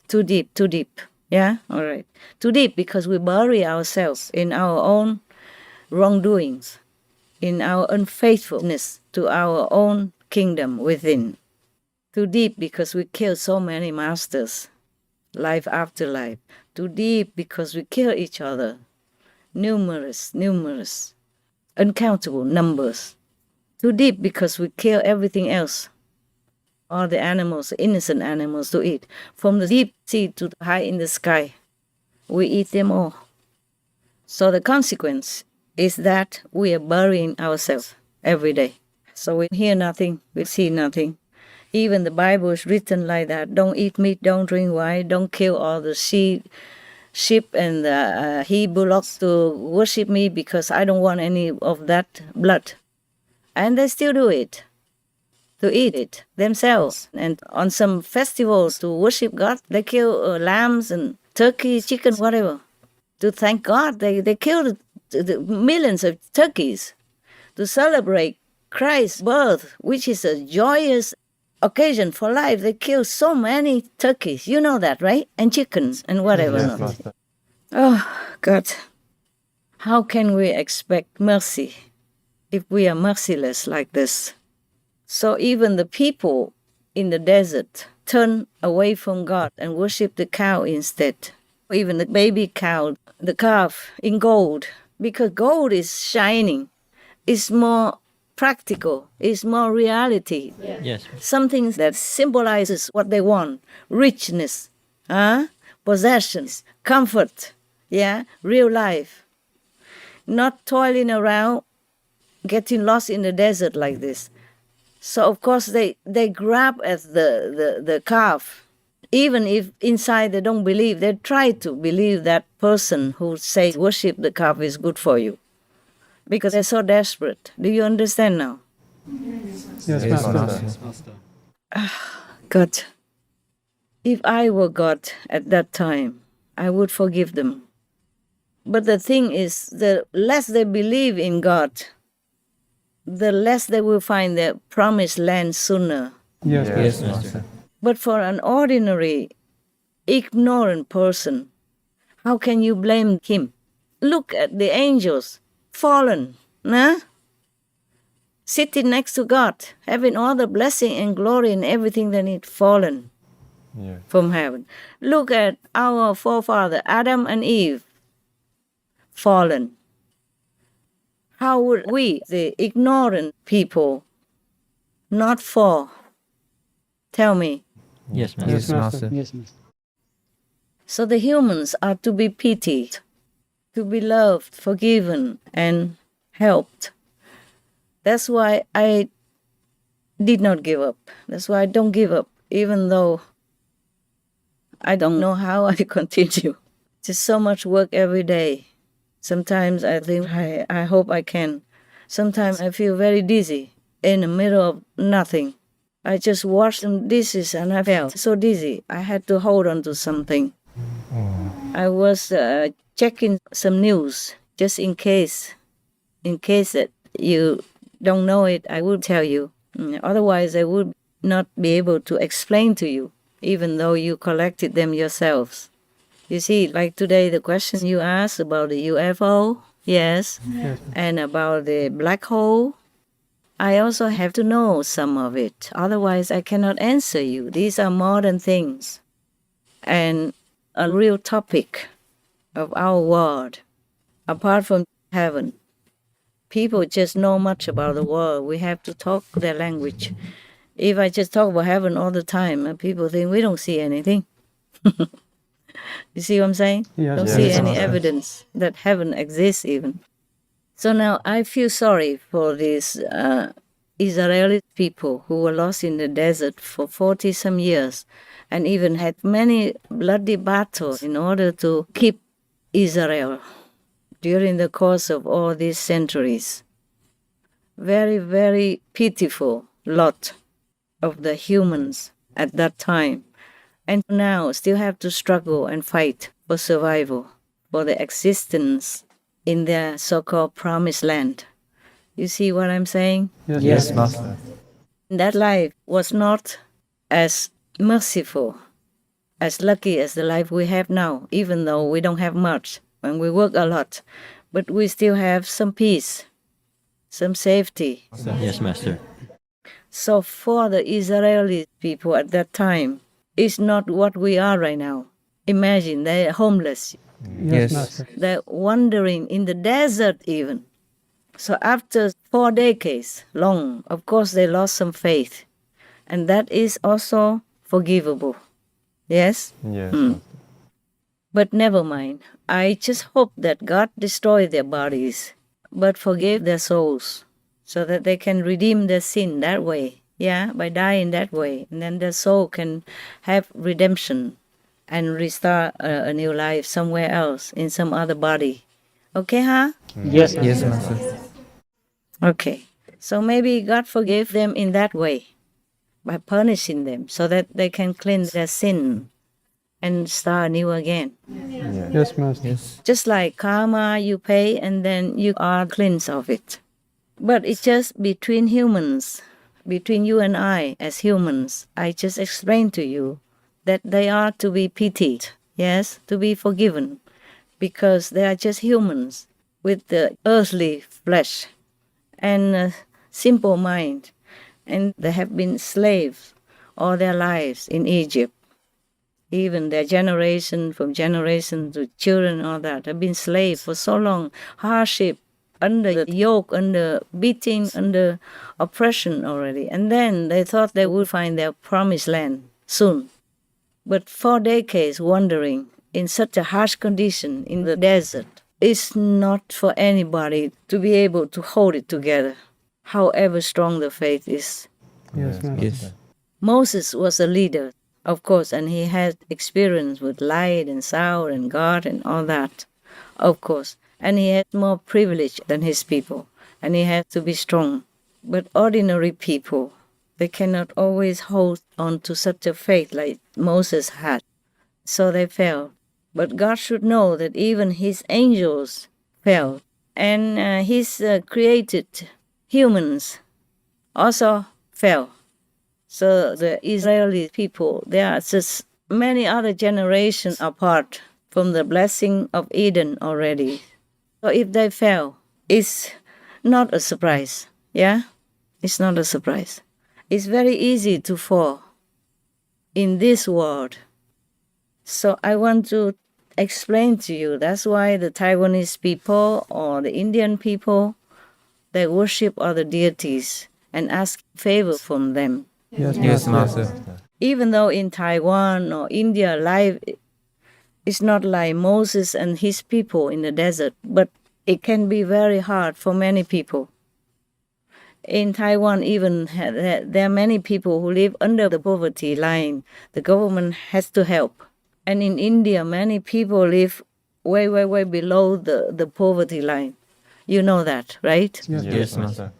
Too deep. Yeah? All right. Too deep because we bury ourselves in our own wrongdoings, in our unfaithfulness to our own kingdom within. Too deep because we kill so many masters, life after life. Too deep because we kill each other. Numerous, uncountable numbers. Too deep because we kill everything else. All the animals, innocent animals to eat. From the deep sea to the high in the sky, we eat them all. So the consequence is that we are burying ourselves every day. So we hear nothing, we see nothing. Even the Bible is written like that. Don't eat meat, don't drink wine, don't kill all the sheep and the he bullocks to worship me because I don't want any of that blood. And they still do it, to eat it themselves. And on some festivals to worship God, they kill lambs and turkey, chicken, whatever. To thank God, they kill the millions of turkeys to celebrate Christ's birth, which is a joyous occasion for life. They kill so many turkeys. You know that, right? And chickens and whatever. Yes, Master. Oh, God. How can we expect mercy if we are merciless like this? So even the people in the desert turn away from God and worship the cow instead. Even the baby cow, the calf in gold, because gold is shining, is more practical, is more reality. Yes. Something that symbolizes what they want: richness, possessions, comfort, real life. Not toiling around, getting lost in the desert like this. So of course they grab at the calf. Even if inside they don't believe, they try to believe that person who says worship the calf is good for you. Because they're so desperate. Do you understand now? Yes, Master. God, if I were God at that time, I would forgive them. But the thing is, the less they believe in God, the less they will find their promised land sooner. Yes, Master. But for an ordinary, ignorant person, how can you blame him? Look at the angels, fallen, sitting next to God, having all the blessing and glory and everything they need, fallen from heaven. Look at our forefather, Adam and Eve, fallen. How would we, the ignorant people, not fall? Tell me. Yes, Master. Yes, Master. Yes, Master. So the humans are to be pitied, to be loved, forgiven, and helped. That's why I did not give up. That's why I don't give up, even though I don't know how I continue. Just so much work every day. Sometimes I think, I hope I can. Sometimes I feel very dizzy in the middle of nothing. I just washed some dishes and I felt so dizzy. I had to hold on to something. I was checking some news just in case that you don't know it, I would tell you. Otherwise, I would not be able to explain to you, even though you collected them yourselves. You see, like today, the question you asked about the UFO, yes, and about the black hole, I also have to know some of it. Otherwise, I cannot answer you. These are modern things and a real topic of our world, apart from heaven. People just know much about the world. We have to talk their language. If I just talk about heaven all the time, people think we don't see anything. You see what I'm saying? Yes. Don't see any evidence that heaven exists even. So now I feel sorry for these Israeli people who were lost in the desert for 40-some years and even had many bloody battles in order to keep Israel during the course of all these centuries. Very, very pitiful lot of the humans at that time. And now still have to struggle and fight for survival, for the existence in their so-called promised land. You see what I'm saying? Yes, Master. That life was not as merciful, as lucky as the life we have now, even though we don't have much and we work a lot, but we still have some peace, some safety. Yes, Master. So for the Israeli people at that time, it's not what we are right now. Imagine, they're homeless. Yes, Master. They're wandering in the desert even. So after 4 decades long, of course they lost some faith. And that is also forgivable. Yes? Yes. But never mind. I just hope that God destroy their bodies, but forgive their souls, so that they can redeem their sin that way. Yeah, by dying that way. And then their soul can have redemption and restart a new life somewhere else, in some other body. Okay, huh? Yes, Yes, Master. Okay. So maybe God forgave them in that way, by punishing them, so that they can cleanse their sin and start anew again. Yes, Master. Yes. Just like karma, you pay and then you are cleansed of it. But it's just between humans, between you and I as humans. I just explained to you that they are to be pitied, yes, to be forgiven, because they are just humans with the earthly flesh and a simple mind, and they have been slaves all their lives in Egypt. Even their generation, from generation to children, all that, have been slaves for so long, hardship, under the yoke, under beating, under oppression already. And then they thought they would find their promised land soon. But 4 decades wandering in such a harsh condition in the desert is not for anybody to be able to hold it together, however strong the faith is. Yes, Master. Yes. Moses was a leader, of course, and he had experience with light and sound and God and all that, of course. And he had more privilege than his people, and he had to be strong. But ordinary people, they cannot always hold on to such a faith like Moses had. So they fell. But God should know that even his angels fell, and his created humans also fell. So the Israeli people, they are just many other generations apart from the blessing of Eden already. So if they fell, it's not a surprise, yeah? It's not a surprise. It's very easy to fall in this world. So I want to explain to you, that's why the Taiwanese people or the Indian people, they worship other deities and ask favor from them. Yes, Master. Even though in Taiwan or India, life is not like Moses and his people in the desert, but it can be very hard for many people. In Taiwan, even there are many people who live under the poverty line. The government has to help. And in India, many people live way, way, way below the poverty line. You know that, right? Yes, Master.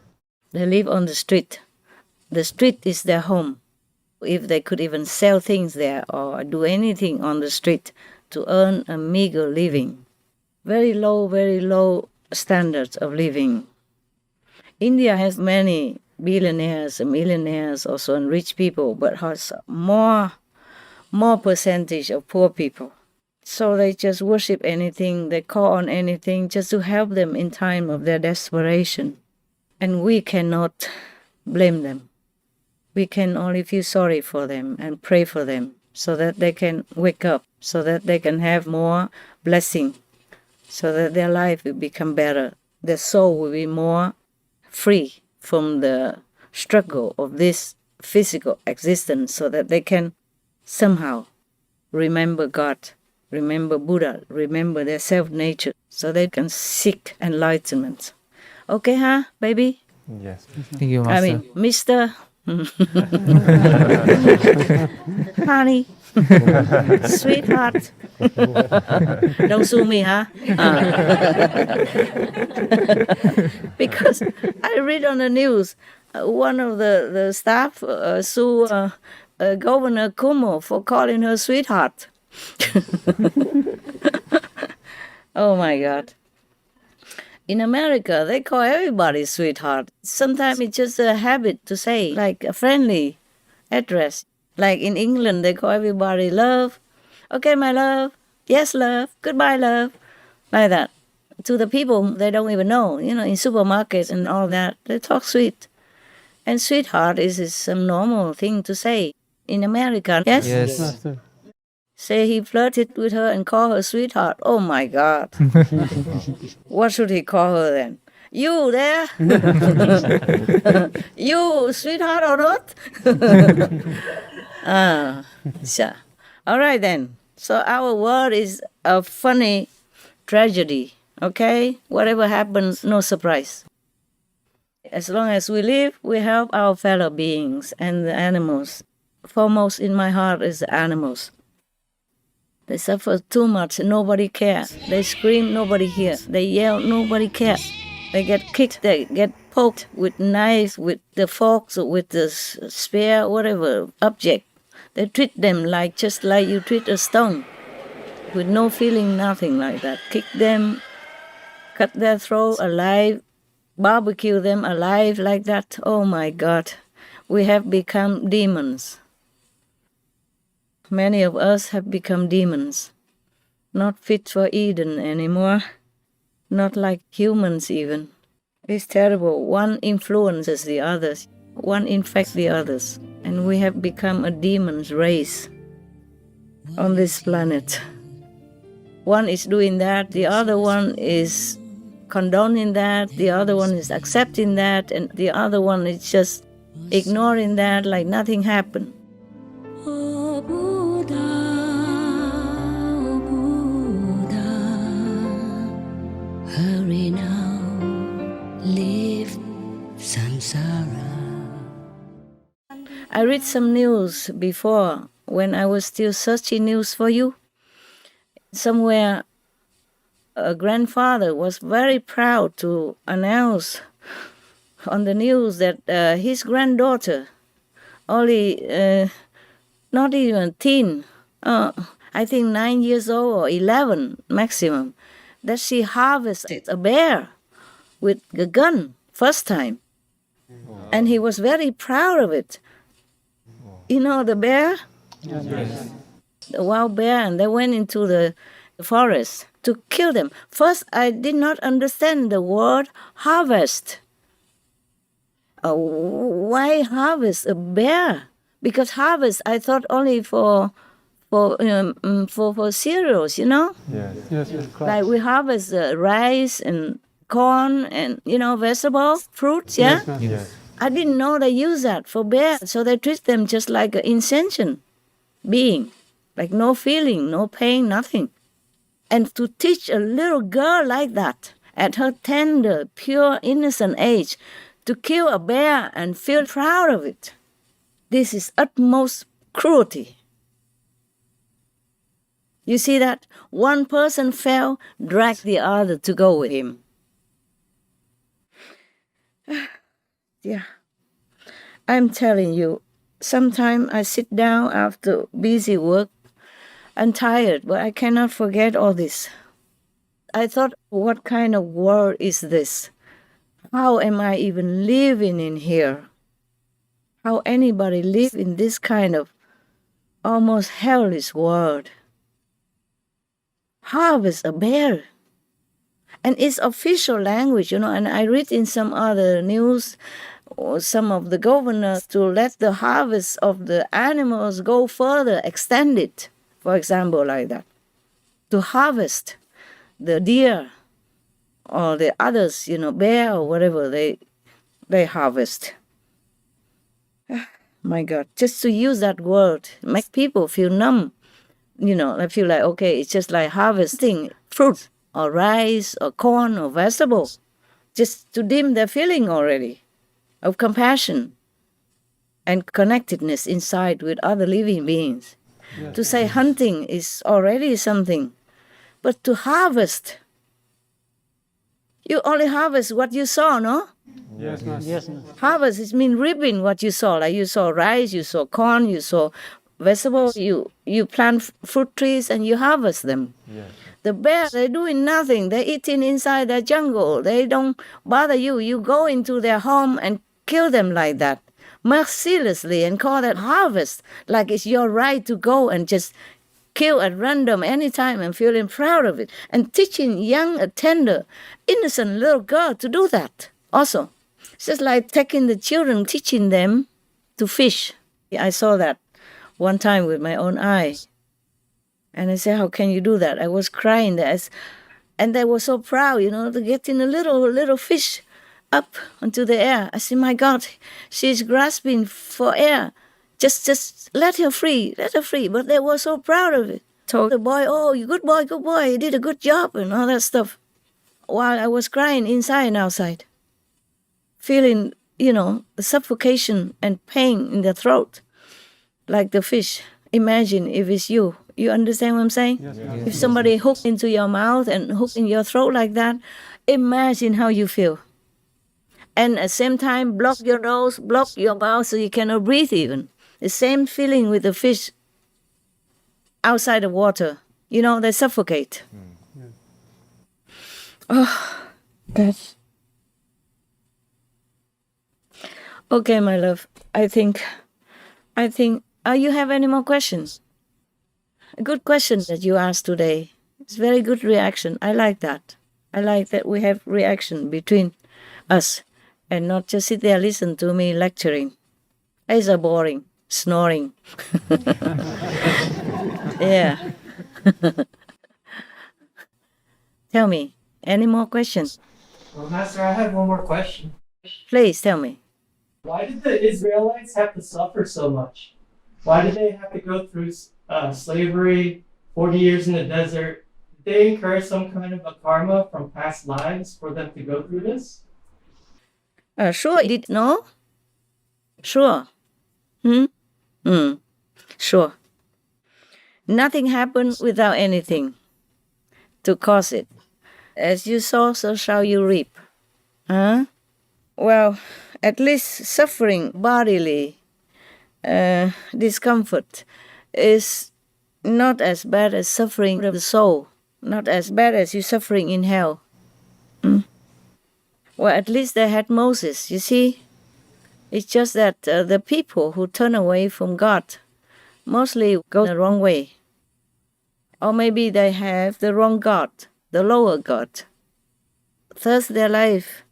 They live on the street. The street is their home. If they could even sell things there or do anything on the street to earn a meager living. Very low standards of living. India has many billionaires and millionaires also and rich people, but has more percentage of poor people. So they just worship anything, they call on anything just to help them in time of their desperation. And we cannot blame them. We can only feel sorry for them and pray for them so that they can wake up, so that they can have more blessing, so that their life will become better. Their soul will be more free from the struggle of this physical existence, so that they can somehow remember God, remember Buddha, remember their self-nature, so they can seek enlightenment. Okay, huh, baby? Yes. Thank you, Master. I mean, Mr. Honey, sweetheart. Don't sue me, huh? Because I read on the news, one of the staff sued Governor Cuomo for calling her sweetheart. Oh my God. In America, they call everybody sweetheart. Sometimes it's just a habit to say, like a friendly address. Like in England, they call everybody love. Okay, my love. Yes, love. Goodbye, love. Like that. To the people they don't even know, in supermarkets and all that, they talk sweet. And sweetheart is some normal thing to say in America. Yes? Yes. Master. Say he flirted with her and called her sweetheart. Oh my God. What should he call her then? You there? You sweetheart or not? Sure. All right then. So our world is a funny tragedy, okay? Whatever happens, no surprise. As long as we live, we help our fellow beings and the animals. Foremost in my heart is the animals. They suffer too much, nobody cares. They scream, nobody hears. They yell, nobody cares. They get kicked, they get poked with knife, with the forks, or with the spear, whatever object. They treat them like just like you treat a stone, with no feeling, nothing like that. Kick them, cut their throat alive, barbecue them alive like that. Oh my God, we have become demons. Many of us have become demons, not fit for Eden anymore, not like humans even. It's terrible. One influences the others, one infects the others, and we have become a demon's race on this planet. One is doing that, the other one is condoning that, the other one is accepting that, and the other one is just ignoring that like nothing happened. Oh Buddha, hurry now, leave samsara. I read some news before when I was still searching news for you. Somewhere a grandfather was very proud to announce on the news that his granddaughter, only not even teen, I think 9 years old or 11 maximum, that she harvested a bear with a gun first time. And he was very proud of it. You know the bear? Yes. The wild bear, and they went into the forest to kill them. First, I did not understand the word harvest. Why harvest a bear? Because harvest, I thought only for cereals, you know? Yes. Like we harvest rice and corn and, vegetables, fruits, yeah? Yes. I didn't know they use that for bears, so they treat them just like an insentient being, like no feeling, no pain, nothing. And to teach a little girl like that, at her tender, pure, innocent age, to kill a bear and feel proud of it, this is utmost cruelty. You see that? One person fell, dragged the other to go with him. Yeah. I'm telling you, sometimes I sit down after busy work and tired, but I cannot forget all this. I thought, what kind of world is this? How am I even living in here? How anybody live in this kind of almost hellish world? Harvest a bear. And it's official language, and I read in some other news, or some of the governors to let the harvest of the animals go further, extend it, for example, like that. To harvest the deer or the others, bear or whatever they harvest. My God, just to use that word, make people feel numb. I feel like, okay, it's just like harvesting fruit or rice or corn or vegetables, just to dim their feeling already of compassion and connectedness inside with other living beings. Yes. To say hunting is already something, but to harvest, you only harvest what you saw, no? Yes, Master. Yes, Master. Harvest, it means reaping what you saw, like you saw rice, you saw corn, you saw vegetables, you plant fruit trees and you harvest them. Yes. The bear, they're doing nothing. They're eating inside their jungle. They don't bother you. You go into their home and kill them like that, mercilessly, and call that harvest, like it's your right to go and just kill at random anytime and feeling proud of it. And teaching young, tender, innocent little girl to do that also. It's just like taking the children, teaching them to fish. I saw that one time with my own eye. And I said, how can you do that? I was crying there. And they were so proud, to getting a little fish up into the air. I said, my God, she's grasping for air. Just let her free. But they were so proud of it. Told the boy, oh, you good boy, you did a good job and all that stuff. While I was crying inside and outside, feeling, the suffocation and pain in the throat, like the fish. Imagine if it's you. You understand what I'm saying? Yes. If somebody hooked into your mouth and hooked in your throat like that, imagine how you feel. and at the same time block your nose, block your mouth so you cannot breathe even. The same feeling with the fish outside the water. You know, they suffocate. Oh, that's... Okay, my love. I think, you have any more questions? A good question that you asked today. It's very good reaction. I like that. I like that we have reaction between us and not just sit there listen to me lecturing. It's a boring, snoring. Yeah. Tell me, any more questions? Well, Master, I have one more question. Please tell me. Why did the Israelites have to suffer so much? Why did they have to go through slavery, 40 years in the desert? Did they incur some kind of a karma from past lives for them to go through this? Sure, you did know? Sure. Sure. Nothing happened without anything to cause it. As you sow, so shall you reap. Huh? Well, at least suffering bodily discomfort is not as bad as suffering of the soul, not as bad as you suffering in hell. Well, at least they had Moses, you see. It's just that the people who turn away from God mostly go the wrong way. Or maybe they have the wrong God, the lower God. Thus their life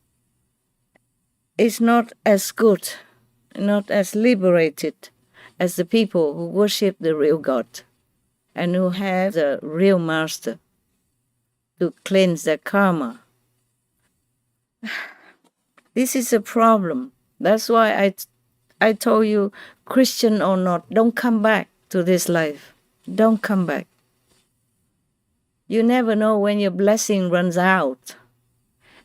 is not as good, not as liberated as the people who worship the real God and who have the real master to cleanse their karma. This is a problem. That's why I told you, Christian or not, don't come back to this life. Don't come back. You never know when your blessing runs out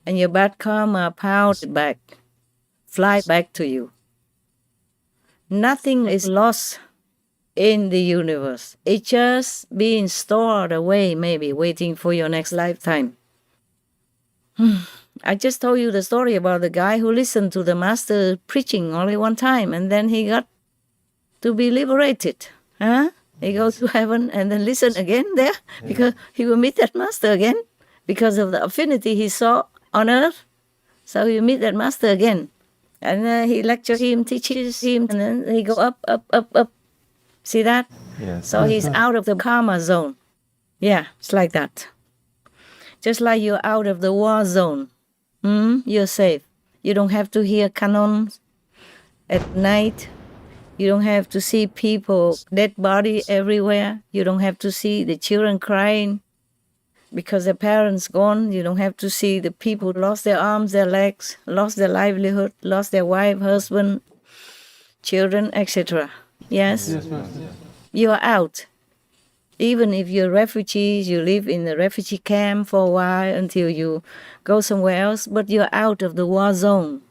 and your bad karma powers back, fly back to you. Nothing is lost in the universe. It's just being stored away, maybe waiting for your next lifetime. I just told you the story about the guy who listened to the master preaching only one time and then he got to be liberated. Huh? He goes to heaven and then listen again there because he will meet that master again because of the affinity he saw on earth. So he will meet that master again. And he lectures him, teaches him, and then he go up, up, up, up. See that? Yes. So he's out of the karma zone. Yeah, it's like that. Just like you're out of the war zone. You're safe. You don't have to hear cannons at night. You don't have to see people, dead body everywhere. You don't have to see the children crying because their parents gone. You don't have to see the people lost their arms, their legs, lost their livelihood, lost their wife, husband, children, etc. Yes? Yes, Master. You are out. Even if you're refugees, you live in the refugee camp for a while until you go somewhere else, but you're out of the war zone.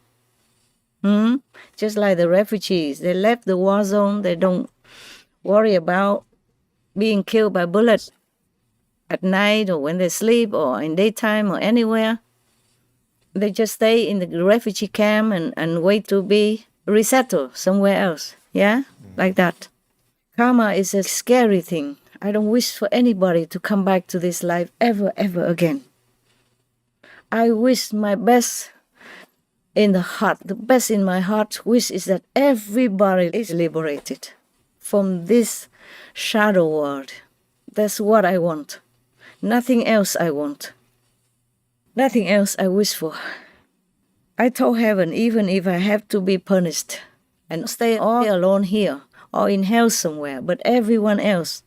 Just like the refugees, they left the war zone. They don't worry about being killed by bullets at night or when they sleep or in daytime or anywhere. They just stay in the refugee camp and wait to be resettled somewhere else. Yeah? Like that. Karma is a scary thing. I don't wish for anybody to come back to this life ever, ever again. I wish my best in the heart, the best in my heart wish is that everybody is liberated from this shadow world. That's what I want. Nothing else I want. Nothing else I wish for. I told heaven, even if I have to be punished and stay all alone here or in hell somewhere, but everyone else,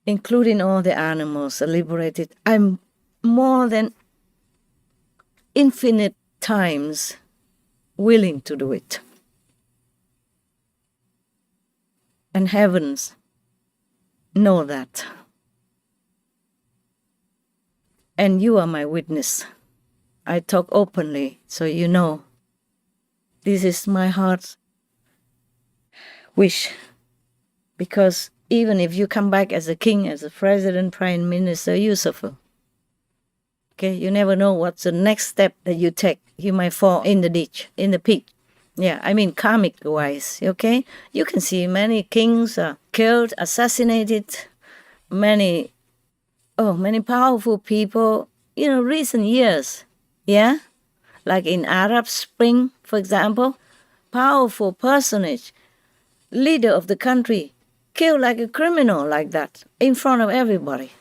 including all the animals, are liberated. I'm more than infinite times willing to do it. And heavens know that. And you are my witness. I talk openly, so you know. This is my heart's wish. Because even if you come back as a king, as a president, prime minister, you suffer. Okay, you never know what's the next step that you take. you might fall in the ditch, in the pit. Yeah, I mean karmic-wise, okay? You can see many kings are killed, assassinated, many powerful people, recent years, yeah? Like in Arab Spring, for example, powerful personage, leader of the country, killed like a criminal like that, in front of everybody,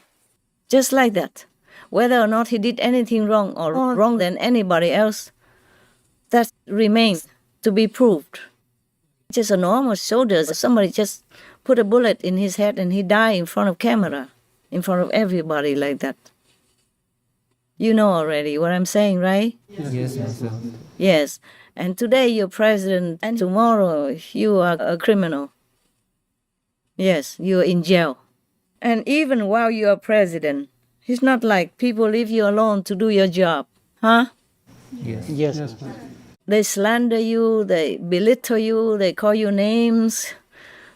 just like that. Whether or not he did anything wrong or more wrong than anybody else, that remains to be proved. Just a normal soldier, somebody just put a bullet in his head and he died in front of camera, in front of everybody like that. You know already what I'm saying, right? Yes, Master. Yes. And today you're president and tomorrow you are a criminal. Yes, you're in jail. And even while you are president, it's not like people leave you alone to do your job, huh? Yes. Yes. They slander you, they belittle you, they call you names,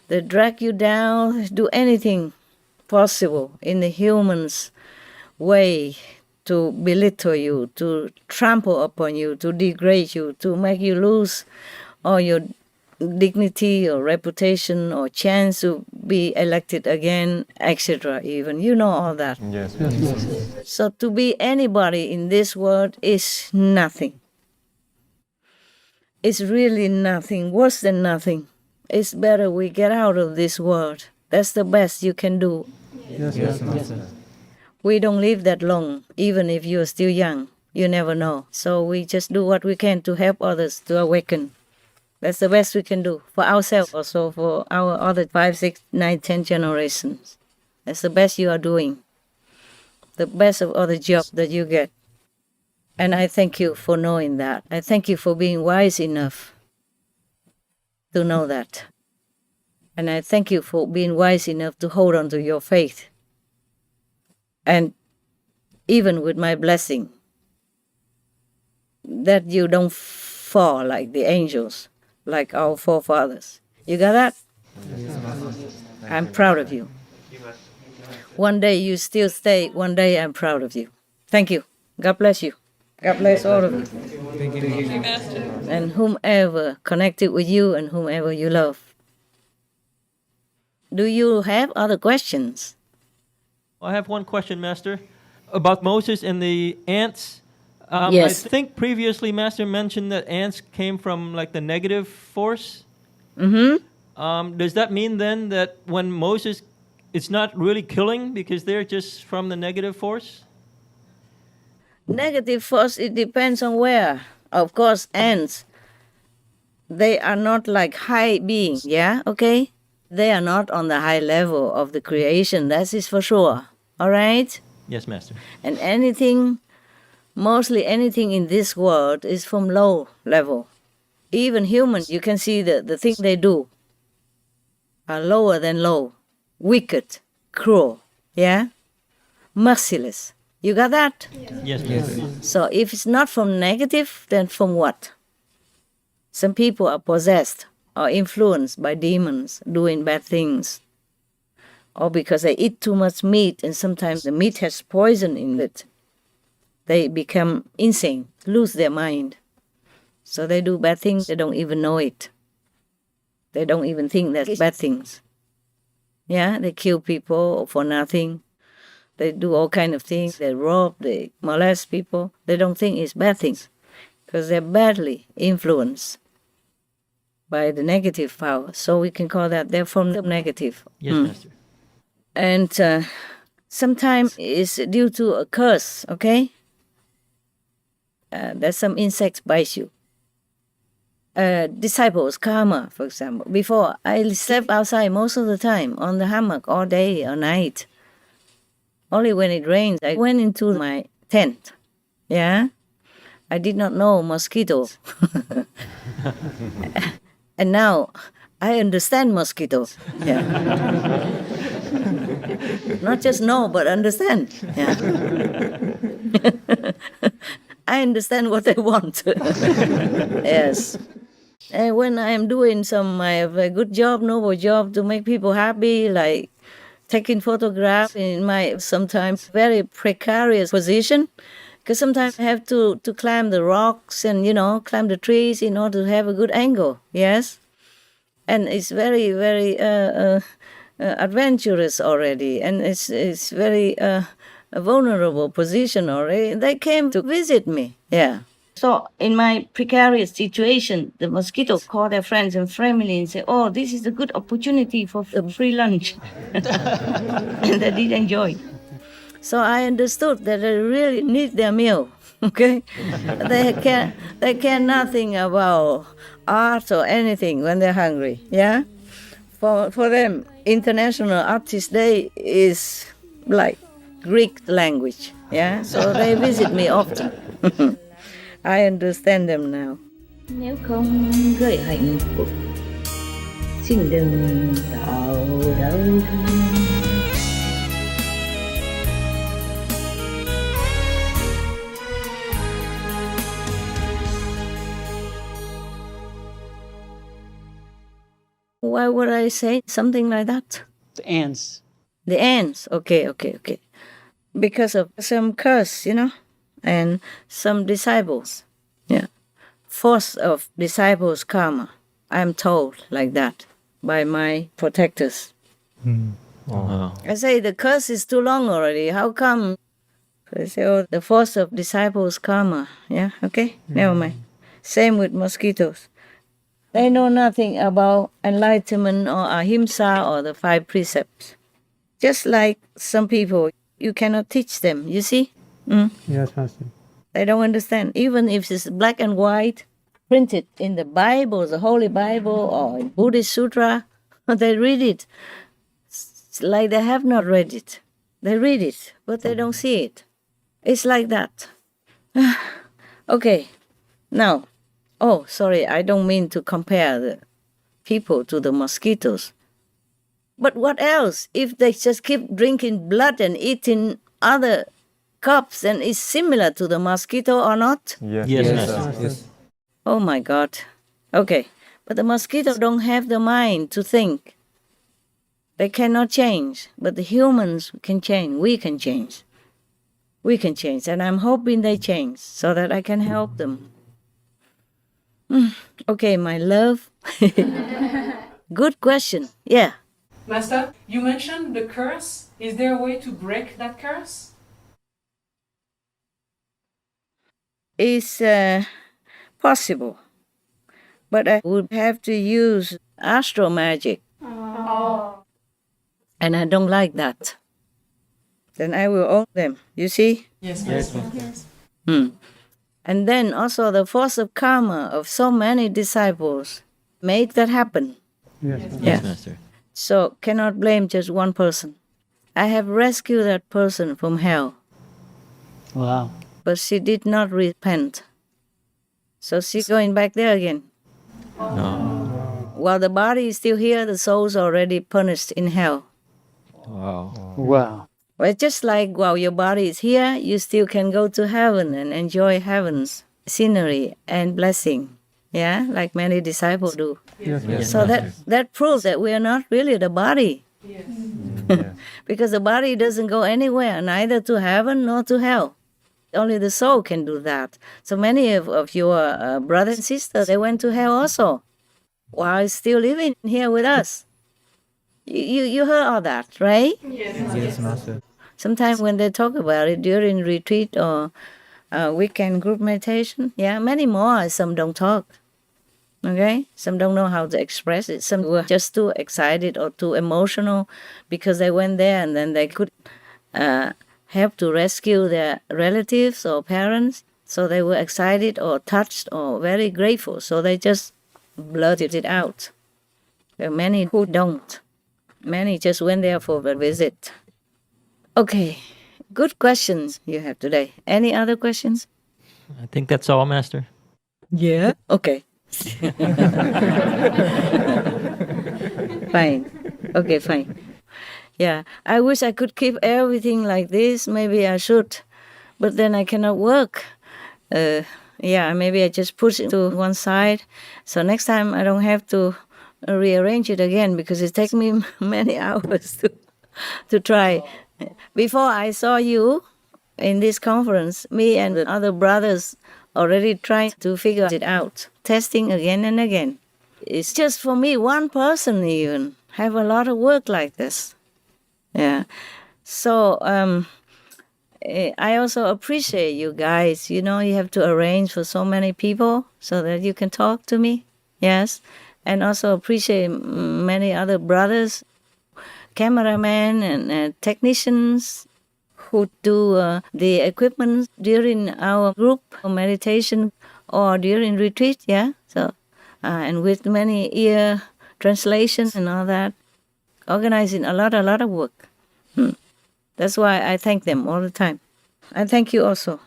they drag you down, do anything possible in the human's way to belittle you, to trample upon you, to degrade you, to make you lose all your dignity or reputation or chance to be elected again, etc. Even, you know all that. Yes. So to be anybody in this world is nothing. It's really nothing, worse than nothing. It's better we get out of this world. That's the best you can do. Yes, Master. We don't live that long, even if you're still young. You never know. So we just do what we can to help others to awaken. That's the best we can do for ourselves, also for our other 5, 6, 9, 10 generations. That's the best you are doing. The best of all the jobs that you get. And I thank you for knowing that. I thank you for being wise enough to know that. And I thank you for being wise enough to hold on to your faith. And even with my blessing, that you don't fall like the angels, like our forefathers. You got that? I'm proud of you. One day you still stay, one day I'm proud of you. Thank you. God bless you. God bless all of you. Thank you, Master. And whomever connected with you and whomever you love. Do you have other questions? I have one question, Master, about Moses and the ants. Yes. I think previously Master mentioned that ants came from like the negative force. Mm-hmm. Does that mean then that when Moses, it's not really killing because they're just from the negative force? Negative force, it depends on where. Of course, ants, they are not like high beings, yeah? Okay? They are not on the high level of the creation, that is for sure. All right? Yes, Master. And anything, mostly anything in this world is from low level. Even humans, you can see the things they do are lower than low. Wicked, cruel, yeah? Merciless. You got that? Yes, Master. So if it's not from negative, then from what? Some people are possessed or influenced by demons doing bad things. Or because they eat too much meat and sometimes the meat has poison in it. They become insane, lose their mind. So they do bad things, they don't even know it. They don't even think that's bad things. Yeah, they kill people for nothing. They do all kind of things. They rob, they molest people. They don't think it's bad things because they're badly influenced by the negative power. So we can call that they're from the negative. Yes, Master. And sometimes it's due to a curse, okay? That some insects bite you. Disciples, karma, for example. Before, I slept outside most of the time on the hammock all day or night. Only when it rains, I went into my tent. Yeah? I did not know mosquito. And now I understand mosquito. Yeah. Not just know, but understand. Yeah. I understand what they want. Yes. And when I am doing I have a good job, noble job to make people happy, like taking photographs in my sometimes very precarious position, Because sometimes I have to climb the rocks and, climb the trees in order to have a good angle. Yes? And it's very, very adventurous already. And it's very a vulnerable position already. They came to visit me. Yeah. So in my precarious situation, the mosquitoes call their friends and family and say, oh, this is a good opportunity for a free lunch. And they did enjoy. So I understood that they really need their meal, okay? They care nothing about art or anything when they're hungry, yeah? For them, International Artist Day is like Greek language, yeah? So they visit me often. I understand them now. Nếu không gửi hạnh phúc, xin đừng tạo đau thương. Why would I say something like that? The ants. The ants. Okay. Because of some curse, and some disciples. Yeah. Force of disciples' karma. I'm told like that by my protectors. I say the curse is too long already. How come? They say, oh, the force of disciples' karma. Yeah, okay? Never mind. Same with mosquitoes. They know nothing about enlightenment or ahimsa or the 5 precepts. Just like some people, you cannot teach them, you see? Yes, Master. They don't understand. Even if it's black and white, printed in the Bible, the Holy Bible, or in Buddhist Sutra, they read it. It's like they have not read it. They read it, but they don't see it. It's like that. Okay, now, oh, sorry, I don't mean to compare the people to the mosquitoes. But what else? If they just keep drinking blood and eating other cups, then it's similar to the mosquito or not? Yes. Oh my God. Okay, but the mosquito don't have the mind to think. They cannot change, but the humans can change. We can change. We can change, and I'm hoping they change so that I can help them. Okay, my love. Good question. Yeah. Master, you mentioned the curse. Is there a way to break that curse? It's possible, but I would have to use astro magic. And I don't like that. Then I will own them, you see? Yes. And then also the force of karma of so many disciples made that happen. Yes, Master. So cannot blame just one person. I have rescued that person from hell. Wow. But she did not repent. So she's going back there again. No. While the body is still here, the soul's already punished in hell. Wow. Well, just like while your body is here, you still can go to heaven and enjoy heaven's scenery and blessing. Yeah, like many disciples do. Yes. So that proves that we are not really the body. Yes. Because the body doesn't go anywhere, neither to heaven nor to hell. Only the soul can do that. So many of your brothers and sisters, they went to hell also, while still living here with us. You heard all that, right? Yes, Master. Sometimes when they talk about it during retreat or weekend group meditation, yeah, many more, some don't talk. Okay? Some don't know how to express it. Some were just too excited or too emotional because they went there and then they could help to rescue their relatives or parents. So they were excited or touched or very grateful. So they just blurted it out. There are many who don't. Many just went there for a visit. Okay, good questions you have today. Any other questions? I think that's all, Master. Yeah. Okay. Fine. Okay, fine. Yeah, I wish I could keep everything like this. Maybe I should, but then I cannot work. Yeah, maybe I just push it to one side. So next time I don't have to rearrange it again because it takes me many hours to try. Before I saw you in this conference, me and the other brothers already tried to figure it out, testing again and again. It's just for me, one person even, have a lot of work like this. Yeah. So I also appreciate you guys. You know, you have to arrange for so many people so that you can talk to me. Yes. And also appreciate many other brothers, cameramen and technicians who do the equipment during our group meditation or during retreat. Yeah. So, and with many ear translations and all that, organizing a lot of work. That's why I thank them all the time. I thank you also.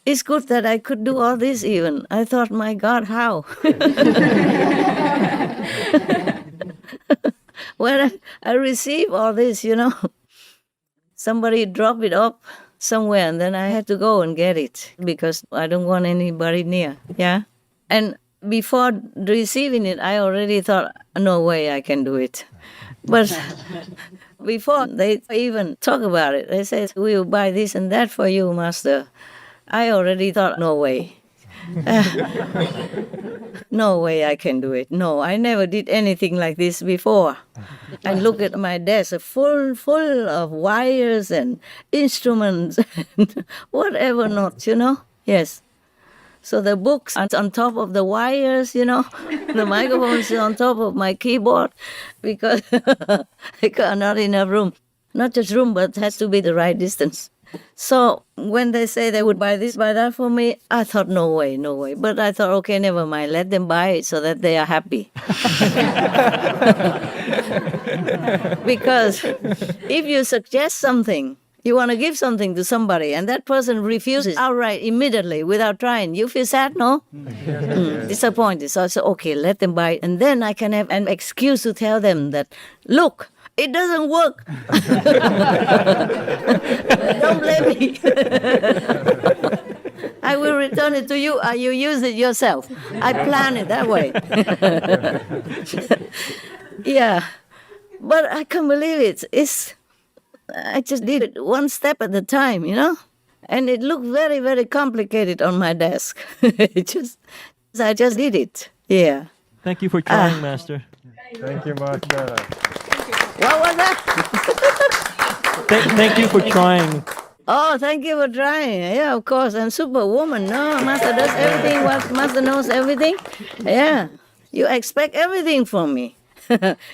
It's good that I could do all this even. I thought, my God, how? When I receive all this, you know, somebody drop it up somewhere and then I had to go and get it because I don't want anybody near. Yeah. And before receiving it, I already thought, no way I can do it. But before they even talk about it, they said, we will buy this and that for you, Master. I already thought, no way. No way I can do it. No, I never did anything like this before. And look at my desk, full of wires and instruments and whatever not, you know. Yes. So the books are on top of the wires, you know. The microphone is on top of my keyboard because I got not enough room. Not just room, but it has to be the right distance. So when they say they would buy this, buy that for me, I thought, no way. But I thought, okay, never mind. Let them buy it so that they are happy. Because if you suggest something, you want to give something to somebody, and that person refuses outright, immediately, without trying, you feel sad, no? Disappointed. So I said, okay, let them buy it. And then I can have an excuse to tell them that, look, it doesn't work. Don't blame me. I will return it to you, or you use it yourself. I plan it that way. Yeah. But I can't believe it. I just did it one step at a time, you know? And it looked very, very complicated on my desk. I just did it. Yeah. Thank you for trying, Master. Thank you, Master. What was that? Thank you for trying. Oh, thank you for trying. Yeah, of course. I'm superwoman. No, Master does everything. What Master knows everything. Yeah. You expect everything from me.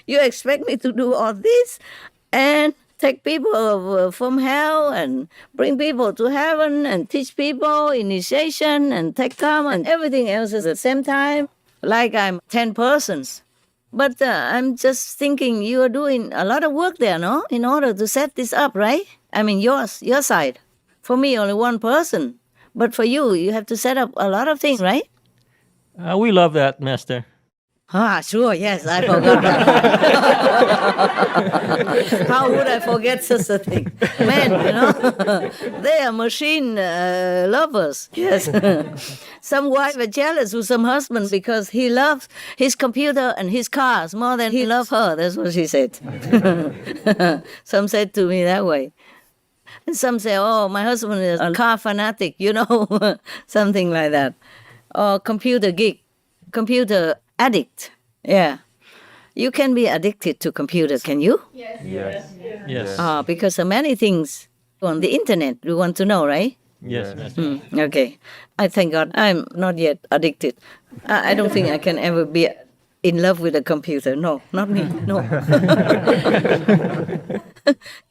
You expect me to do all this and take people from hell and bring people to heaven and teach people initiation and take karma and everything else at the same time, like I'm 10 persons. But I'm just thinking you are doing a lot of work there, no? In order to set this up, right? I mean, your side. For me, only one person. But for you, you have to set up a lot of things, right? We love that, Master. Sure, yes, I forgot that. How would I forget such a thing? Men, you know, they are machine lovers, yes. Some wife are jealous with some husband because he loves his computer and his cars more than he loves her, that's what she said. Some said to me that way. And some say, oh, my husband is a car fanatic, you know, something like that. Or computer geek, computer addict. Yeah. You can be addicted to computers, can you? Yes. Because of many things on the internet you want to know, right? Yes, Master. Okay. I thank God I'm not yet addicted. I don't think I can ever be in love with a computer. No, not me. No.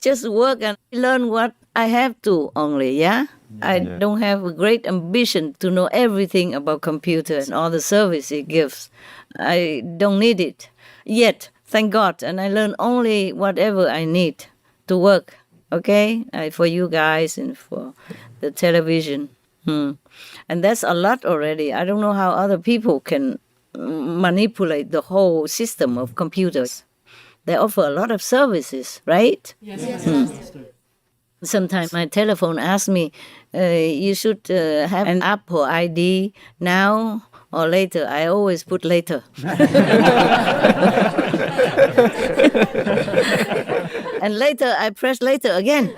Just work and learn what I have to only, yeah? I don't have a great ambition to know everything about computer and all the service it gives. I don't need it yet, thank God. And I learn only whatever I need to work, okay? For you guys and for the television. And that's a lot already. I don't know how other people can manipulate the whole system of computers. They offer a lot of services, right? Yes. Sometimes my telephone asks me, you should have an Apple ID now or later. I always put later. And later, I press later again.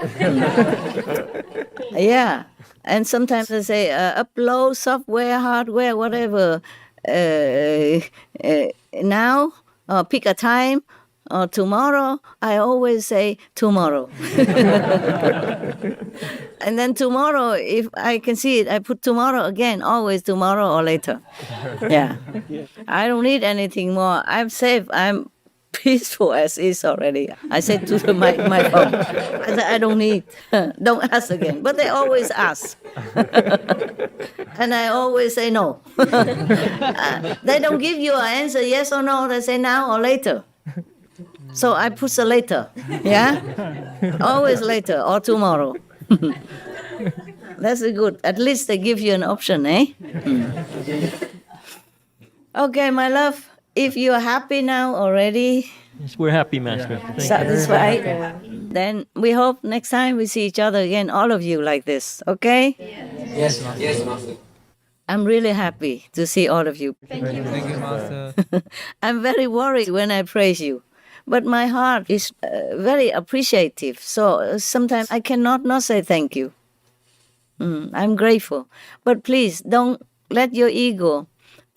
Yeah. And sometimes I say, upload software, hardware, whatever. Now, or pick a time, or tomorrow. I always say tomorrow. And then tomorrow, if I can see it, I put tomorrow again, always tomorrow or later. Yeah. I don't need anything more. I'm safe. I'm peaceful as is already. I said to my phone, I said, I don't need. Don't ask again. But they always ask. And I always say no. They don't give you an answer, yes or no. They say now or later. So I put the later. Yeah? Always later or tomorrow. That's good. At least they give you an option, eh? Okay, my love. If you're happy now already, Yes, we're happy, Master. Thank you. satisfied, then we hope next time we see each other again, all of you like this, okay? Yes, Master. Yes, Master. I'm really happy to see all of you. Thank you, Master. I'm very worried when I praise you, but my heart is very appreciative, so sometimes I cannot not say thank you. I'm grateful. But please, don't let your ego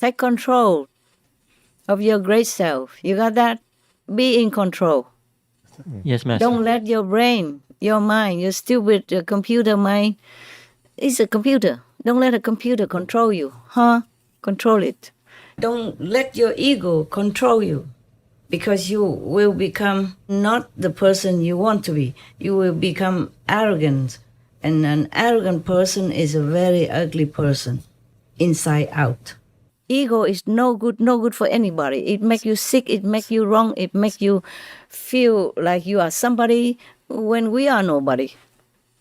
take control of your great self. You got that? Be in control. Yes, Master. Don't let your brain, your mind, your stupid computer mind, it's a computer. Don't let a computer control you. Control it. Don't let your ego control you, because you will become not the person you want to be. You will become arrogant. And an arrogant person is a very ugly person, inside out. Ego is no good for anybody. It makes you sick, it makes you wrong, it makes you feel like you are somebody when we are nobody.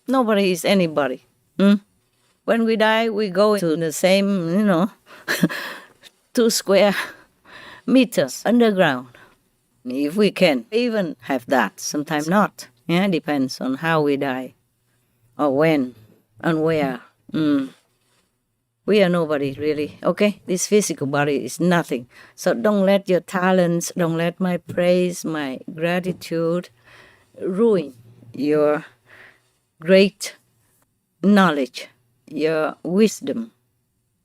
Nobody is anybody. When we die, we go to the same, 2 square meters underground. If we can even have that, sometimes not. Yeah, depends on how we die, or when, and where. We are nobody, really, okay? This physical body is nothing. So don't let your talents, don't let my praise, my gratitude ruin your great knowledge, your wisdom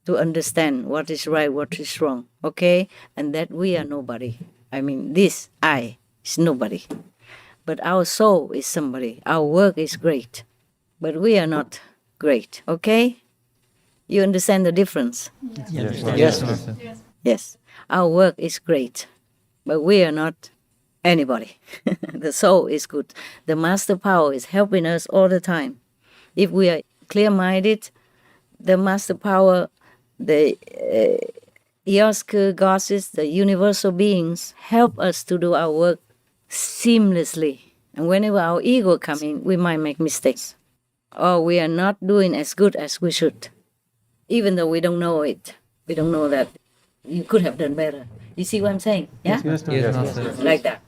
to understand what is right, what is wrong, okay? And that we are nobody. I mean, this I is nobody. But our soul is somebody. Our work is great. But we are not great, okay? You understand the difference? Yes. Yes, Master. Yes. Our work is great, but we are not anybody. The soul is good. The master power is helping us all the time. If we are clear-minded, the master power, the Yosker goddesses, the universal beings, help us to do our work seamlessly. And whenever our ego comes in, we might make mistakes. Or we are not doing as good as we should. Even though we don't know it. We don't know that you could have done better. You see what I'm saying? Yeah? Yes, Master. Like that.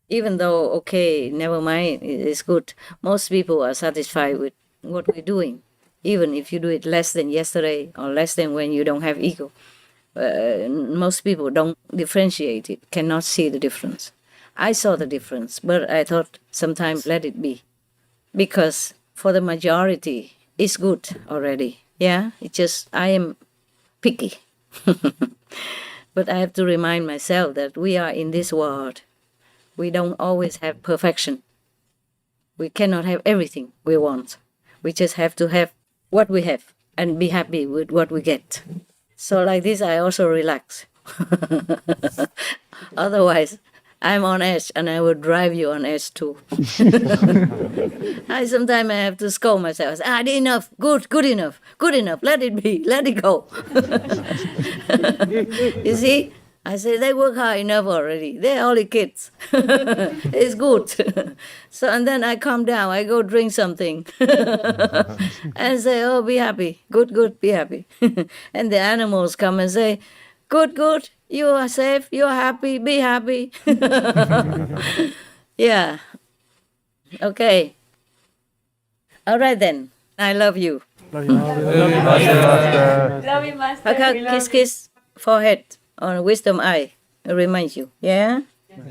Even though, okay, never mind, it's good. Most people are satisfied with what we're doing. Even if you do it less than yesterday or less than when you don't have ego. Most people don't differentiate it, cannot see the difference. I saw the difference, but I thought sometimes let it be. Because for the majority, it's good already. Yeah, it's just I am picky. But I have to remind myself that we are in this world. We don't always have perfection. We cannot have everything we want. We just have to have what we have and be happy with what we get. So like this, I also relax. Otherwise, I'm on edge, and I will drive you on edge too. Sometimes I have to scold myself. I say, enough, good enough, let it be, let it go. You see, I say, they work hard enough already. They're only kids. It's good. So, and then I calm down, I go drink something. And say, oh, be happy, good, be happy. And the animals come and say, good, you are safe, you're happy, be happy. Yeah. Okay. All right then. I love you. Love you, Master. Love you, Master. Hug, kiss, forehead on wisdom eye. It reminds you. Yeah?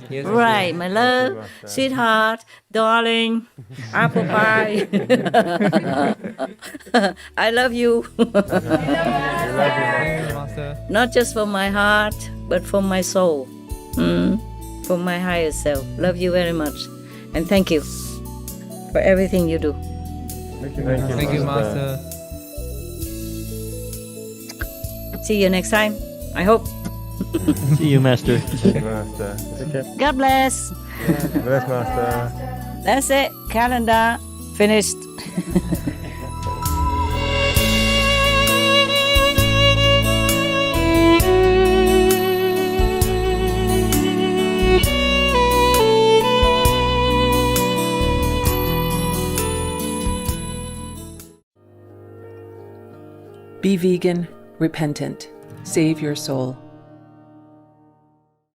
Yes, Right, my love, sweetheart, darling, apple pie. I love you. Not just for my heart, but for my soul, for my higher self. Love you very much. And thank you for everything you do. Thank you, Master. See you next time, I hope. See you, Master. Master. Okay. God bless. Bless, Master. That's it. Calendar finished. Be vegan, repentant, save your soul.